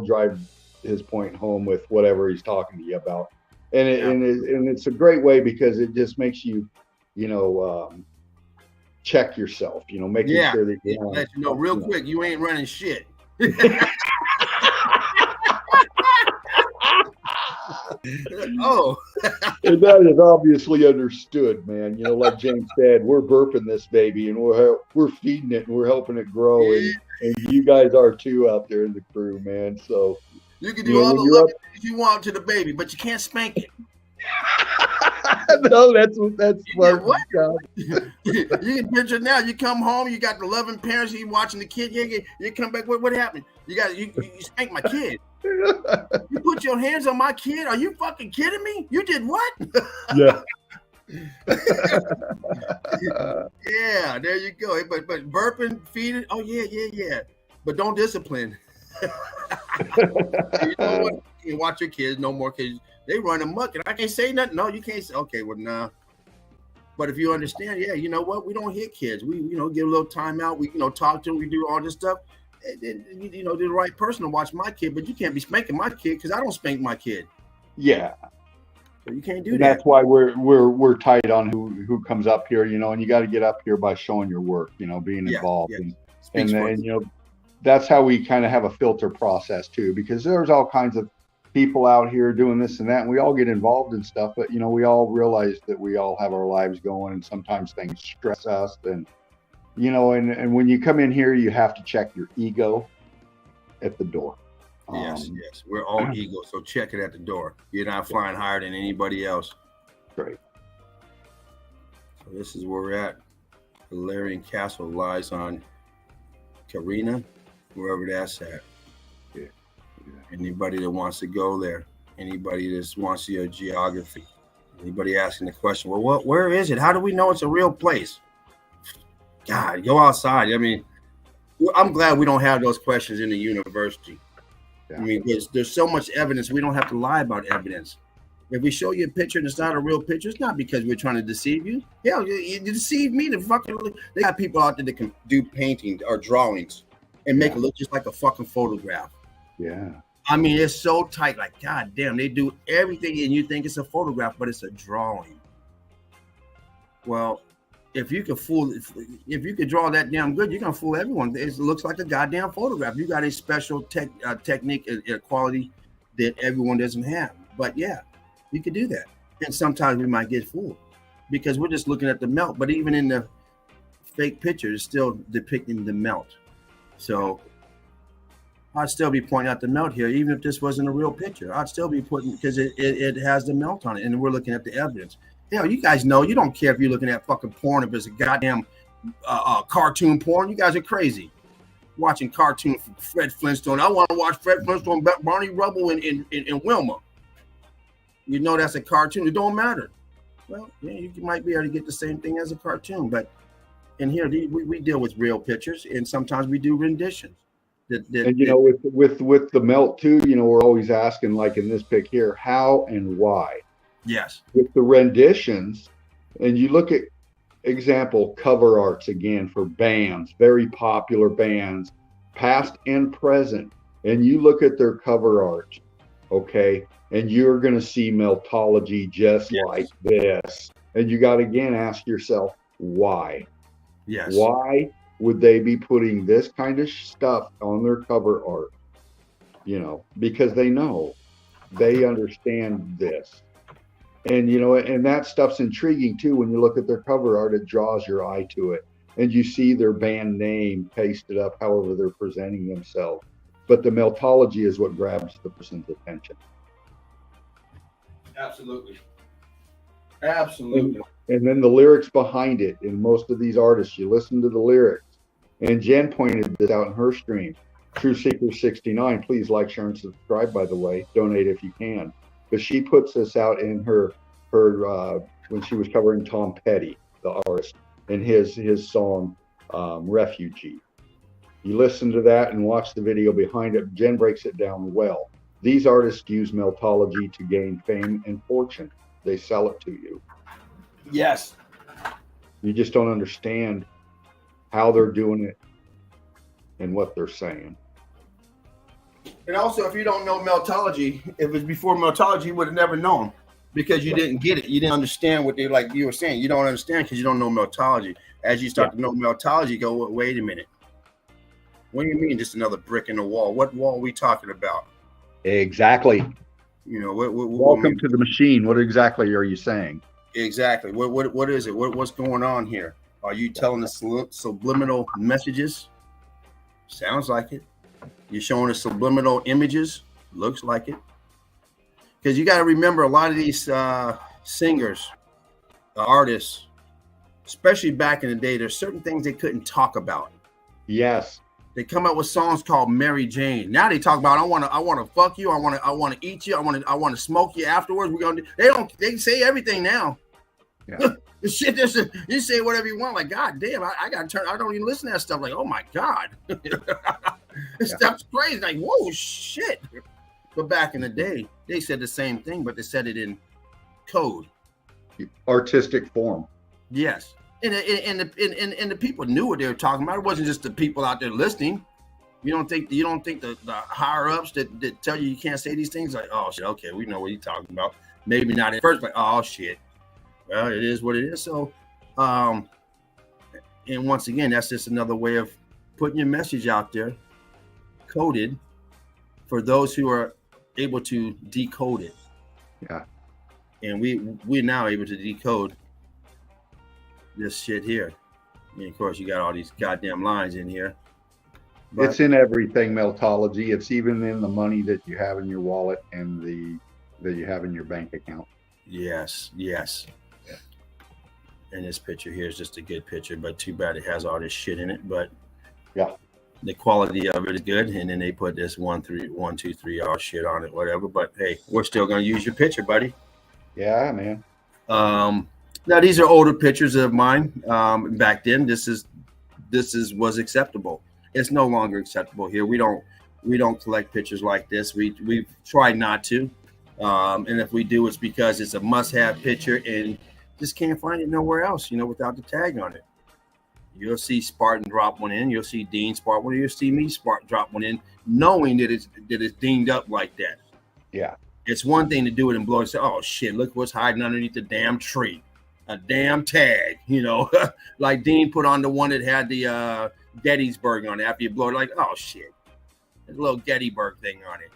drive his point home with whatever he's talking to you about. And it's a great way because it just makes you, check yourself, making sure that let you know real quick you ain't running shit. Oh, and that is obviously understood, man. Like James said, we're burping this baby, and we're feeding it, and we're helping it grow, and you guys are too out there in the crew, man. So you can do all the loving things you want to the baby, but you can't spank it. No, that's smart. What? You can picture now. You come home, you got the loving parents, you watching the kid. You come back. What happened? You spank my kid. You put your hands on my kid? Are you fucking kidding me? You did what? Yeah. Yeah, there you go. But burping, feeding, oh yeah. But don't discipline. You know what? You watch your kids, no more kids. They run amok, and I can't say nothing. No, you can't say. Okay, well, nah. But if you understand, yeah, you know what? We don't hit kids. We, give a little time out. We, talk to them. We do all this stuff. And then, they're the right person to watch my kid. But you can't be spanking my kid because I don't spank my kid. Yeah. So you can't do and that. That's why we're tight on who comes up here, and you got to get up here by showing your work, being involved, and that's how we kind of have a filter process too, because there's all kinds of people out here doing this and that, and we all get involved in stuff, but we all realize that we all have our lives going, and sometimes things stress us, and and when you come in here, you have to check your ego at the door. Yes, we're all ego, so check it at the door. You're not flying higher than anybody else. Great. So this is where we're at. Valerian Castle lies on Carina, wherever that's at. Yeah. Anybody that wants to go there, anybody that wants to see a geography, anybody asking the question, well, where is it? How do we know it's a real place? God, go outside. I mean, I'm glad we don't have those questions in the university. Yeah. I mean, there's so much evidence. We don't have to lie about evidence. If we show you a picture and it's not a real picture, it's not because we're trying to deceive you. Hell, you deceive me. They got people out there that can do paintings or drawings and make it look just like a fucking photograph. Yeah. I mean, it's so tight. Like, God damn, they do everything and you think it's a photograph, but it's a drawing. Well, if you could draw that damn good, you're gonna fool everyone. It looks like a goddamn photograph. You got a special technique and quality that everyone doesn't have. But yeah, you could do that. And sometimes we might get fooled because we're just looking at the melt. But even in the fake picture, it's still depicting the melt. So I'd still be pointing out the melt here, even if this wasn't a real picture. I'd still be putting, because it has the melt on it, and we're looking at the evidence. Hell, you guys know, you don't care if you're looking at fucking porn, if it's a goddamn cartoon porn. You guys are crazy. Watching cartoon from Fred Flintstone. I want to watch Fred Flintstone, Barney Rubble, in Wilma. You know that's a cartoon. It don't matter. Well, yeah, you might be able to get the same thing as a cartoon, but in here we deal with real pictures, and sometimes we do renditions. And with the melt too, we're always asking, like in this pic here, how and why. Yes. With the renditions, and you look at example cover arts again for bands, very popular bands, past and present, and you look at their cover art, okay, and you're going to see Meltology just like this, and you got to again ask yourself why. Yes. Why would they be putting this kind of stuff on their cover art? Because they understand this. And, and that stuff's intriguing too. When you look at their cover art, it draws your eye to it. And you see their band name pasted up, however they're presenting themselves. But the Meltology is what grabs the person's attention. Absolutely. And then the lyrics behind it. In most of these artists, you listen to the lyrics. And Jen pointed this out in her stream. True Seeker 69. Please like, share, and subscribe, by the way. Donate if you can. But she puts this out in her when she was covering Tom Petty, the artist, and his song Refugee. You listen to that and watch the video behind it. Jen breaks it down well. These artists use Meltology to gain fame and fortune. They sell it to you. Yes. You just don't understand how they're doing it and what they're saying. And also, if you don't know Meltology, if it was before Meltology, you would have never known because you didn't get it. You didn't understand what they, like you were saying. You don't understand because you don't know Meltology. As you start to know Meltology, you go, wait a minute. What do you mean just another brick in the wall? What wall are we talking about? Exactly. You know, welcome to the machine. What exactly are you saying? Exactly. What is it? What's going on here? Are you telling us subliminal messages? Sounds like it. You're showing us subliminal images? Looks like it. Because you got to remember, a lot of these singers, artists, especially back in the day, there's certain things they couldn't talk about. Yes. They come up with songs called Mary Jane. Now they talk about I want to fuck you, I want to eat you, I want to smoke you afterwards. They say everything now. Yeah. The shit, you say whatever you want. Like, God damn, I gotta turn. I don't even listen to that stuff. Like, oh my God, this stuff's crazy. Like, whoa, shit. But back in the day, they said the same thing, but they said it in code, artistic form. Yes. And the people knew what they were talking about. It wasn't just the people out there listening. You don't think the higher ups that tell you can't say these things, like, oh shit, okay, we know what you're talking about. Maybe not at first, but oh shit. Well, it is what it is. So, and once again, that's just another way of putting your message out there, coded, for those who are able to decode it. Yeah. And we're now able to decode this shit here. And of course, you got all these goddamn lines in here. But it's in everything, Meltology. It's even in the money that you have in your wallet and that you have in your bank account. Yes. And this picture here is just a good picture, but too bad it has all this shit in it. But yeah, the quality of it is good. And then they put this 1, 2, 3 all shit on it, whatever. But hey, we're still gonna use your picture, buddy. Yeah, man. Now these are older pictures of mine. Back then, this was acceptable. It's no longer acceptable here. We don't collect pictures like this. We've tried not to, and if we do, it's because it's a must-have picture and just can't find it nowhere else. Without the tag on it. You'll see Spartan drop one in. You'll see Dean Spartan one. You'll see me drop one in, knowing that it's dinged up like that. Yeah. It's one thing to do it and blow it and say, oh shit, look what's hiding underneath the damn tree. A damn tag, like Dean put on the one that had the Gettysburg on it after you blow it, like, oh shit, there's a little Gettysburg thing on it,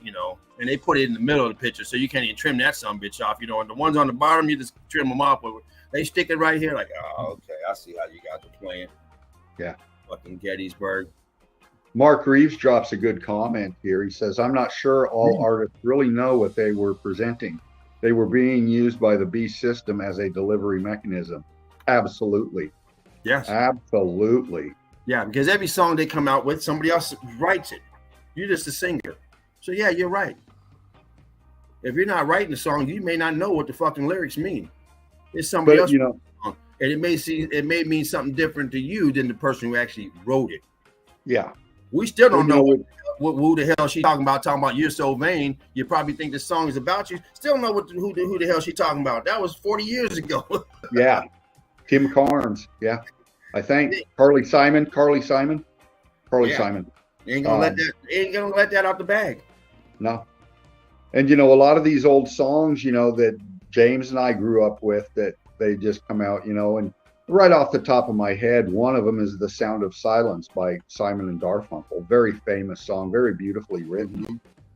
and they put it in the middle of the picture, so you can't even trim that son bitch off, and the ones on the bottom, you just trim them off, but they stick it right here, like, oh, okay, I see how you guys are playing. Yeah. Fucking Gettysburg. Mark Reeves drops a good comment here. He says, I'm not sure all artists really know what they were presenting. They were being used by the beast system as a delivery mechanism. Absolutely. Yes. Absolutely. Yeah, because every song they come out with, somebody else writes it. You're just a singer. So yeah, you're right. If you're not writing the song, you may not know what the fucking lyrics mean. It's somebody else. And it may mean something different to you than the person who actually wrote it. Yeah. We still don't know who the hell she talking about you're so vain. You probably think the song is about you. Still know who the hell she talking about. That was 40 years ago. Yeah. Kim Carnes. Yeah. I think Carly Simon. Simon. Ain't gonna let that out the bag. No. And a lot of these old songs, that James and I grew up with, that they just come out, and right off the top of my head, one of them is The Sound of Silence by Simon and Garfunkel. Very famous song, very beautifully written. Mm-hmm.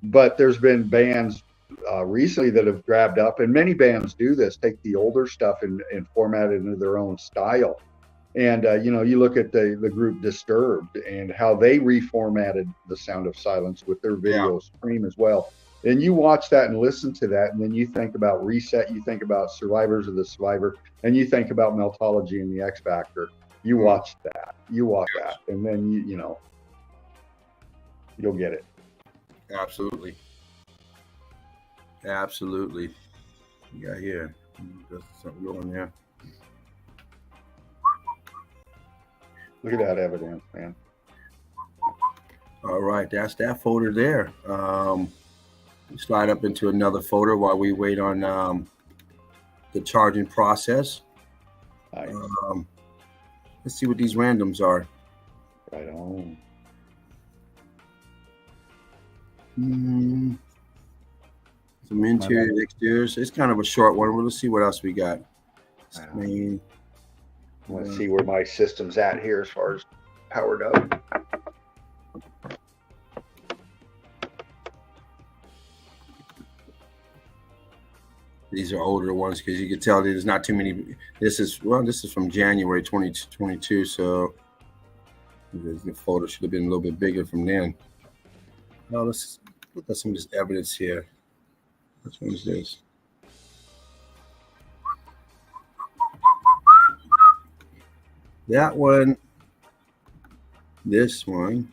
But there's been bands recently that have grabbed up, and many bands do this, take the older stuff and format it into their own style. And, you look at the group Disturbed and how they reformatted The Sound of Silence with their video Scream as well. And you watch that and listen to that, and then you think about Reset, you think about Survivors of the Survivor, and you think about Meltology and the X Factor. You watch that, and then you'll get it. Absolutely. You got here. There's something going there. Look at that evidence, man. All right, that's that folder there. Slide up into another folder while we wait on the charging process. Nice. Let's see what these randoms are. Right on. Some interior, exteriors. It's kind of a short one. Let's see what else we got. Let's see where my system's at here as far as powered up. These are older ones because you can tell there's not too many. This is from January 2022, so the photo should have been a little bit bigger from then. Now let's look at some of this evidence here. Which one is this? That one. This one.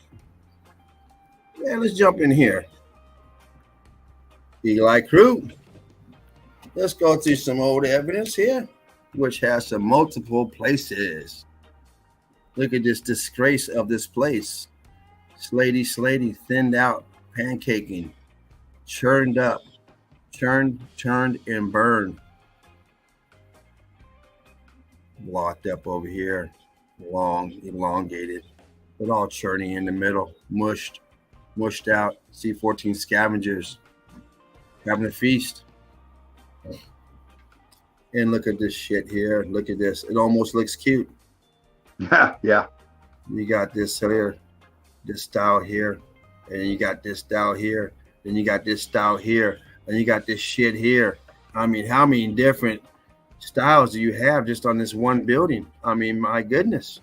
Yeah, let's jump in here. Eli Crew. Let's go through some old evidence here, which has some multiple places. Look at this disgrace of this place. Slaty, thinned out, pancaking, churned up, churned, and burned. Blocked up over here, long, elongated, but all churning in the middle, mushed out. C14 scavengers having a feast. And look at this shit here. Look at this. It almost looks cute. Yeah. You got this here, this style here, and you got this style here, then you got this style here, and you got this shit here. I mean, how many different styles do you have just on this one building? I mean, my goodness.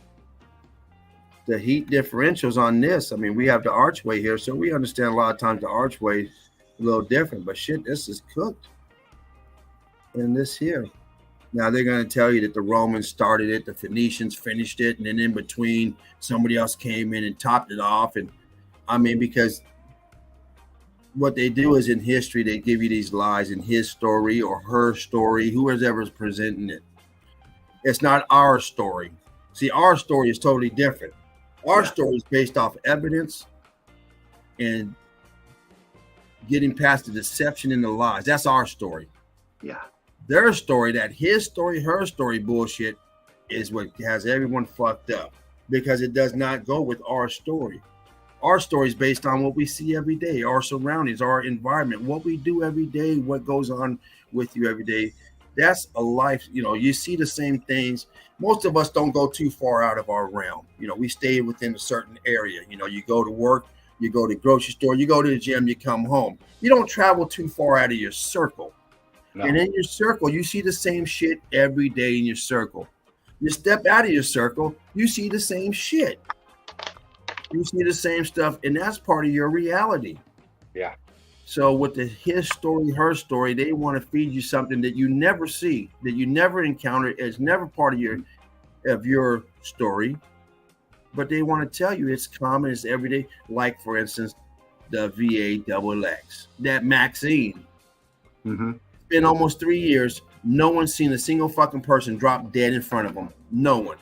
The heat differentials on this. I mean, we have the archway here, so we understand a lot of times the archway is a little different, but shit, this is cooked. And this here. Now they're going to tell you that the Romans started it, the Phoenicians finished it, and then in between somebody else came in and topped it off. And I mean, because what they do is in history, they give you these lies in his story or her story, whoever's presenting it. It's not our story. See, our story is totally different. Our story is based off evidence and getting past the deception and the lies. That's our story. Yeah. Their story, that his story, her story bullshit is what has everyone fucked up because it does not go with our story. Our story is based on what we see every day, our surroundings, our environment, what we do every day, what goes on with you every day. That's a life, you know, you see the same things. Most of us don't go too far out of our realm. You know, we stay within a certain area. You know, you go to work, you go to the grocery store, you go to the gym, you come home. You don't travel too far out of your circle. No. And in your circle, you see the same shit every day in your circle. You step out of your circle, you see the same shit. You see the same stuff, and that's part of your reality. Yeah. So with the his story, her story, they want to feed you something that you never see, that you never encounter, it's never part of your story. But they want to tell you it's common, it's everyday. Like, for instance, the VA-XX, that Maxine. Mm-hmm. Been almost 3 years. No one's seen a single fucking person drop dead in front of them. No one.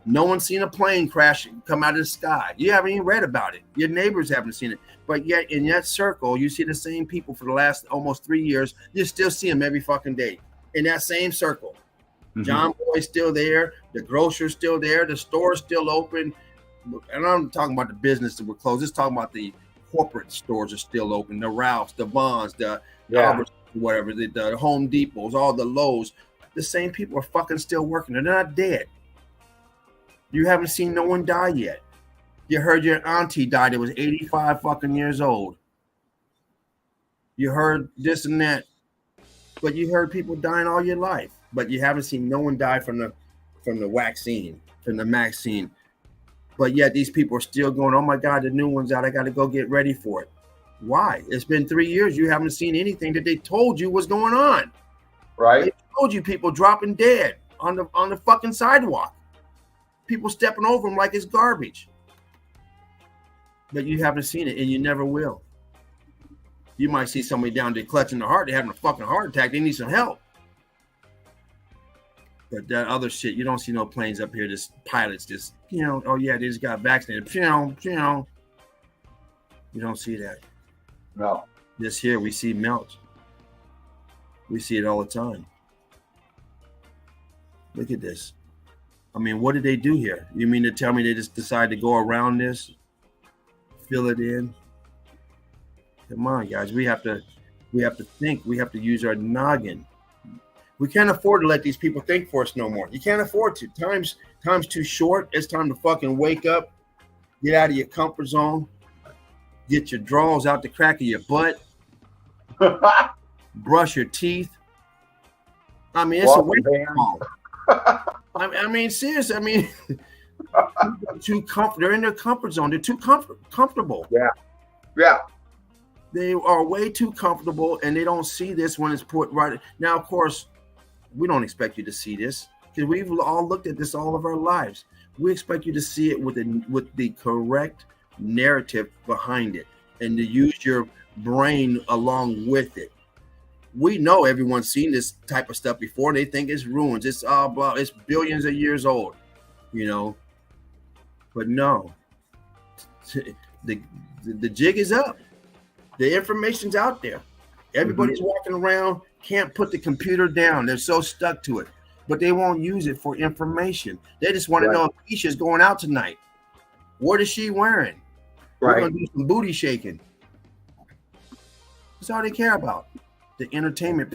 No one's seen a plane crash come out of the sky. You haven't even read about it. Your neighbors haven't seen it. But yet in that circle, you see the same people for the last almost 3 years. You still see them every fucking day in that same circle. Mm-hmm. John Boy's still there. The grocer's still there. The store's still open. And I'm talking about the business that were closed. Just talking about the corporate stores are still open. The Ralphs, the Vons, the Alberts, whatever, the Home Depots, all the Lowe's. The same people are fucking still working. They're not dead. You haven't seen no one die yet. You heard your auntie died that was 85 fucking years old. You heard this and that. But you heard people dying all your life. But you haven't seen no one die from the vaccine, from the Maxine. But yet these people are still going, oh my God, the new one's out. I got to go get ready for it. Why? It's been 3 years. You haven't seen anything that they told you was going on. Right. They told you people dropping dead on the fucking sidewalk. People stepping over them like it's garbage. But you haven't seen it, and you never will. You might see somebody down there clutching the heart. They're having a fucking heart attack. They need some help. But that other shit, you don't see no planes up here. Just pilots just, oh yeah, they just got vaccinated. You don't see that. No. This here, we see melt. We see it all the time. Look at this. I mean, what did they do here? You mean to tell me they just decided to go around this, fill it in? Come on, guys. We have to think. We have to use our noggin. We can't afford to let these people think for us no more. You can't afford to. Time's too short. It's time to fucking wake up, get out of your comfort zone, get your drawers out the crack of your butt, brush your teeth. I mean, it's a wake up call. I mean, seriously. I mean, they're in their comfort zone. They're too comfortable. Yeah. They are way too comfortable, and they don't see this when it's put right. Now, of course, we don't expect you to see this because we've all looked at this all of our lives. We expect you to see it with the correct narrative behind it, and to use your brain along with it. We know everyone's seen this type of stuff before. They think it's ruins. It's blah. It's billions of years old, you know. But no, the jig is up. The information's out there. Everybody's walking around, can't put the computer down. They're so stuck to it, but they won't use it for information. They just want to know if Keisha's going out tonight. What is she wearing? We're going to do some booty shaking. That's all they care about. The entertainment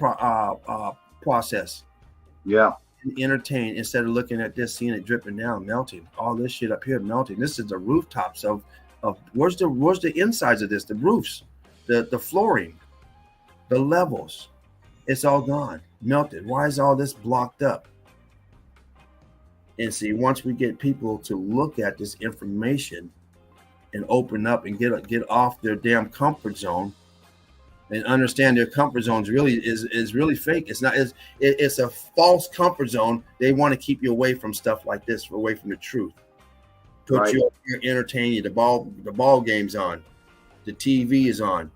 process. Yeah. Entertain instead of looking at this, seeing it dripping down, melting. All this shit up here melting. This is the rooftops of where's the insides of this? The roofs, the flooring, the levels. It's all gone, melted. Why is all this blocked up? And see, once we get people to look at this information and open up and get off their damn comfort zone and understand their comfort zones really is really fake. It's not. It's a false comfort zone. They want to keep you away from stuff like this, away from the truth. Put you up here, entertain you. The ball game's on, the TV is on.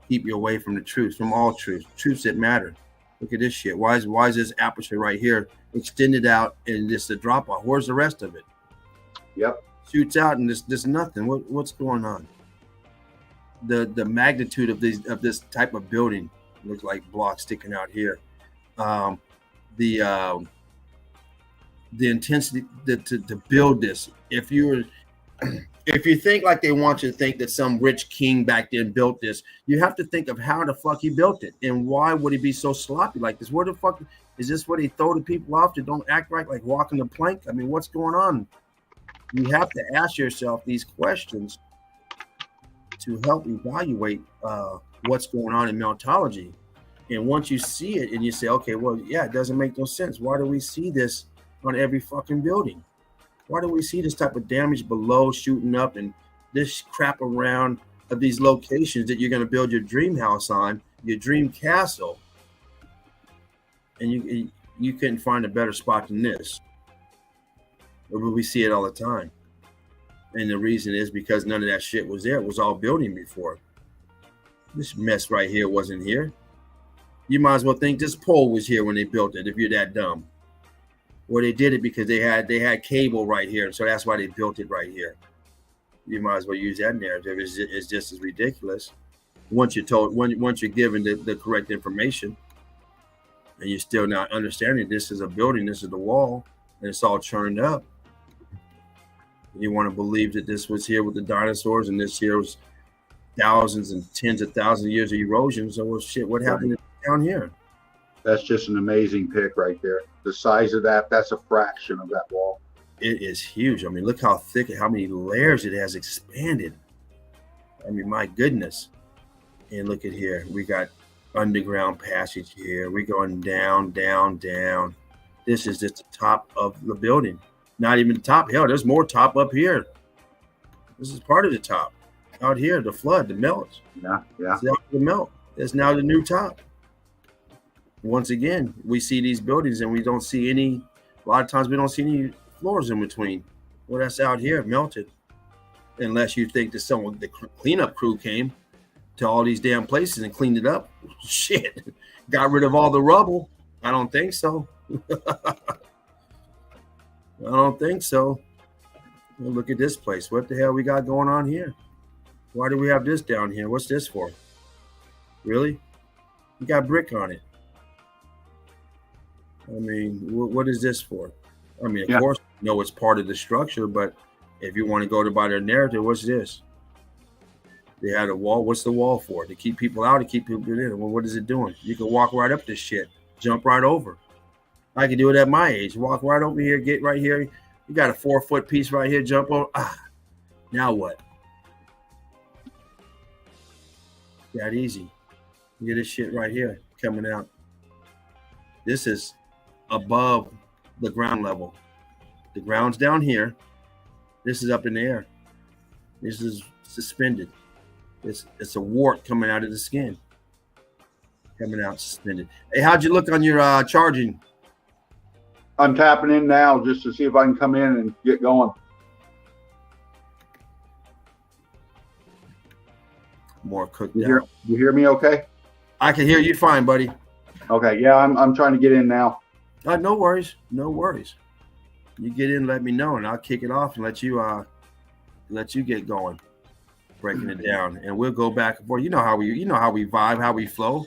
Keep you away from the truth, from all truths that matter. Look at this shit. Why is this aperture right here extended out and this a drop off? Where's the rest of it? Yep. Shoots out and there's nothing. What's going on? The magnitude of this type of building looks like blocks sticking out here. The intensity to build this. If you think like they want you to think that some rich king back then built this, you have to think of how the fuck he built it and why would he be so sloppy like this? Where the fuck is this? Where they throw the people off that don't act right, like walking the plank? I mean, what's going on? You have to ask yourself these questions to help evaluate what's going on in meltology. And once you see it and you say, okay, well, yeah, it doesn't make no sense. Why do we see this on every fucking building? Why do we see this type of damage below shooting up and this crap around of these locations that you're going to build your dream house on, your dream castle? And you couldn't find a better spot than this. But we see it all the time. And the reason is because none of that shit was there. It was all building before. This mess right here wasn't here. You might as well think this pole was here when they built it, if you're that dumb. Well, they did it because they had cable right here, so that's why they built it right here. You might as well use that narrative. It's just as ridiculous. Once you're given the correct information, and you're still not understanding this is a building, this is the wall, and it's all churned up. You want to believe that this was here with the dinosaurs, and this here was thousands and tens of thousands of years of erosion. So, well, shit, what happened down here? That's just an amazing pic right there. The size of that's a fraction of that wall. It is huge. I mean, look how thick and how many layers it has expanded. I mean, my goodness. And look at here. We got underground passage here. We're going down, down, down. This is just the top of the building. Not even the top. Hell, there's more top up here. This is part of the top. Out here, the flood, the melt. Yeah. It's the melt. It's now the new top. Once again, we see these buildings and we don't see a lot of times we don't see any floors in between. Well, that's out here melted. Unless you think that the cleanup crew came to all these damn places and cleaned it up. Shit. Got rid of all the rubble. I don't think so. I don't think so. Well, look at this place. What the hell we got going on here? Why do we have this down here? What's this for? Really? You got brick on it. I mean, what is this for? I mean, of course, you know it's part of the structure, but if you want to go by their narrative, what's this? They had a wall. What's the wall for? To keep people out, to keep people in. Well, what is it doing? You can walk right up this shit, jump right over. I can do it at my age. Walk right over here, get right here. You got a 4-foot piece right here, jump over. Now what? That easy. Look at this shit right here coming out. This is above the ground level. The ground's down here. This is up in the air. This is suspended. It's a wart coming out of the skin. Coming out suspended. Hey, how'd you look on your charging? I'm tapping in now just to see if I can come in and get going. More cooked out. You hear me okay? I can hear you fine, buddy. Okay, yeah, I'm trying to get in now. No worries. No worries. You get in, let me know, and I'll kick it off and let you get going, breaking it down, and we'll go back and forth. You know how we vibe, how we flow.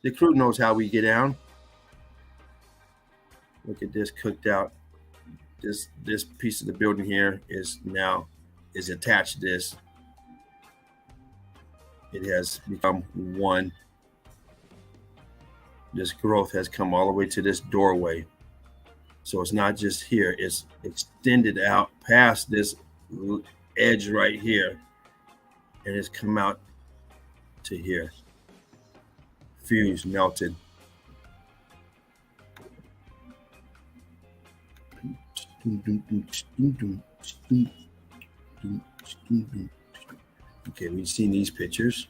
The crew knows how we get down. Look at this cooked out. This piece of the building here is attached to this. It has become one. This growth has come all the way to this doorway. So it's not just here, it's extended out past this edge right here, and it's come out to here. Fused, melted. Okay, we've seen these pictures.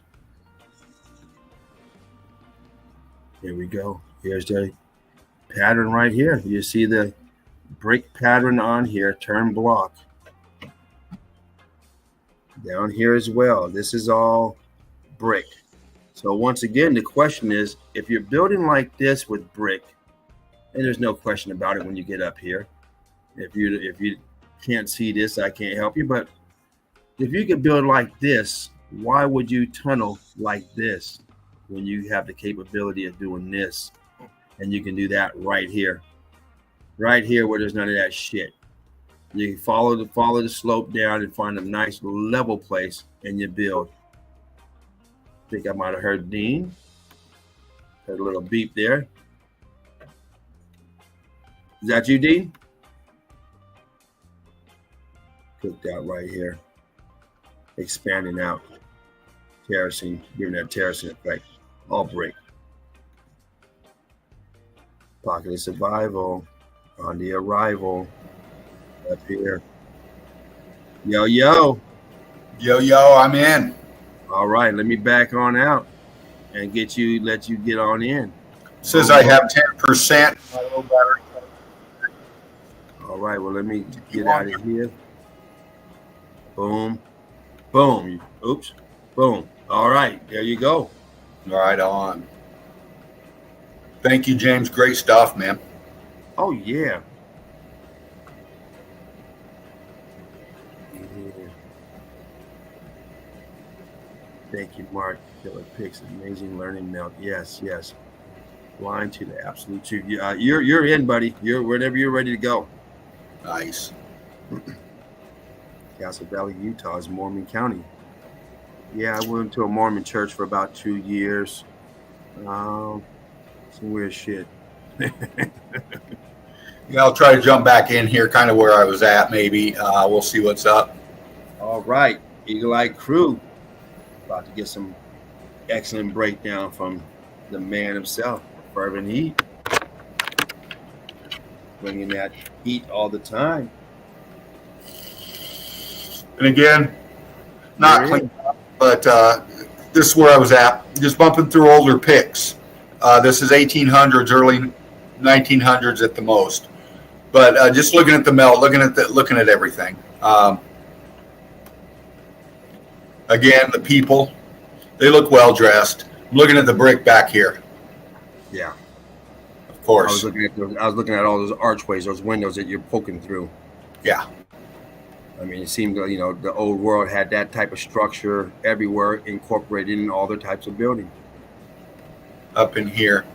Here we go. Here's the pattern right here. You see the brick pattern on here, turn block. Down here as well. This is all brick. So once again, the question is, if you're building like this with brick, and there's no question about it when you get up here. If you can't see this, I can't help you. But if you could build like this, why would you tunnel like this when you have the capability of doing this? And you can do that right here where there's none of that shit. You can follow the slope down and find a nice level place, and you build. I think I might have heard Dean. Heard a little beep there. Is that you, Dean? Cooked out right here. Expanding out. Terracing, giving that terracing effect. All brick. Pocket of survival. On the arrival. Up here. Yo, yo. Yo, yo, I'm in. All right, let me back on out and let you get on in. Says I have 10%. All right, well, let me get out of here. Boom. Boom. Oops. Boom. All right, there you go. Right on. Thank you, James. Great stuff, man. Oh, yeah. Thank you, Mark. Killer Picks, amazing learning melt. Yes, yes. Blind to the absolute truth. You're in, buddy. You're whenever you're ready to go. Nice. Castle Valley, Utah is Mormon County. Yeah, I went to a Mormon church for about 2 years. Some weird shit. Yeah, I'll try to jump back in here, kind of where I was at. Maybe we'll see what's up. All right, Eagle Eye Crew. About to get some excellent breakdown from the man himself, Fervent Heat. Bringing that heat all the time. And again, not clean up, but this is where I was at. Just bumping through older pics. This is 1800s, early 1900s at the most. But just looking at the melt, looking at everything. Again, the people, they look well dressed. I'm looking at the brick back here. Yeah, of course. I was looking at all those archways, those windows that you're poking through. Yeah. I mean, it seemed, you know, the old world had that type of structure everywhere, incorporated in all the types of buildings. Up in here.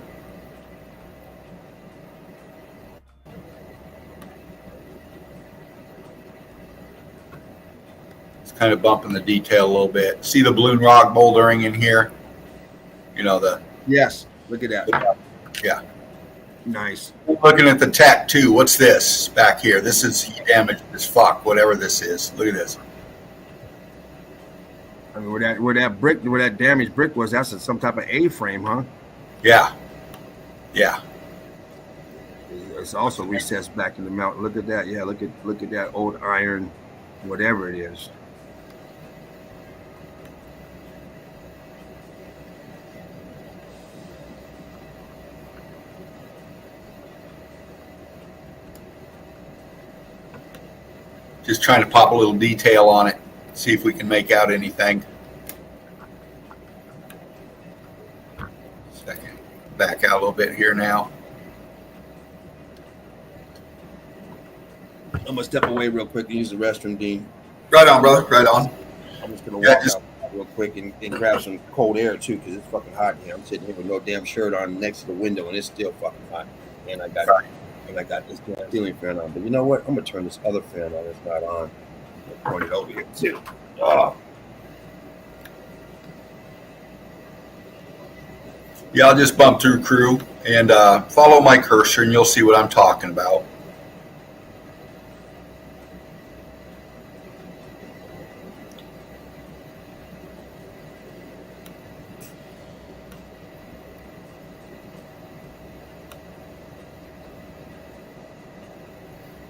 It's kind of bumping the detail a little bit. See the balloon rock bouldering in here? You know, the... Yes, look at that. Yeah. Nice. Looking at the tech too. What's this back here? This is heat damaged as fuck, whatever this is. Look at this. I mean, where that damaged brick was, that's some type of A-frame, huh? Yeah. Yeah. It's also recessed back in the mountain. Look at that. Yeah, look at that old iron, whatever it is. Just trying to pop a little detail on it. See if we can make out anything. Second. Back out a little bit here now. I'm gonna step away real quick and use the restroom, Dean. Right on, brother. Right on. I'm just gonna walk out real quick and grab some cold air too, because it's fucking hot here. I'm sitting here with no damn shirt on next to the window, and it's still fucking hot. And I got this damn ceiling fan on. But you know what? I'm gonna turn this other fan on. It's not on. I'll point it over here too. Oh. Yeah, I'll just bump through crew and follow my cursor, and you'll see what I'm talking about.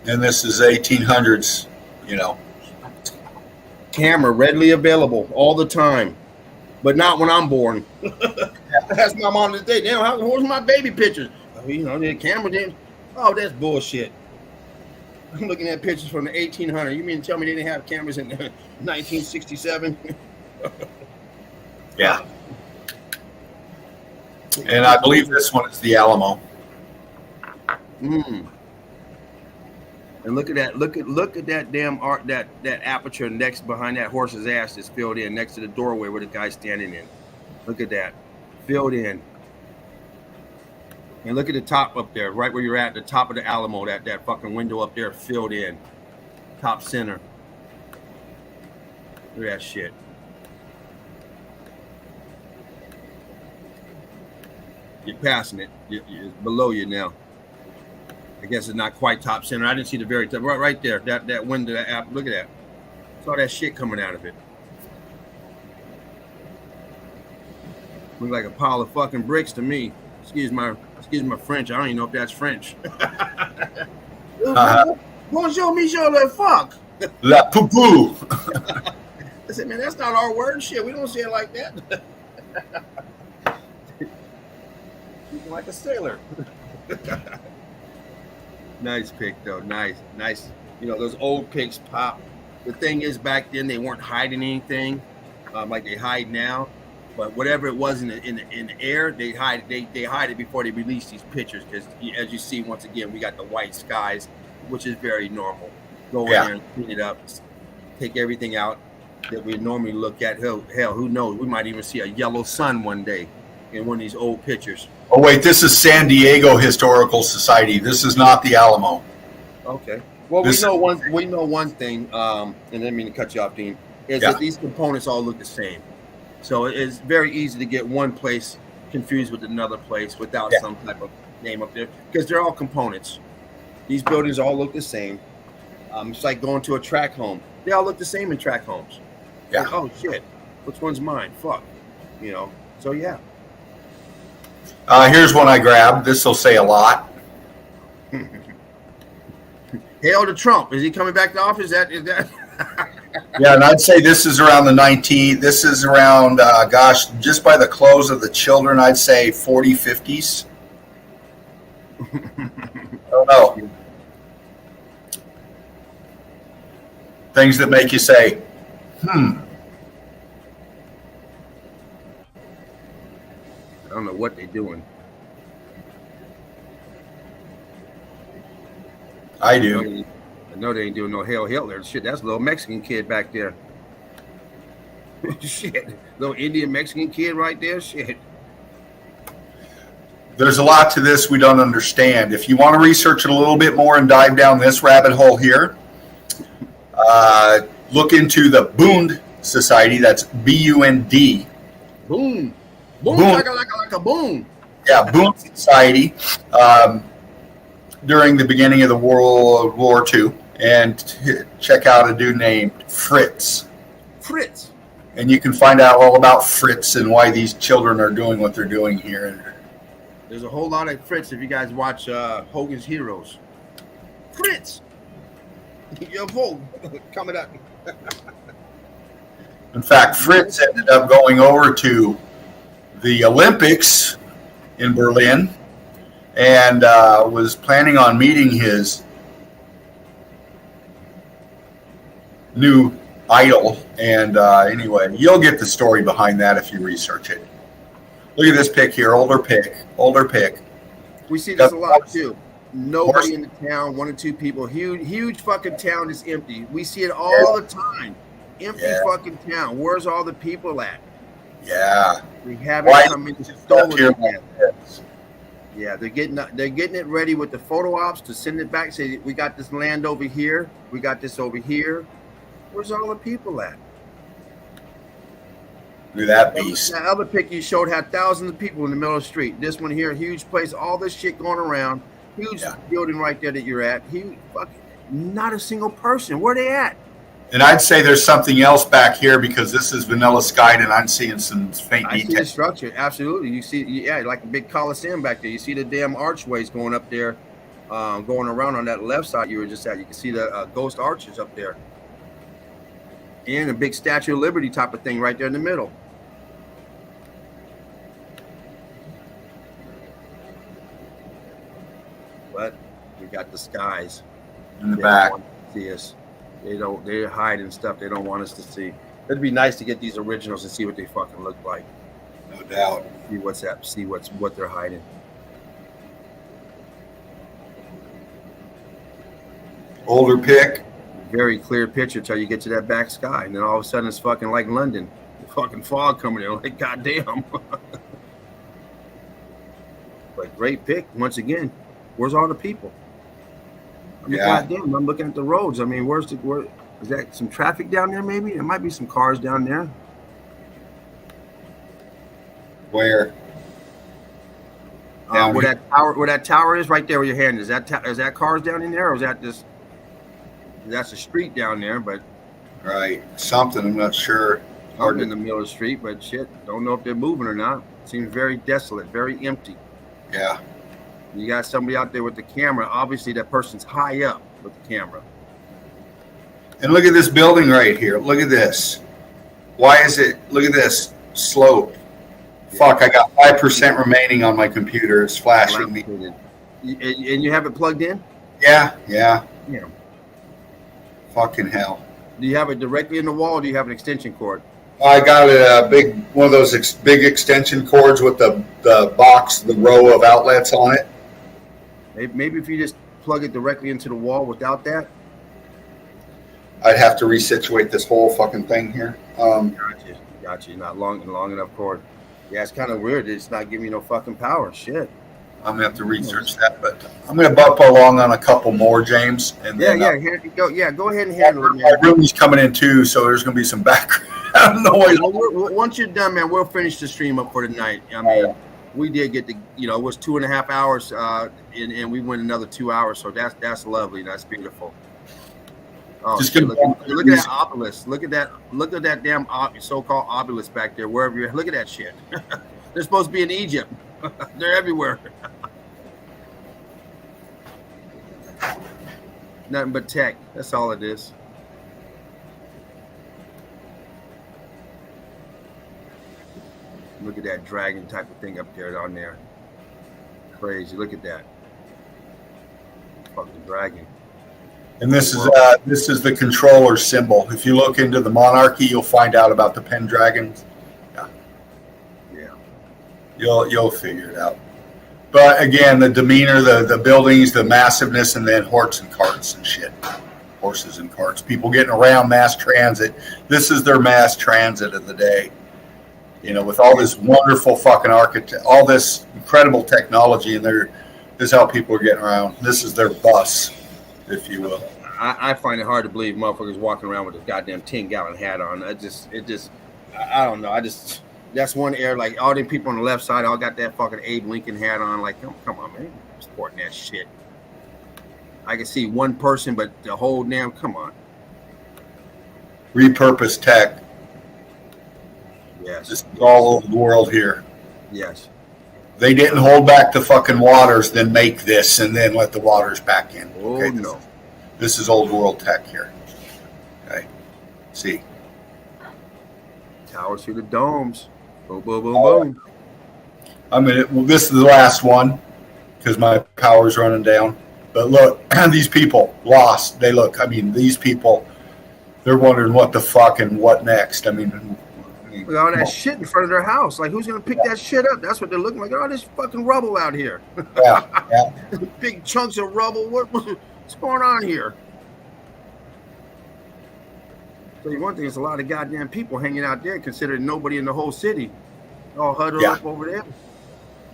And this is 1800s, you know. Camera readily available all the time, but not when I'm born. That's my mom today. Damn, where's my baby pictures? You know, the camera didn't. Oh, that's bullshit. I'm looking at pictures from the 1800s. You mean to tell me they didn't have cameras in 1967? Yeah. And I believe this one is the Alamo. And look at that! Look at that damn art, that aperture next behind that horse's ass that's filled in next to the doorway where the guy's standing in. Look at that, filled in. And look at the top up there, right where you're at, the top of the Alamo, that fucking window up there, filled in, top center. Look at that shit. You're passing it. It's below you now. I guess it's not quite top center. I didn't see the very top. Right there. That window, that app. Look at that. Saw that shit coming out of it. Look like a pile of fucking bricks to me. Excuse my French. I don't even know if that's French. Bonjour, monsieur le fuck. La poupou. I said, man, that's not our word. Shit, we don't say it like that. Speaking like a sailor. Nice pick, though. Nice. You know, those old picks pop. The thing is, back then they weren't hiding anything like they hide now. But whatever it was in the air, they hide it before they release these pictures. Because as you see, once again, we got the white skies, which is very normal. Go in there and clean it up, take everything out that we normally look at. Hell, who knows? We might even see a yellow sun one day in one of these old pictures. Oh wait, this is San Diego Historical Society. This is not the Alamo. Okay. Well, we know one thing, and I didn't mean to cut you off, Dean, is that these components all look the same. So it's very easy to get one place confused with another place without some type of name up there, because they're all components. These buildings all look the same. It's like going to a tract home. They all look the same in tract homes. Yeah. Like, oh shit, which one's mine? Fuck. You know. So yeah. Here's one I grabbed. This will say a lot. Hail to Trump. Is he coming back to office? Is that? Yeah, and I'd say this is around the 19th. This is around, just by the close of the children, I'd say 40, 50s. I don't know. Things that make you say, I don't know what they're doing. I do. I know they ain't doing no Hail Hitler. Shit, that's a little Mexican kid back there. Shit, little Indian Mexican kid right there. Shit. There's a lot to this we don't understand. If you want to research it a little bit more and dive down this rabbit hole here, look into the Bund Society. That's B-U-N-D. Boom. Boom. Like a boom. Yeah, Bund Society during the beginning of the World War II. And check out a dude named Fritz. Fritz. And you can find out all about Fritz and why these children are doing what they're doing here. There's a whole lot of Fritz if you guys watch Hogan's Heroes. Fritz! Yo, Hogan, coming up. In fact, Fritz ended up going over to the Olympics in Berlin and was planning on meeting his new idol. And anyway, you'll get the story behind that if you research it. Look at this pic here, older pic. We see this a lot too. Nobody in the town, 1 or 2 people. Huge fucking town is empty. We see it all the time. Empty fucking town. Where's all the people at? Yeah. We haven't come into stolen it yet. Yeah, they're getting it ready with the photo ops to send it back. Say we got this land over here. We got this over here. Where's all the people at? Look at that beast. That other pic you showed had thousands of people in the middle of the street. This one here, huge place, all this shit going around. Huge building right there that you're at. Not a single person. Where they at? And I'd say there's something else back here because this is vanilla skied and I'm seeing some faint details. I see the structure. Absolutely. You see, like a big coliseum back there. You see the damn archways going up there, going around on that left side you were just at. You can see the ghost arches up there. And a big Statue of Liberty type of thing right there in the middle. But we got the skies in the back. See us. They're hiding stuff they don't want us to see. It'd be nice to get these originals and see what they fucking look like. No doubt. See what's up. See what they're hiding. Older pic. Very clear picture till you get to that back sky, and then all of a sudden it's fucking like London. The fucking fog coming in. Like goddamn. But great pic once again. Where's all the people? I mean, goddamn, I'm looking at the roads. I mean, where is that some traffic down there maybe? There might be some cars down there. Where? Where that tower is right there where your hand is. Is that cars down in there or is that just that's a street down there, but right. Something, I'm not sure. Hard in the middle of the street, but shit. Don't know if they're moving or not. Seems very desolate, very empty. Yeah. You got somebody out there with the camera. Obviously, that person's high up with the camera. And look at this building right here. Look at this. Why is it? Look at this slope. Yeah. Fuck, I got 5% remaining on my computer. It's flashing me. And you have it plugged in? Yeah. Yeah. Fucking hell. Do you have it directly in the wall or do you have an extension cord? I got a one of those big extension cords with the box, the row of outlets on it. Maybe if you just plug it directly into the wall without that. I'd have to resituate this whole fucking thing here. Gotcha. Not long enough cord. Yeah, it's kind of weird. It's not giving you no fucking power. Shit. I'm gonna have to research that, but I'm gonna bump along on a couple more, James. And then, go ahead and handle it. My roomie's coming in too, so there's gonna be some background noise. Once you're done, man, we'll finish the stream up for tonight. I mean, we did get it was 2.5 hours, and we went another 2 hours, so that's lovely. That's beautiful. Oh, look at that obelisk. Look at that damn so-called obelisk back there. Wherever you're, look at that shit. They're supposed to be in Egypt. They're everywhere. Nothing but tech. That's all it is. Look at that dragon type of thing up there on there. Crazy. Look at that. Fucking dragon. And this is the controller symbol. If you look into the monarchy, you'll find out about the Pendragons. Yeah. You'll figure it out. But again, the demeanor, the buildings, the massiveness, and then horse and carts and shit. horses and carts. People getting around mass transit. This is their mass transit of the day. You know, with all this wonderful fucking all this incredible technology, and this is how people are getting around. This is their bus, if you will. I find it hard to believe motherfuckers walking around with a goddamn 10-gallon hat on. I don't know. That's one area, like all them people on the left side all got that fucking Abe Lincoln hat on. Like, come on, man. I'm sporting that shit. I can see one person, but the whole damn, come on. Repurposed tech. Yes. Just all over the world here. Yes. They didn't hold back the fucking waters, then make this, and then let the waters back in. Oh, okay? No. This is old world tech here. Okay. See. Towers through the domes. Boom, boom, boom, boom. I mean, this is the last one because my power's running down. But look, these people lost. These people, they're wondering what the fuck and what next. I mean, with all that shit in front of their house. Like, who's going to pick that shit up? That's what they're looking like. All this fucking rubble out here. Yeah. Big chunks of rubble. What's going on here? Tell you one thing, there's a lot of goddamn people hanging out there, considering nobody in the whole city. All huddled up over there.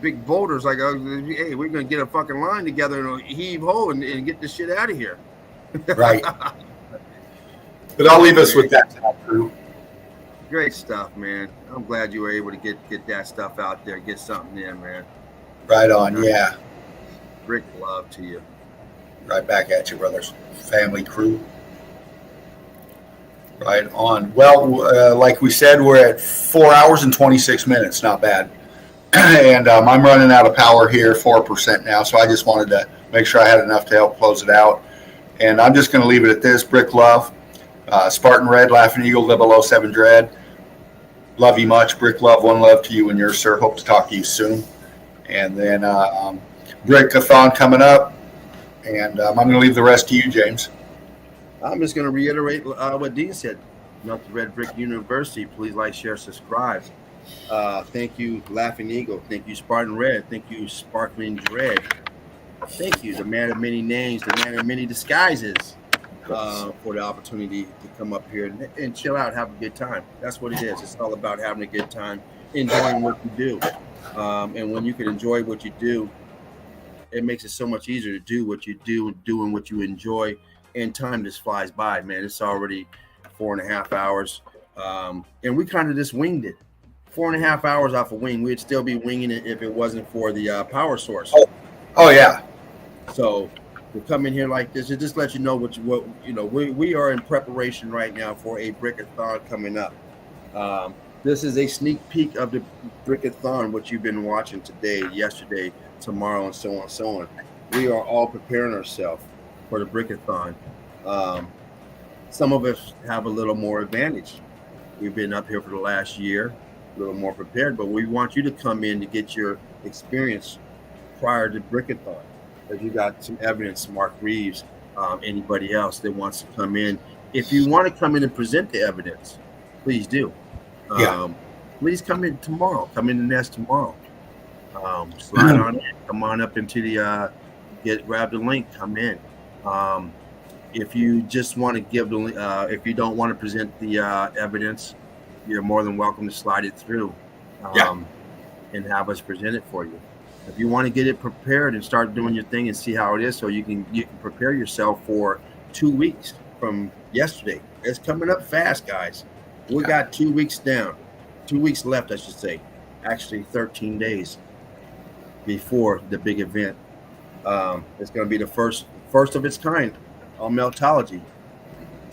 Big boulders, like, hey, we're going to get a fucking line together and heave ho and get this shit out of here. Right. But I'll leave us with that, crew. Great stuff, man. I'm glad you were able to get that stuff out there, get something in, man. Right on, yeah. Great love to you. Right back at you, brothers. Family, crew. Right on. Well, like we said, we're at 4 hours and 26 minutes. Not bad. And I'm running out of power here, 4% now. So I just wanted to make sure I had enough to help close it out. And I'm just going to leave it at this. Brick Love, Spartan Red, Laughing Eagle, 007 Dread. Love you much. Brick Love, one love to you and yours, sir. Hope to talk to you soon. And then Brick-a-thon coming up. And I'm going to leave the rest to you, James. I'm just going to reiterate what Dean said. Not the Red Brick University. Please like, share, subscribe. Thank you, Laughing Eagle. Thank you, Spartan Red. Thank you, Sparkling Dread. Thank you, the man of many names, the man of many disguises, for the opportunity to come up here and chill out, have a good time. That's what it is. It's all about having a good time, enjoying what you do. And when you can enjoy what you do, it makes it so much easier to do what you do, doing what you enjoy, and time just flies by, man. It's already 4.5 hours. And we kind of just winged it. 4.5 hours off a wing. We'd still be winging it if it wasn't for the power source. Oh yeah. So to come in here like this, it just lets you know what we are in preparation right now for a Brick-a-thon coming up. This is a sneak peek of the Brick-a-thon, what you've been watching today, yesterday, tomorrow, and so on and so on. We are all preparing ourselves for the Brick-a-thon. Some of us have a little more advantage. We've been up here for the last year, a little more prepared, but we want you to come in to get your experience prior to Brick-a-thon. If you got some evidence, Mark Reeves, anybody else that wants to come in. If you want to come in and present the evidence, please do. Please come in tomorrow. Come in the nest tomorrow. Slide on in. Come on up into the grab the link. Come in. If you just want to give the if you don't want to present the evidence, you're more than welcome to slide it through and have us present it for you. If you want to get it prepared and start doing your thing and see how it is, so you can prepare yourself for 2 weeks from yesterday. It's coming up fast, guys. We got 2 weeks down, 2 weeks left, I should say. Actually, 13 days before the big event. It's going to be the first of its kind on Meltology.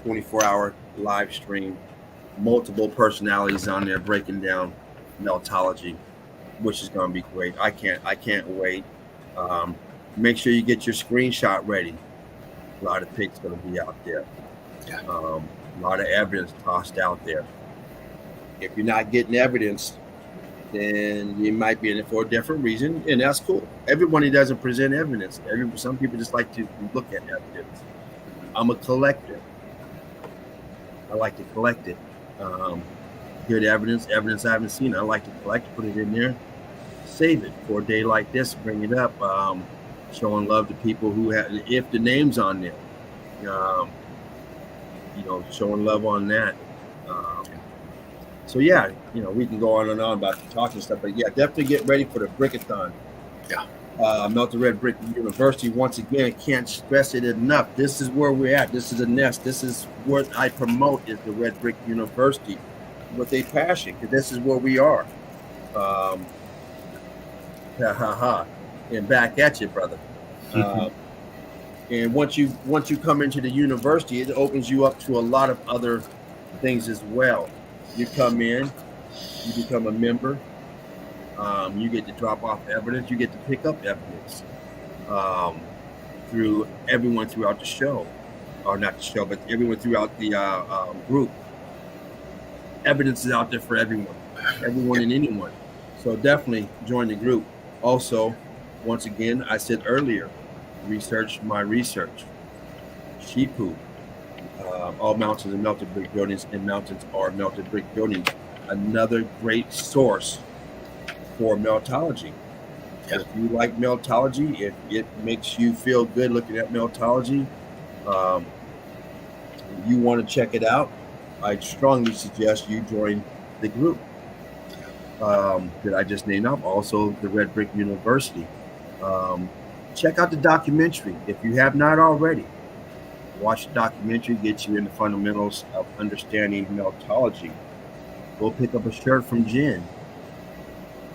24-hour live stream, multiple personalities on there breaking down Meltology, which is going to be great. I can't wait. Make sure you get your screenshot ready. A lot of pics going to be out there. A lot of evidence tossed out there. If you're not getting evidence, then you might be in it for a different reason, and that's cool. Everybody doesn't present evidence. Some people just like to look at evidence. I'm a collector. I like to collect it. Good evidence I haven't seen. I like to collect, put it in there, save it for a day like this, bring it up, showing love to people who have, if the name's on there. showing love on that. So yeah, we can go on and on about the talking stuff, but yeah, definitely get ready for the Brickathon. Yeah. Melted Red Brick University, once again, can't stress it enough. This is where we're at. This is a nest. This is what I promote is the Red Brick University with a passion, because this is where we are. And back at you, brother. And once you come into the university, it opens you up to a lot of other things as well. You come in, you become a member. You get to drop off evidence. You get to pick up evidence through everyone throughout the show, or not the show, but everyone throughout the group. Evidence is out there for everyone and anyone. So definitely join the group. Also, once again, I said earlier, research my research. Sheep poop. All mountains are melted brick buildings, and mountains are melted brick buildings. Another great source for meltology. If you like meltology, if it makes you feel good looking at meltology, you want to check it out, I strongly suggest you join the group that I just named up. Also, the Red Brick University. Check out the documentary if you have not already. Watch the documentary, get you in the fundamentals of understanding meltology. Go pick up a shirt from Jen.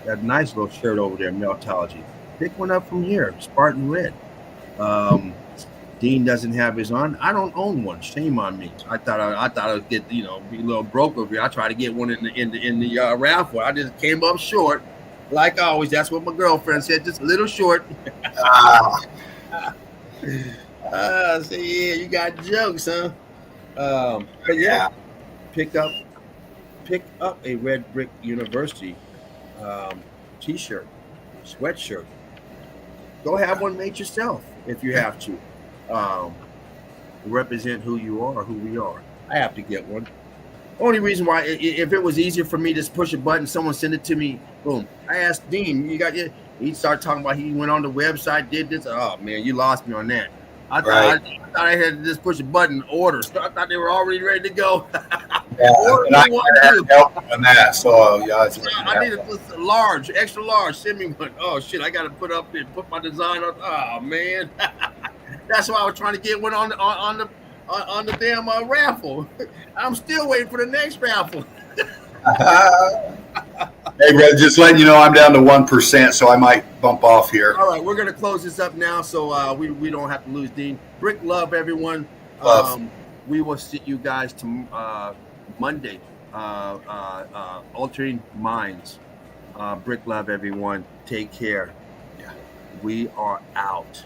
That nice little shirt over there, meltology. Pick one up from here, Spartan Red. Dean doesn't have his on. I don't own one. Shame on me. I thought I'd get be a little broke over here. I tried to get one in the raffle. I just came up short, like always. That's what my girlfriend said. Just a little short. So yeah, you got jokes, huh? But yeah, pick up a Red Brick University t-shirt, sweatshirt. Go have one made yourself if you have to. Represent who you are, who we are. I have to get one. Only reason why, if it was easier for me to just push a button, someone send it to me, boom. I asked Dean, he started talking about he went on the website, did this. Oh man, you lost me on that. I thought I had to just push a button, order. So I thought they were already ready to go. Yeah, and I had help on that. So yeah, I need a large, extra large. Send me one. Oh shit, I got to put my design on. Oh man, that's why I was trying to get one on the damn raffle. I'm still waiting for the next raffle. Hey, brother, just letting you know I'm down to 1%, so I might bump off here. All right, we're going to close this up now, so we don't have to lose Dean. Brick love, everyone. We will see you guys Monday. Altering Minds. Brick love, everyone. Take care. Yeah. We are out.